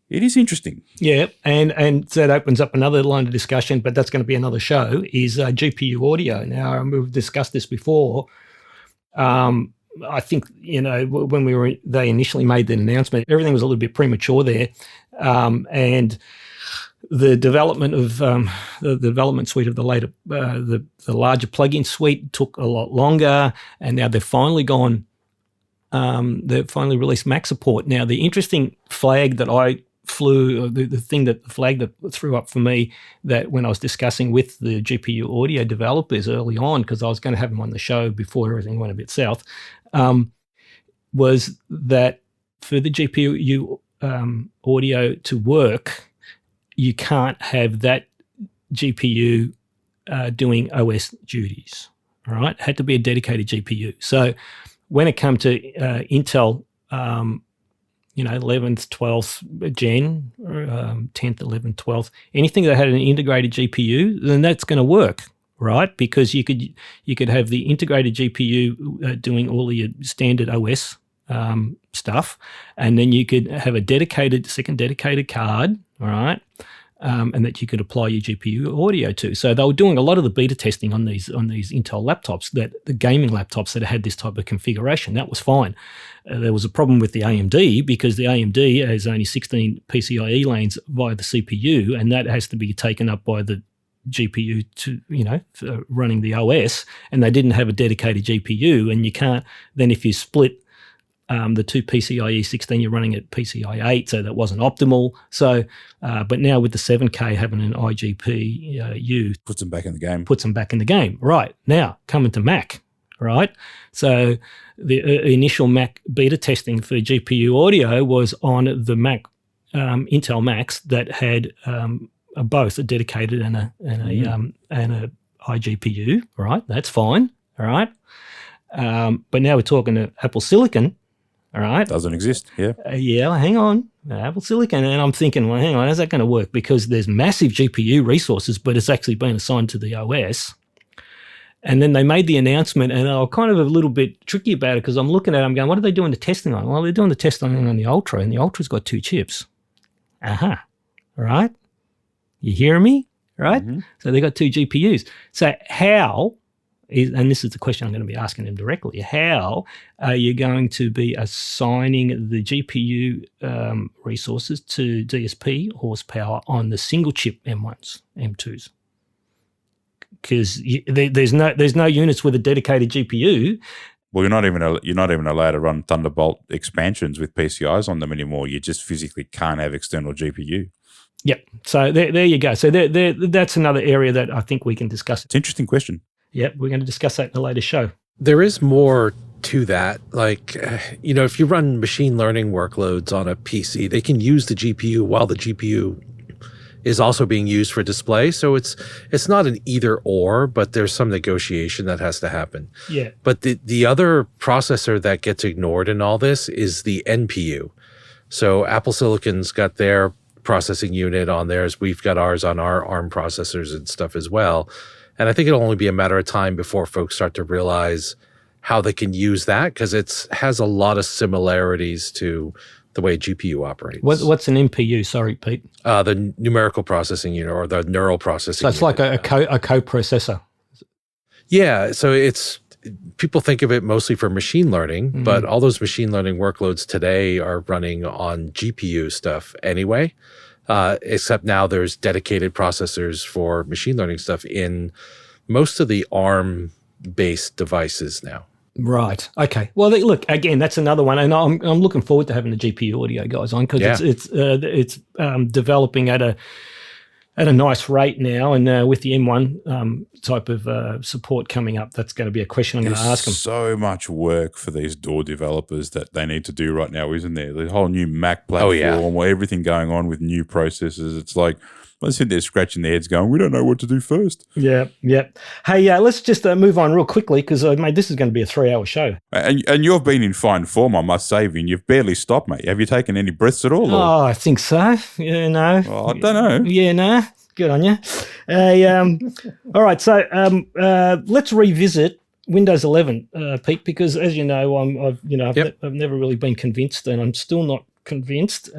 it is interesting. Yeah, and so that opens up another line of discussion, but that's going to be another show, is GPU audio. Now, we've discussed this before. I think, you know, when they initially made the announcement, everything was a little bit premature there. And the development of the development suite of the later, the larger plugin suite took a lot longer, and now they've finally gone, they've finally released Mac support. Now, the interesting flag that I flew, the flag that threw up for me, that when I was discussing with the GPU audio developers early on, because I was going to have them on the show before everything went a bit south, was that for the GPU audio to work, you can't have that GPU doing OS duties, all right? It had to be a dedicated GPU. So when it came to Intel, 11th, 12th gen, 10th, 11th, 12th, anything that had an integrated GPU, then that's going to work, right? Because you could have the integrated GPU doing all your standard OS stuff, and then you could have a second dedicated card, all right, and that you could apply your GPU audio to. So they were doing a lot of the beta testing on these Intel laptops, the gaming laptops that had this type of configuration. That was fine. There was a problem with the AMD because the AMD has only 16 PCIe lanes via the CPU, and that has to be taken up by the GPU to, running the OS, and they didn't have a dedicated GPU, and you can't, then if you split the two PCIe 16, you're running at PCIe 8, so that wasn't optimal. So, but now with the 7K having an iGPU, puts them back in the game. Right. Now, coming to Mac, right? So the initial Mac beta testing for GPU audio was on the Mac, Intel Macs that had both a dedicated and a iGPU, right? That's fine, all right? But now we're talking to Apple Silicon. All right. Doesn't exist. Yeah. Hang on. Apple Silicon. And I'm thinking, well, hang on, how's that going to work? Because there's massive GPU resources, but it's actually been assigned to the OS. And then they made the announcement, and I was kind of a little bit tricky about it because I'm looking at it, I'm going, what are they doing the testing on? Well, they're doing the testing on the Ultra, and the Ultra's got 2 chips. All right. You hear me? Right? Mm-hmm. So they got 2 GPUs. So how... and this is the question I'm going to be asking them directly, how are you going to be assigning the GPU resources to DSP horsepower on the single chip M1s, M2s? Because there's no units with a dedicated GPU. Well, you're not even allowed to run Thunderbolt expansions with PCIs on them anymore. You just physically can't have external GPU. Yep. So there you go. So that's another area that I think we can discuss. It's an interesting question. Yep, we're going to discuss that in a later show. There is more to that. Like, if you run machine learning workloads on a PC, they can use the GPU while the GPU is also being used for display. So it's not an either or, but there's some negotiation that has to happen. Yeah. But the other processor that gets ignored in all this is the NPU. So Apple Silicon's got their processing unit on theirs. We've got ours on our ARM processors and stuff as well. And I think it'll only be a matter of time before folks start to realize how they can use that, because it has a lot of similarities to the way a GPU operates. What's an NPU? Sorry, Pete. The numerical processing unit, or the neural processing So it's unit. like a coprocessor. Yeah, so people think of it mostly for machine learning, but all those machine learning workloads today are running on GPU stuff anyway, except now there's dedicated processors for machine learning stuff in most of the ARM-based devices now. Right. Okay. Well, look, again, that's another one, and I'm looking forward to having the GPU audio guys on because it's developing at a nice rate now, and with the M1 type of support coming up, that's going to be a question I'm going to ask them. So much work for these DAW developers that they need to do right now, isn't there? The whole new Mac platform, or everything going on with new processors. It's like, they're sitting there scratching their heads going, we don't know what to do first. Yeah. Hey, let's just move on real quickly because, mate, this is going to be a 3-hour show. And you've been in fine form, I must say, Vin. You've barely stopped, mate. Have you taken any breaths at all? Oh, I think so. Yeah, no. Oh, I don't know. Yeah, no. Good on you. All right, so let's revisit Windows 11, Pete, because as you know, I've never really been convinced, and I'm still not convinced.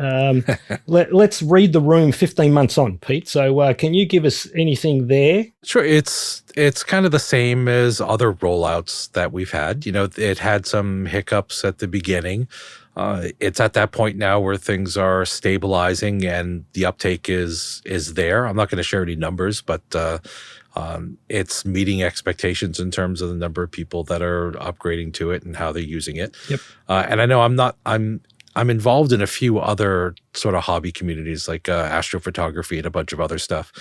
Let's read the room 15 months on, Pete. So can you give us anything there? Sure. It's kind of the same as other rollouts that we've had. It had some hiccups at the beginning. It's at that point now where things are stabilizing and the uptake is there. I'm not going to share any numbers, but it's meeting expectations in terms of the number of people that are upgrading to it and how they're using it. Yep. And I know I'm involved in a few other sort of hobby communities like astrophotography and a bunch of other stuff.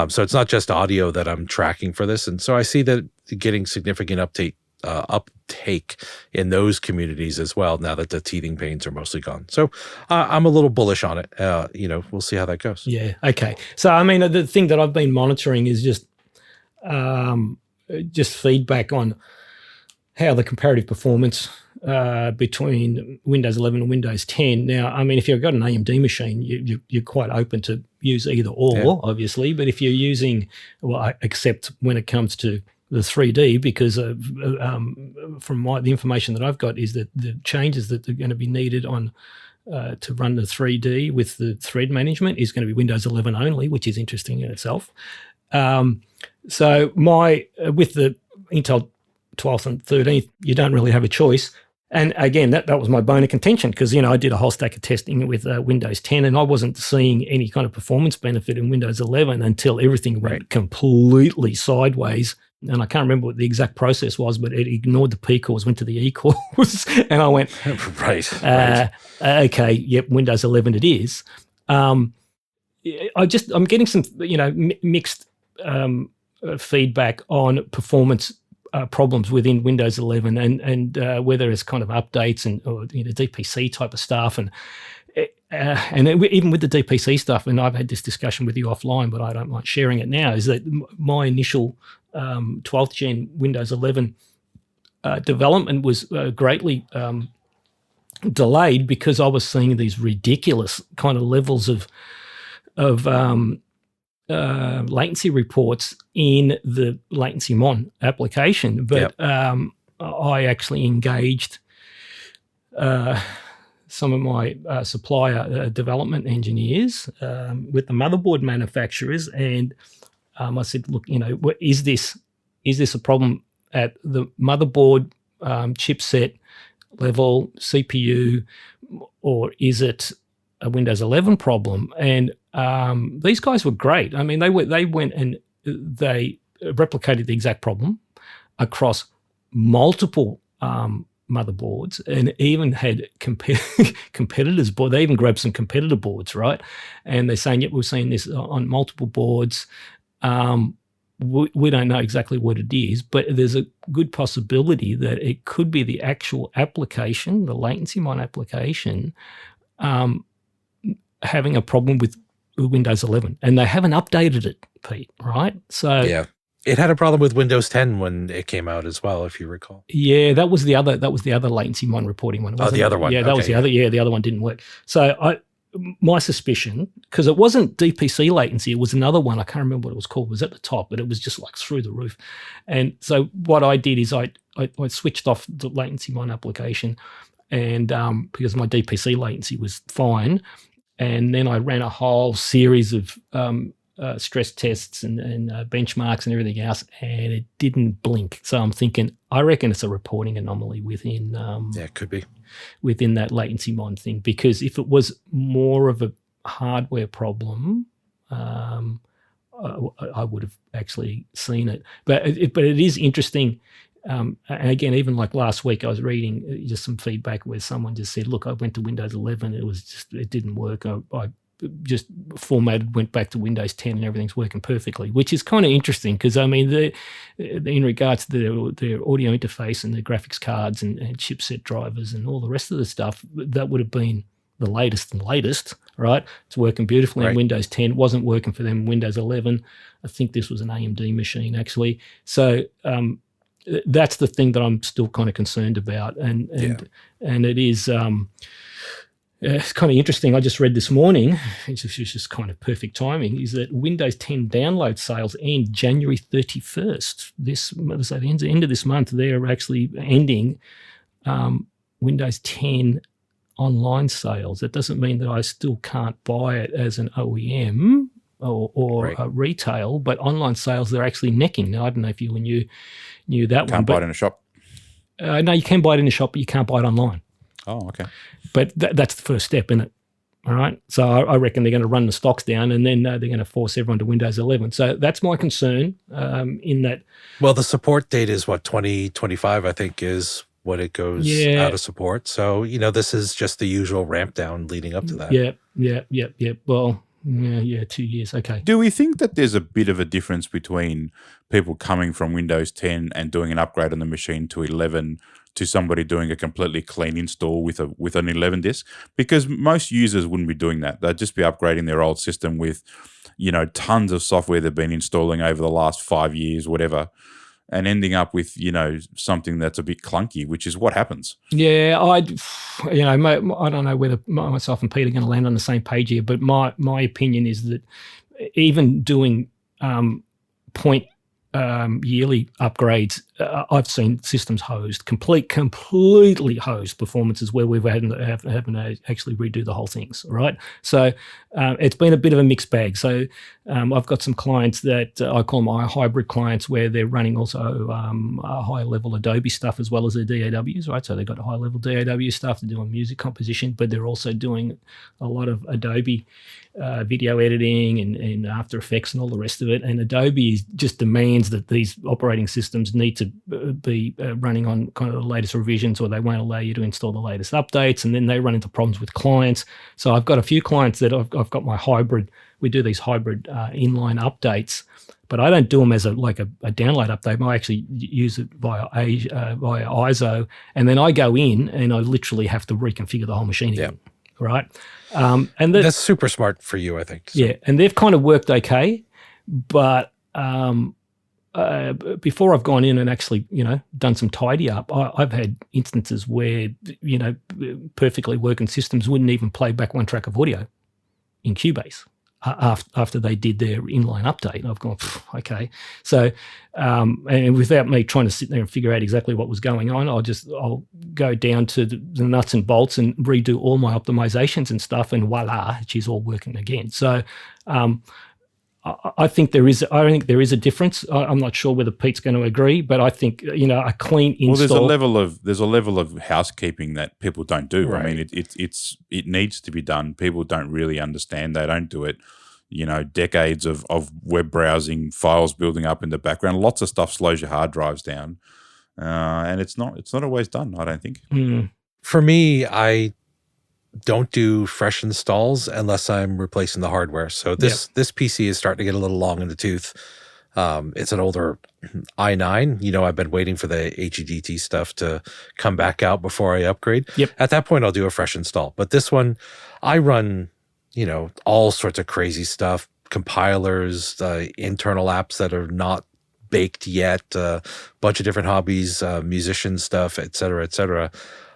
So it's not just audio that I'm tracking for this. And so I see that getting significant uptake in those communities as well, now that the teething pains are mostly gone. So I'm a little bullish on it. We'll see how that goes. Yeah. Okay. So, I mean, the thing that I've been monitoring is just feedback on how the comparative performance between Windows 11 and Windows 10. Now, I mean, if you've got an AMD machine, you're quite open to use either or, obviously. But if you're using, except when it comes to the 3D, because from the information that I've got is that the changes that are going to be needed on to run the 3D with the thread management is going to be Windows 11 only, which is interesting in itself. So with the Intel 12th and 13th, you don't really have a choice. And again, that was my bone of contention because, I did a whole stack of testing with Windows 10 and I wasn't seeing any kind of performance benefit in Windows 11 until everything went completely sideways. And I can't remember what the exact process was, but it ignored the P cores, went to the E cores. And I went, right. Okay, yep, Windows 11 it is. I'm getting some, mixed feedback on performance problems within Windows 11 and whether it's kind of updates or DPC type of stuff and even with the DPC stuff, and I've had this discussion with you offline, but I don't mind sharing it now, is that my initial 12th gen Windows 11 development was greatly delayed because I was seeing these ridiculous kind of levels of latency reports in the latency Mann application. But I actually engaged some of my supplier development engineers with the motherboard manufacturers, and I said, look, is this a problem at the motherboard chipset level, CPU, or is it a Windows 11 problem? And these guys were great. I mean, they went and they replicated the exact problem across multiple motherboards and even had competitors board. They even grabbed some competitor boards, right? And they're saying, we're seeing this on multiple boards. We don't know exactly what it is, but there's a good possibility that it could be the actual application, the latency Mann application, having a problem with Windows 11, and they haven't updated it, Pete, right? So yeah, it had a problem with Windows 10 when it came out as well, if you recall. Yeah, that was the other latency Mann reporting one. The other one. Yeah, that was the other. Yeah, the other one didn't work. So my suspicion, because it wasn't DPC latency, it was another one. I can't remember what it was called. It was at the top, but it was just like through the roof. And so what I did is I switched off the latency Mann application, and because my DPC latency was fine. And then I ran a whole series of stress tests and benchmarks and everything else, and it didn't blink. So I'm thinking, I reckon it's a reporting anomaly within it could be within that latency mon thing. Because if it was more of a hardware problem, I would have actually seen it. But it is interesting. And again, even like last week, I was reading just some feedback where someone just said, "Look, I went to Windows 11. It didn't work. I just formatted, went back to Windows 10, and everything's working perfectly," which is kind of interesting because I mean, in regards to their audio interface and their graphics cards and chipset drivers and all the rest of the stuff, that would have been the latest and latest, right? It's working beautifully in Windows 10. Wasn't working for them in Windows 11. I think this was an AMD machine actually. So that's the thing that I'm still kind of concerned about, and it is. It's kind of interesting. I just read this morning, it's just kind of perfect timing, is that Windows 10 download sales end January 31st. So at the end of this month, they're actually ending Windows 10 online sales. That doesn't mean that I still can't buy it as an OEM or retail, but online sales, they're actually necking. Now, I don't know if you knew that one. Can't buy it in a shop? No, you can buy it in a shop, but you can't buy it online. Oh, okay. But that's the first step, isn't it? All right. So I reckon they're going to run the stocks down, and then they're going to force everyone to Windows 11. So that's my concern in that. Well, the support date is 2025, I think, is when it goes out of support. So, this is just the usual ramp down leading up to that. Yeah. Well, 2 years. Okay. Do we think that there's a bit of a difference between people coming from Windows 10 and doing an upgrade on the machine to 11 to somebody doing a completely clean install with an 11 disk? Because most users wouldn't be doing that. They'd just be upgrading their old system with, tons of software they've been installing over the last 5 years, whatever, and ending up with, something that's a bit clunky, which is what happens. Yeah, I don't know whether myself and Pete are going to land on the same page here, but my opinion is that even doing point yearly upgrades, I've seen systems hosed, completely hosed performances where we've had to actually redo the whole things, right? So it's been a bit of a mixed bag. So I've got some clients that I call my hybrid clients where they're running also a high level Adobe stuff as well as their DAWs, right? So they've got high level DAW stuff, they're doing music composition, but they're also doing a lot of Adobe video editing and After Effects and all the rest of it. And Adobe just demands that these operating systems need to be running on kind of the latest revisions, or they won't allow you to install the latest updates, and then they run into problems with clients. So I've got a few clients that I've got my hybrid. We do these hybrid inline updates, but I don't do them as a download update. I actually use it via ISO, and then I go in and I literally have to reconfigure the whole machine again. Right. And that's super smart for you, I think. So. Yeah. And they've kind of worked okay, but before I've gone in and actually, done some tidy up, I've had instances where, perfectly working systems wouldn't even play back one track of audio in Cubase after they did their inline update. I've gone, okay. So, and without me trying to sit there and figure out exactly what was going on, I'll go down to the nuts and bolts and redo all my optimizations and stuff, and voila, she's all working again. So, I think there is a difference. I'm not sure whether Pete's going to agree, but I think a clean install. Well, there's a level of housekeeping that people don't do. Right. I mean, it needs to be done. People don't really understand. They don't do it. Decades of web browsing, files building up in the background. Lots of stuff slows your hard drives down, and it's not always done. I don't think. For me, I don't do fresh installs unless I'm replacing the hardware. So this PC is starting to get a little long in the tooth. It's an older i9. I've been waiting for the HEDT stuff to come back out before I upgrade. Yep. At that point, I'll do a fresh install. But this one, I run, all sorts of crazy stuff, compilers, internal apps that are not baked yet, a bunch of different hobbies, musician stuff, et cetera, et cetera.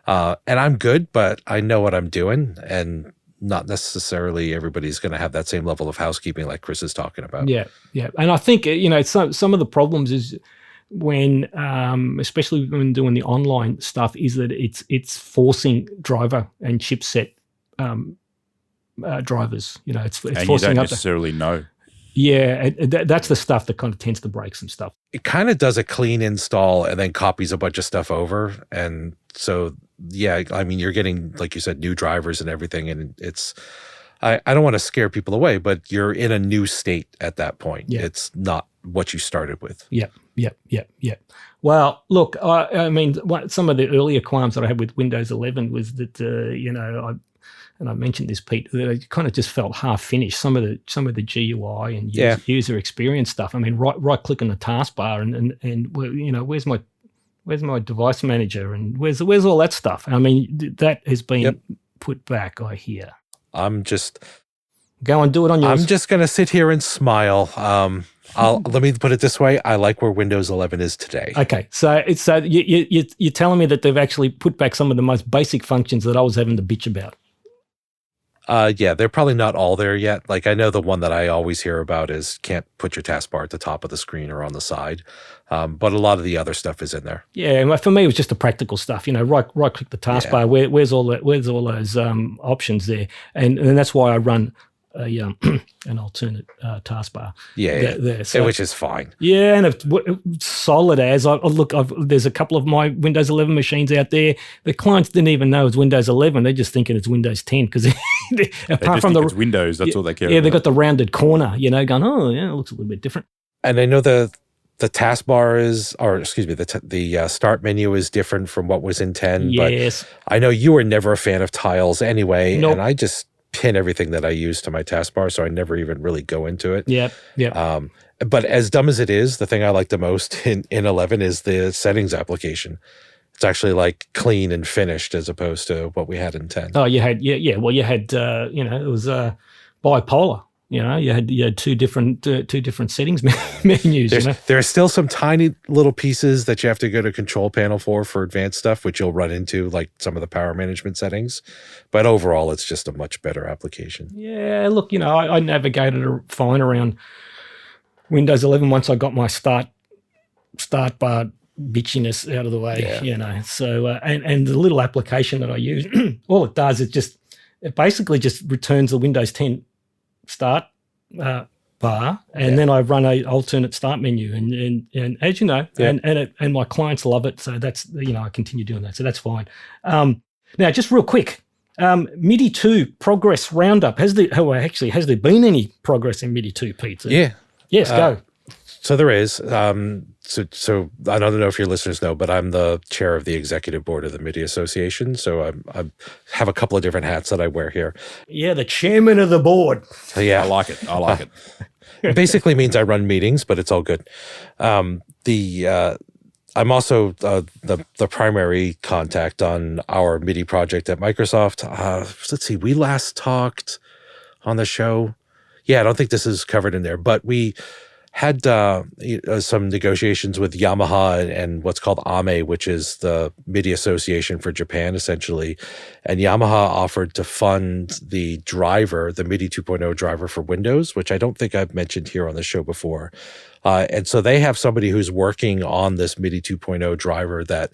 And I'm good, but I know what I'm doing, and not necessarily everybody's going to have that same level of housekeeping like Chris is talking about. Yeah. And I think, some of the problems is when especially when doing the online stuff, is that it's forcing driver and chipset drivers. It's And you forcing don't up. necessarily know. Yeah, that's the stuff that kind of tends to break some stuff. It kind of does a clean install and then copies a bunch of stuff over. And so, yeah, I mean, you're getting, like you said, new drivers and everything. And it's, I don't want to scare people away, but you're in a new state at that point. Yeah. It's not what you started with. Yep. Well, look, I mean, some of the earlier qualms that I had with Windows 11 was that, I mentioned this, Pete, that I kind of just felt half finished. Some of the GUI and user experience stuff. I mean, right click on the taskbar and where's my device manager and where's all that stuff? I mean, that has been put back, I hear. I'm just go and do it on yours. I'm just gonna sit here and smile. Let me put it this way: I like where Windows 11 is today. Okay, so you're telling me that they've actually put back some of the most basic functions that I was having to bitch about. Yeah, they're probably not all there yet. Like, I know the one that I always hear about is can't put your taskbar at the top of the screen or on the side. But a lot of the other stuff is in there. Yeah, for me, it was just the practical stuff. Right click the taskbar. Yeah. Where's all those options there? And that's why I run an alternate taskbar. There, so, which is fine. Yeah, and it's solid as there's a couple of my Windows 11 machines out there. The clients didn't even know it's Windows 11. They're just thinking it's Windows 10 because apart from it's Windows, that's all they care about. Yeah, they got the rounded corner, going, oh yeah, it looks a little bit different. And I know the taskbar is, or excuse me, the start menu is different from what was in 10. Yes. But I know you were never a fan of tiles anyway, nope. And I just pin everything that I use to my taskbar, so I never even really go into it. Yeah. But as dumb as it is, the thing I like the most in 11 is the settings application. It's actually like clean and finished as opposed to what we had in 10. Oh, you had Well, you had it was bipolar. You had two different settings menus. There are still some tiny little pieces that you have to go to control panel for advanced stuff, which you'll run into, like some of the power management settings. But overall, it's just a much better application. Yeah, look, I navigated fine around Windows 11 once I got my start bar bitchiness out of the way. So and the little application that I use, all it does is it basically just returns the Windows 10 start bar, and then I run a alternate start menu, and as you know, and my clients love it, so that's I continue doing that, so that's fine. Now, just real quick, MIDI 2 progress roundup. Has there been any progress in MIDI 2, Pete? Yes, go. So there is. So I don't know if your listeners know, but I'm the chair of the executive board of the MIDI Association. So I have a couple of different hats that I wear here. Yeah, the chairman of the board. Yeah, I like it. It basically means I run meetings, but it's all good. I'm also the primary contact on our MIDI project at Microsoft. Let's see, we last talked on the show. Yeah, I don't think this is covered in there, but we had some negotiations with Yamaha and what's called AAVIM, which is the MIDI Association for Japan, essentially. And Yamaha offered to fund the driver, the MIDI 2.0 driver for Windows, which I don't think I've mentioned here on the show before. And so they have somebody who's working on this MIDI 2.0 driver that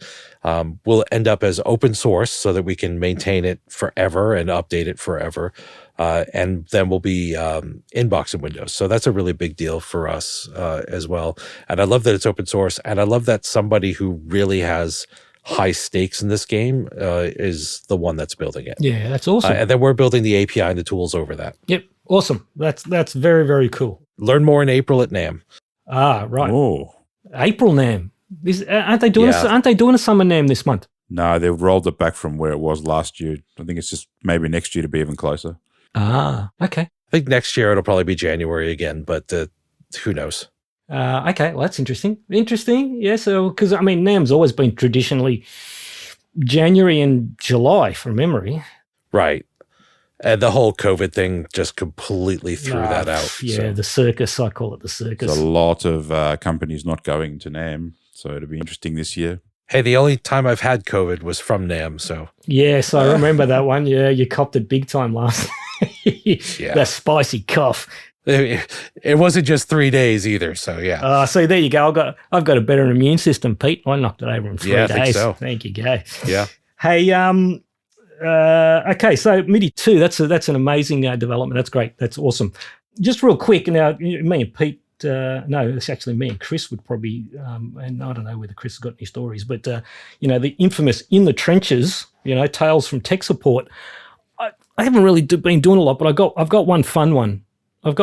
will end up as open source so that we can maintain it forever and update it forever. And then we'll be inbox in Windows. So that's a really big deal for us as well. And I love that it's open source. And I love that somebody who really has high stakes in this game is the one that's building it. Yeah, that's awesome. And then we're building the API and the tools over that. Yep, awesome. That's very, very cool. Learn more in April at NAMM. Ah, right. Oh, April NAMM. Aren't they doing a summer NAMM this month? No, they've rolled it back from where it was last year. I think it's just maybe next year to be even closer. Ah, okay. I think next year it'll probably be January again, but who knows? Okay, well, that's interesting. Yeah, so, because, NAMM's always been traditionally January and July from memory. Right. And the whole COVID thing just completely threw that out. Yeah, so. The circus, I call it the circus. There's a lot of companies not going to NAMM, so it'll be interesting this year. Hey, the only time I've had COVID was from NAMM, so. Yes, I remember that one. Yeah, you copped it big time last. Yeah. That spicy cough. It wasn't just 3 days either. So yeah. So there you go. I've got a better immune system, Pete. I knocked it over in 3 days. I think so. Thank you, go. Yeah. Hey, okay, so MIDI 2, that's an amazing development. That's great. That's awesome. Just real quick, now, me and Pete, no, it's actually me and Chris would probably, and I don't know whether Chris has got any stories, but, the infamous In the Trenches, Tales from Tech Support. I haven't really been doing a lot, but I've got one fun one. And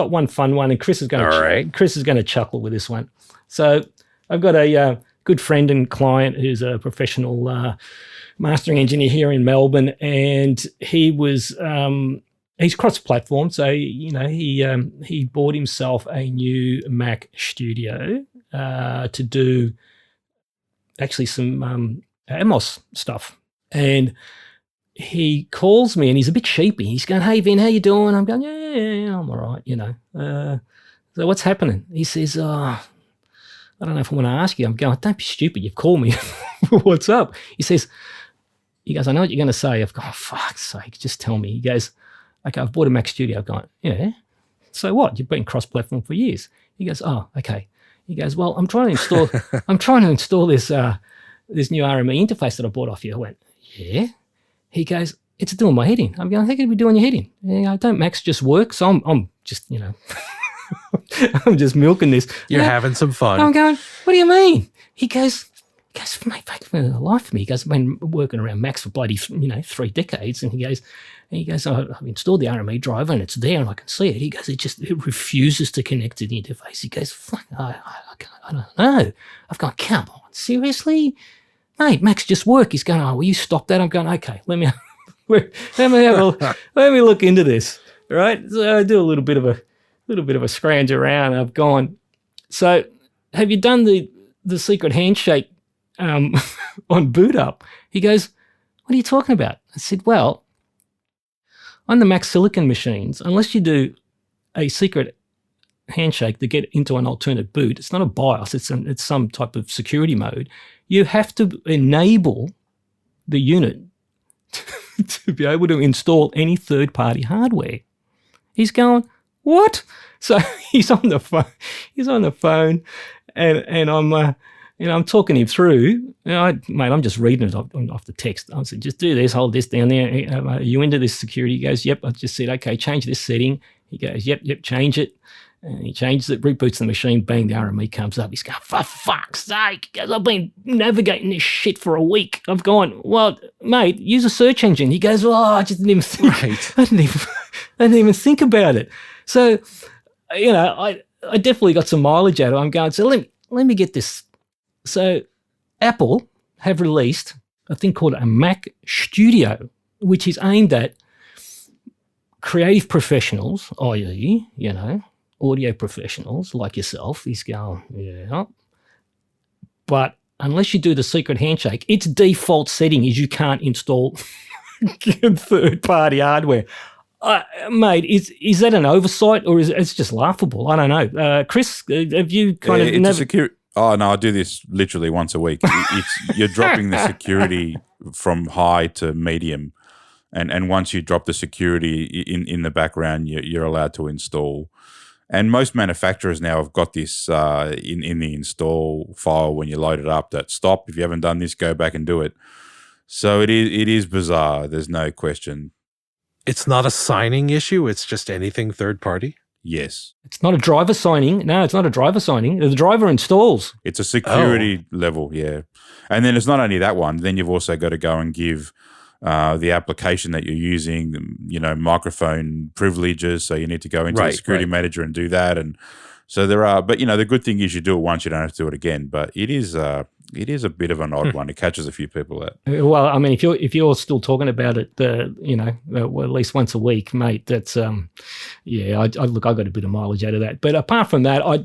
Chris is going to chuckle with this one. So I've got a good friend and client who's a professional mastering engineer here in Melbourne, and he was he's cross-platform, so he bought himself a new Mac Studio to do actually some Amos stuff, and he calls me and he's a bit sheepy. He's going, "Hey Vin, how you doing?" I'm going, "Yeah, I'm all right, So what's happening?" He says, "I don't know if I want to ask you." I'm going, "Don't be stupid. You've called me. What's up?" He goes, "I know what you're going to say." I've gone, "Oh, fuck's sake, just tell me." He goes, "Okay, I've bought a Mac Studio." I've gone, "Yeah, so what? You've been cross-platform for years." He goes, "Oh, okay." He goes, "Well, I'm trying to install this new RME interface that I bought off you." I went, "Yeah." He goes, "It's doing my head in." I'm going, "How can it be doing your head in?" And don't Macs just work? So I'm just, I'm just milking this. You're having some fun. I'm going, "What do you mean?" He goes, "Mate, for the life of me," he goes, "I've been working around Macs for bloody, 3 decades." And he goes, "I've installed the RME driver and it's there and I can see it." He goes, it refuses to connect to the interface." He goes, "Fuck, I don't know." I've gone, "Come on, seriously? Mate, Macs just work." He's going, "Oh, will you stop that?" I'm going, "Okay, let me look into this." Right? So I do a little bit of a scrounge around. I've gone, "So have you done the secret handshake on boot up?" He goes, "What are you talking about?" I said, "Well, on the Mac Silicon machines, unless you do a secret handshake to get into an alternate boot, it's not a BIOS, it's some type of security mode. You have to enable the unit to be able to install any third-party hardware." He's going, "What?" So he's on the phone, and I'm talking him through. Mate, I'm just reading it off the text. I said, "Just do this, hold this down there. Are you into this security?" He goes, "Yep." I just said, "Okay, change this setting." He goes, Yep, change it." And he changes it, reboots the machine, bang, the RME comes up. He's going, "For fuck's sake," he goes, "I've been navigating this shit for a week." I've gone, "Well, mate, use a search engine." He goes, I just didn't even think. Right. I didn't even think about it. So, I definitely got some mileage out of it. I'm going, so let me get this. So Apple have released a thing called a Mac Studio, which is aimed at creative professionals, i.e., audio professionals like yourself. He's going, "Yeah." But unless you do the secret handshake, its default setting is you can't install third-party hardware. Mate, is that an oversight or is it's just laughable? I don't know. Chris, have you kind of... It's a security... Oh, no, I do this literally once a week. You're dropping the security from high to medium. And once you drop the security in the background, you're allowed to install. And most manufacturers now have got this in the install file when you load it up that stop. If you haven't done this, go back and do it. So it is bizarre. There's no question. It's not a signing issue. It's just anything third party. Yes. It's not a driver signing. No, it's not a driver signing. The driver installs. It's a security level, yeah. And then it's not only that one. Then you've also got to go and give the application that you're using, microphone privileges. So you need to go into the security manager and do that. And so there are, but the good thing is you do it once, you don't have to do it again. But it is a bit of an odd one. It catches a few people out. Well, I mean, if you're still talking about it, at least once a week, mate, that's I got a bit of mileage out of that. But apart from that, I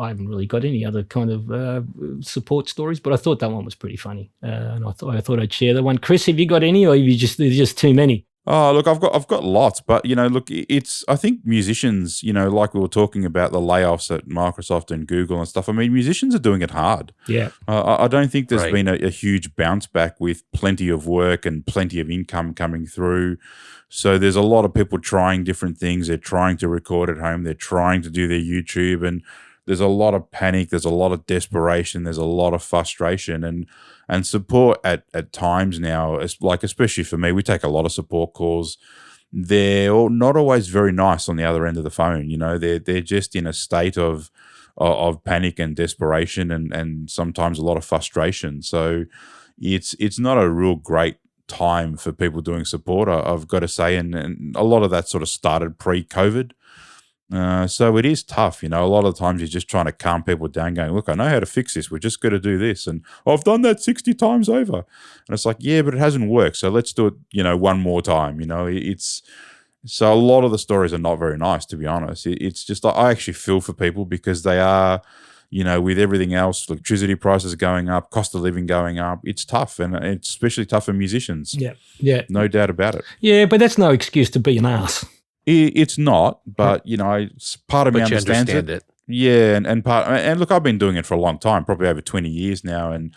haven't really got any other kind of support stories. But I thought that one was pretty funny, and I thought I'd share that one. Chris, have you got any, or have you there's just too many? Oh, look, I've got lots, but look, I think musicians, like we were talking about the layoffs at Microsoft and Google and stuff. I mean, musicians are doing it hard. Yeah. I don't think there's Right. been a huge bounce back with plenty of work and plenty of income coming through. So there's a lot of people trying different things. They're trying to record at home. They're trying to do their YouTube, and there's a lot of panic. There's a lot of desperation. There's a lot of frustration, and support at times now, especially for me, we take a lot of support calls. They're not always very nice on the other end of the phone. They're just in a state of panic and desperation, and sometimes a lot of frustration. So it's not a real great time for people doing support, I've got to say, and a lot of that sort of started pre-COVID. So it is tough, a lot of the times you're just trying to calm people down going, look, I know how to fix this. We're just going to do this. And I've done that 60 times over. And it's like, yeah, but it hasn't worked. So let's do it, one more time. So a lot of the stories are not very nice, to be honest. It's just, I actually feel for people because they are, with everything else, electricity prices going up, cost of living going up, it's tough. And it's especially tough for musicians. Yeah. Yeah. No doubt about it. Yeah, but that's no excuse to be an ass. It's not, but part of me understands it. Yeah, and look, I've been doing it for a long time, probably over 20 years now, and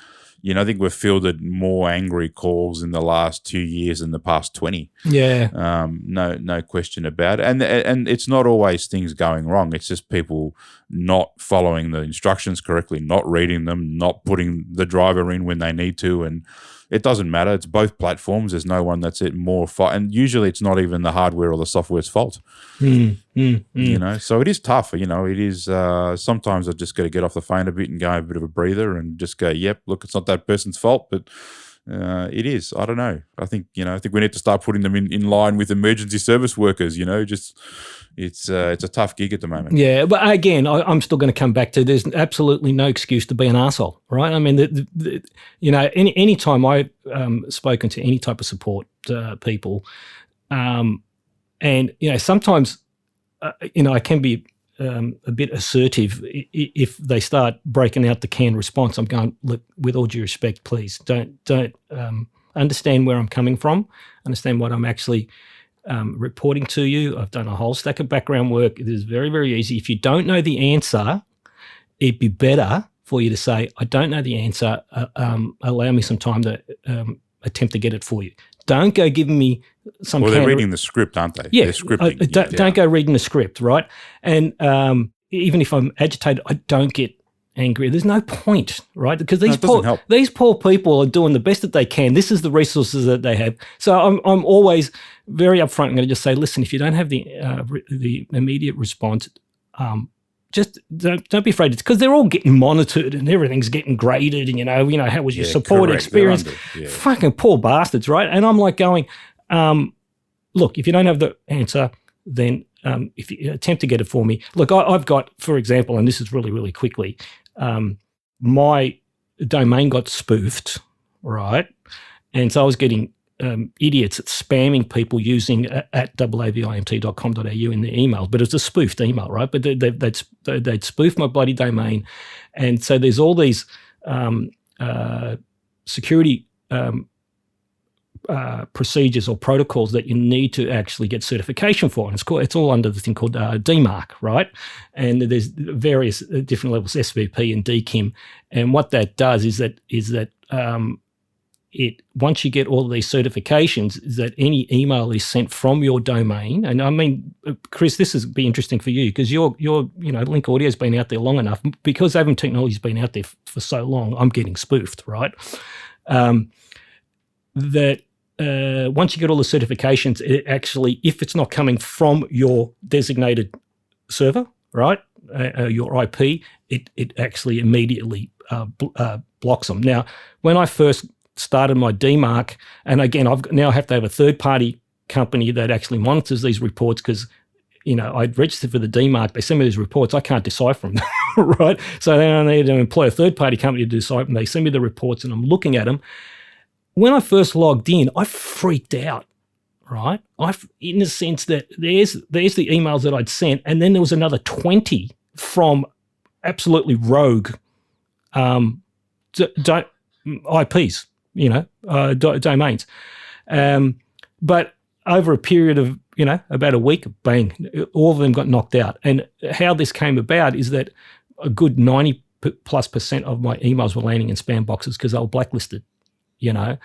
I think we've fielded more angry calls in the last 2 years than the past 20. Yeah, no question about it. And it's not always things going wrong. It's just people not following the instructions correctly, not reading them, not putting the driver in when they need to, and it doesn't matter. It's both platforms. There's no one that's more fault. And usually it's not even the hardware or the software's fault. So it is tough. It is sometimes I've just got to get off the phone a bit and go a bit of a breather and just go, yep, look, it's not that person's fault, but it is. I don't know. I think we need to start putting them in line with emergency service workers, just it's a tough gig at the moment. Yeah, but again, I'm still going to come back to there's absolutely no excuse to be an arsehole, right? I mean, any time I've spoken to any type of support people, and sometimes I can be a bit assertive if they start breaking out the canned response. I'm going, look, with all due respect, please don't understand where I'm coming from, understand what I'm actually reporting to you. I've done a whole stack of background work. It is very, very easy. If you don't know the answer, it'd be better for you to say, I don't know the answer. Allow me some time to attempt to get it for you. Don't go giving me some. Well, they're reading the script, aren't they? Yeah, they're scripting. Don't go reading the script, right? And even if I'm agitated, I don't get angry. There's no point, right? Because these poor people are doing the best that they can. This is the resources that they have. So I'm always very upfront. I'm going to just say, listen, if you don't have the immediate response, just don't be afraid. It's because they're all getting monitored and everything's getting graded. And how was your support experience? Fucking poor bastards, right? And I'm like going, look, if you don't have the answer, then if you attempt to get it for me, look, I've got, for example, and this is really, really quickly, my domain got spoofed, right? And so I was getting idiots spamming people using at AAVIM.com.au in their emails, but it's a spoofed email, right? But they'd spoofed my bloody domain. And so there's all these security procedures or protocols that you need to actually get certification for. And it's all under the thing called DMARC, right? And there's various different levels, SVP and DKIM. And what that does is that once you get all of these certifications, is that any email is sent from your domain. And I mean, Chris, this is be interesting for you because your Link Audio's been out there long enough. Because AAVIM technology's been out there for so long, I'm getting spoofed, right? Once you get all the certifications, it actually, if it's not coming from your designated server, right, your IP, it actually immediately blocks them. Now, when I first started my DMARC, and again, I have to have a third-party company that actually monitors these reports because, I'd registered for the DMARC. They send me these reports. I can't decipher them, right? So then I need to employ a third-party company to decipher them. They send me the reports, and I'm looking at them. When I first logged in, I freaked out, right? In the sense that there's the emails that I'd sent, and then there was another 20 from absolutely rogue IPs, domains. But over a period of, about a week, bang, all of them got knocked out. And how this came about is that a good 90+% of my emails were landing in spam boxes because they were blacklisted, Now,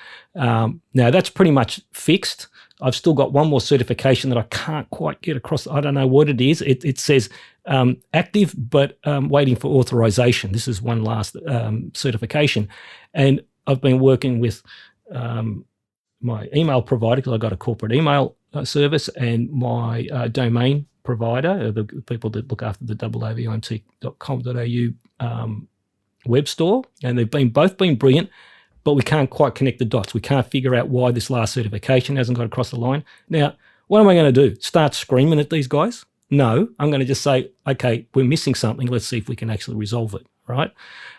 that's pretty much fixed. I've still got one more certification that I can't quite get across. I don't know what it is. It says active, but waiting for authorization. This is one last certification. And I've been working with my email provider, because I got a corporate email service, and my domain provider, the people that look after the AAVIM.com.au web store, and they've both been brilliant, but we can't quite connect the dots. We can't figure out why this last certification hasn't got across the line. Now, what am I going to do? Start screaming at these guys? No, I'm going to just say, okay, we're missing something. Let's see if we can actually resolve it, right?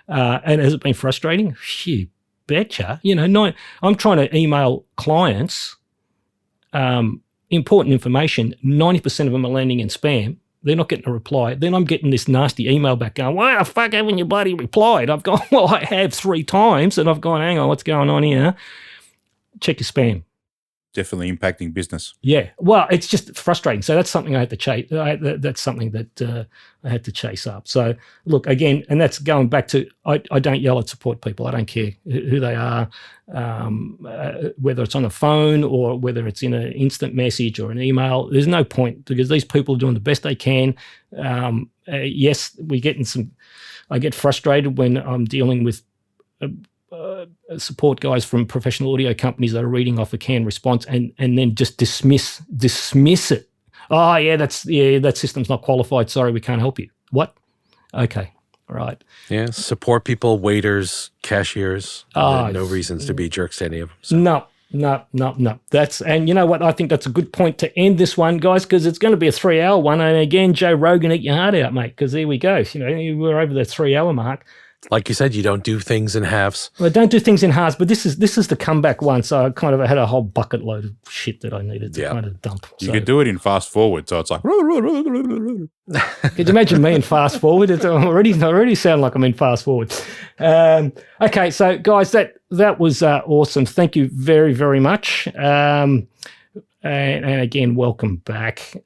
And has it been frustrating? Phew, betcha. I'm trying to email clients important information. 90% of them are landing in spam. They're not getting a reply. Then I'm getting this nasty email back going, why the fuck haven't you bloody replied? I've gone, well, I have 3 times, and I've gone, hang on, what's going on here? Check your spam. Definitely impacting business. Yeah. Well, it's just frustrating. So that's something I had to chase. That's something that I had to chase up. So look, again, and that's going back to, I don't yell at support people. I don't care who they are, whether it's on a phone or whether it's in an instant message or an email. There's no point, because these people are doing the best they can. Yes, I get frustrated when I'm dealing with support guys from professional audio companies that are reading off a canned response and then just dismiss it. Oh yeah, that system's not qualified. Sorry, we can't help you. What? Okay, right. Yeah, support people, waiters, cashiers. No reasons to be jerks to any of them. So. No. And you know what? I think that's a good point to end this one, guys, because it's going to be a 3-hour one. And again, Joe Rogan, eat your heart out, mate, because here we go. We're over the 3-hour mark. Like you said, you don't do things in halves. Well, I don't do things in halves, but this is the comeback one. So I kind of had a whole bucket load of shit that I needed to kind of dump. You could do it in fast forward, so it's like. Could you imagine me in fast forward? I already sound like I'm in fast forward. Okay, so guys, that was awesome. Thank you very, very much. And again, welcome back.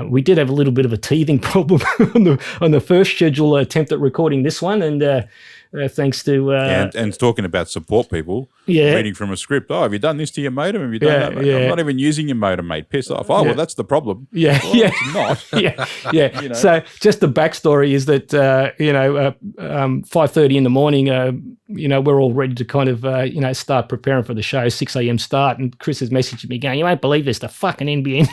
We did have a little bit of a teething problem on the first schedule attempt at recording this one, and thanks to and talking about support people, reading from a script. Oh, have you done this to your modem? Have you done that? Mate? I'm not even using your modem, mate. Piss off. Oh, well, that's the problem. Yeah, well, it's not. Yeah. So just the backstory is that 5:30 in the morning. We're all ready to kind of start preparing for the show. 6 a.m. start, and Chris has messaged me going, "You won't believe this. The fucking NBN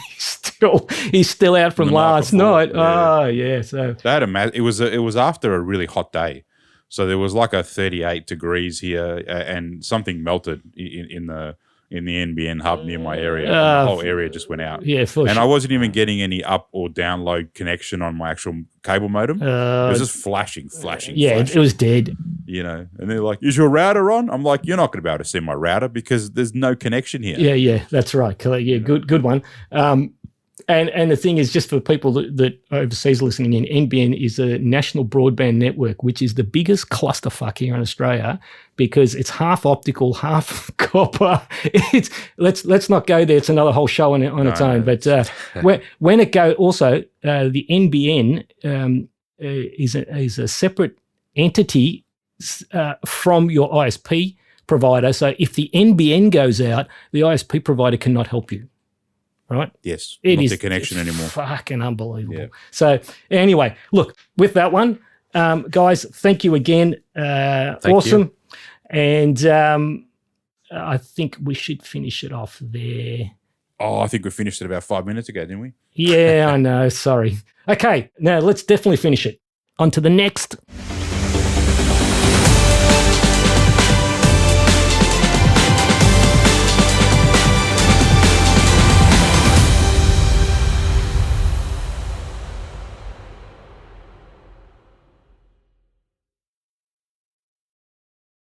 he's still out from last night." Yeah. Oh yeah. So it was after a really hot day. So there was like a 38 degrees here, and something melted in the NBN hub near my area. And the whole area just went out. Yeah, for and sure. I wasn't even getting any up or download connection on my actual cable modem. It was just flashing. Yeah, it was dead. And they're like, "Is your router on?" I'm like, "You're not going to be able to see my router because there's no connection here." Yeah, that's right. Yeah, good one. And the thing is, just for people that are overseas listening in, NBN is a national broadband network, which is the biggest clusterfuck here in Australia because it's half optical, half copper. Let's not go there. It's another whole show on its own. But when it goes, also the NBN is a separate entity from your ISP provider. So if the NBN goes out, the ISP provider cannot help you. Right? Yes. It not is the connection anymore. Fucking unbelievable. Yeah. So anyway, look, with that one, guys, thank you again. Awesome. You. And I think we should finish it off there. Oh, I think we finished it about 5 minutes ago, didn't we? Yeah, I know. Sorry. Okay, now let's definitely finish it. On to the next.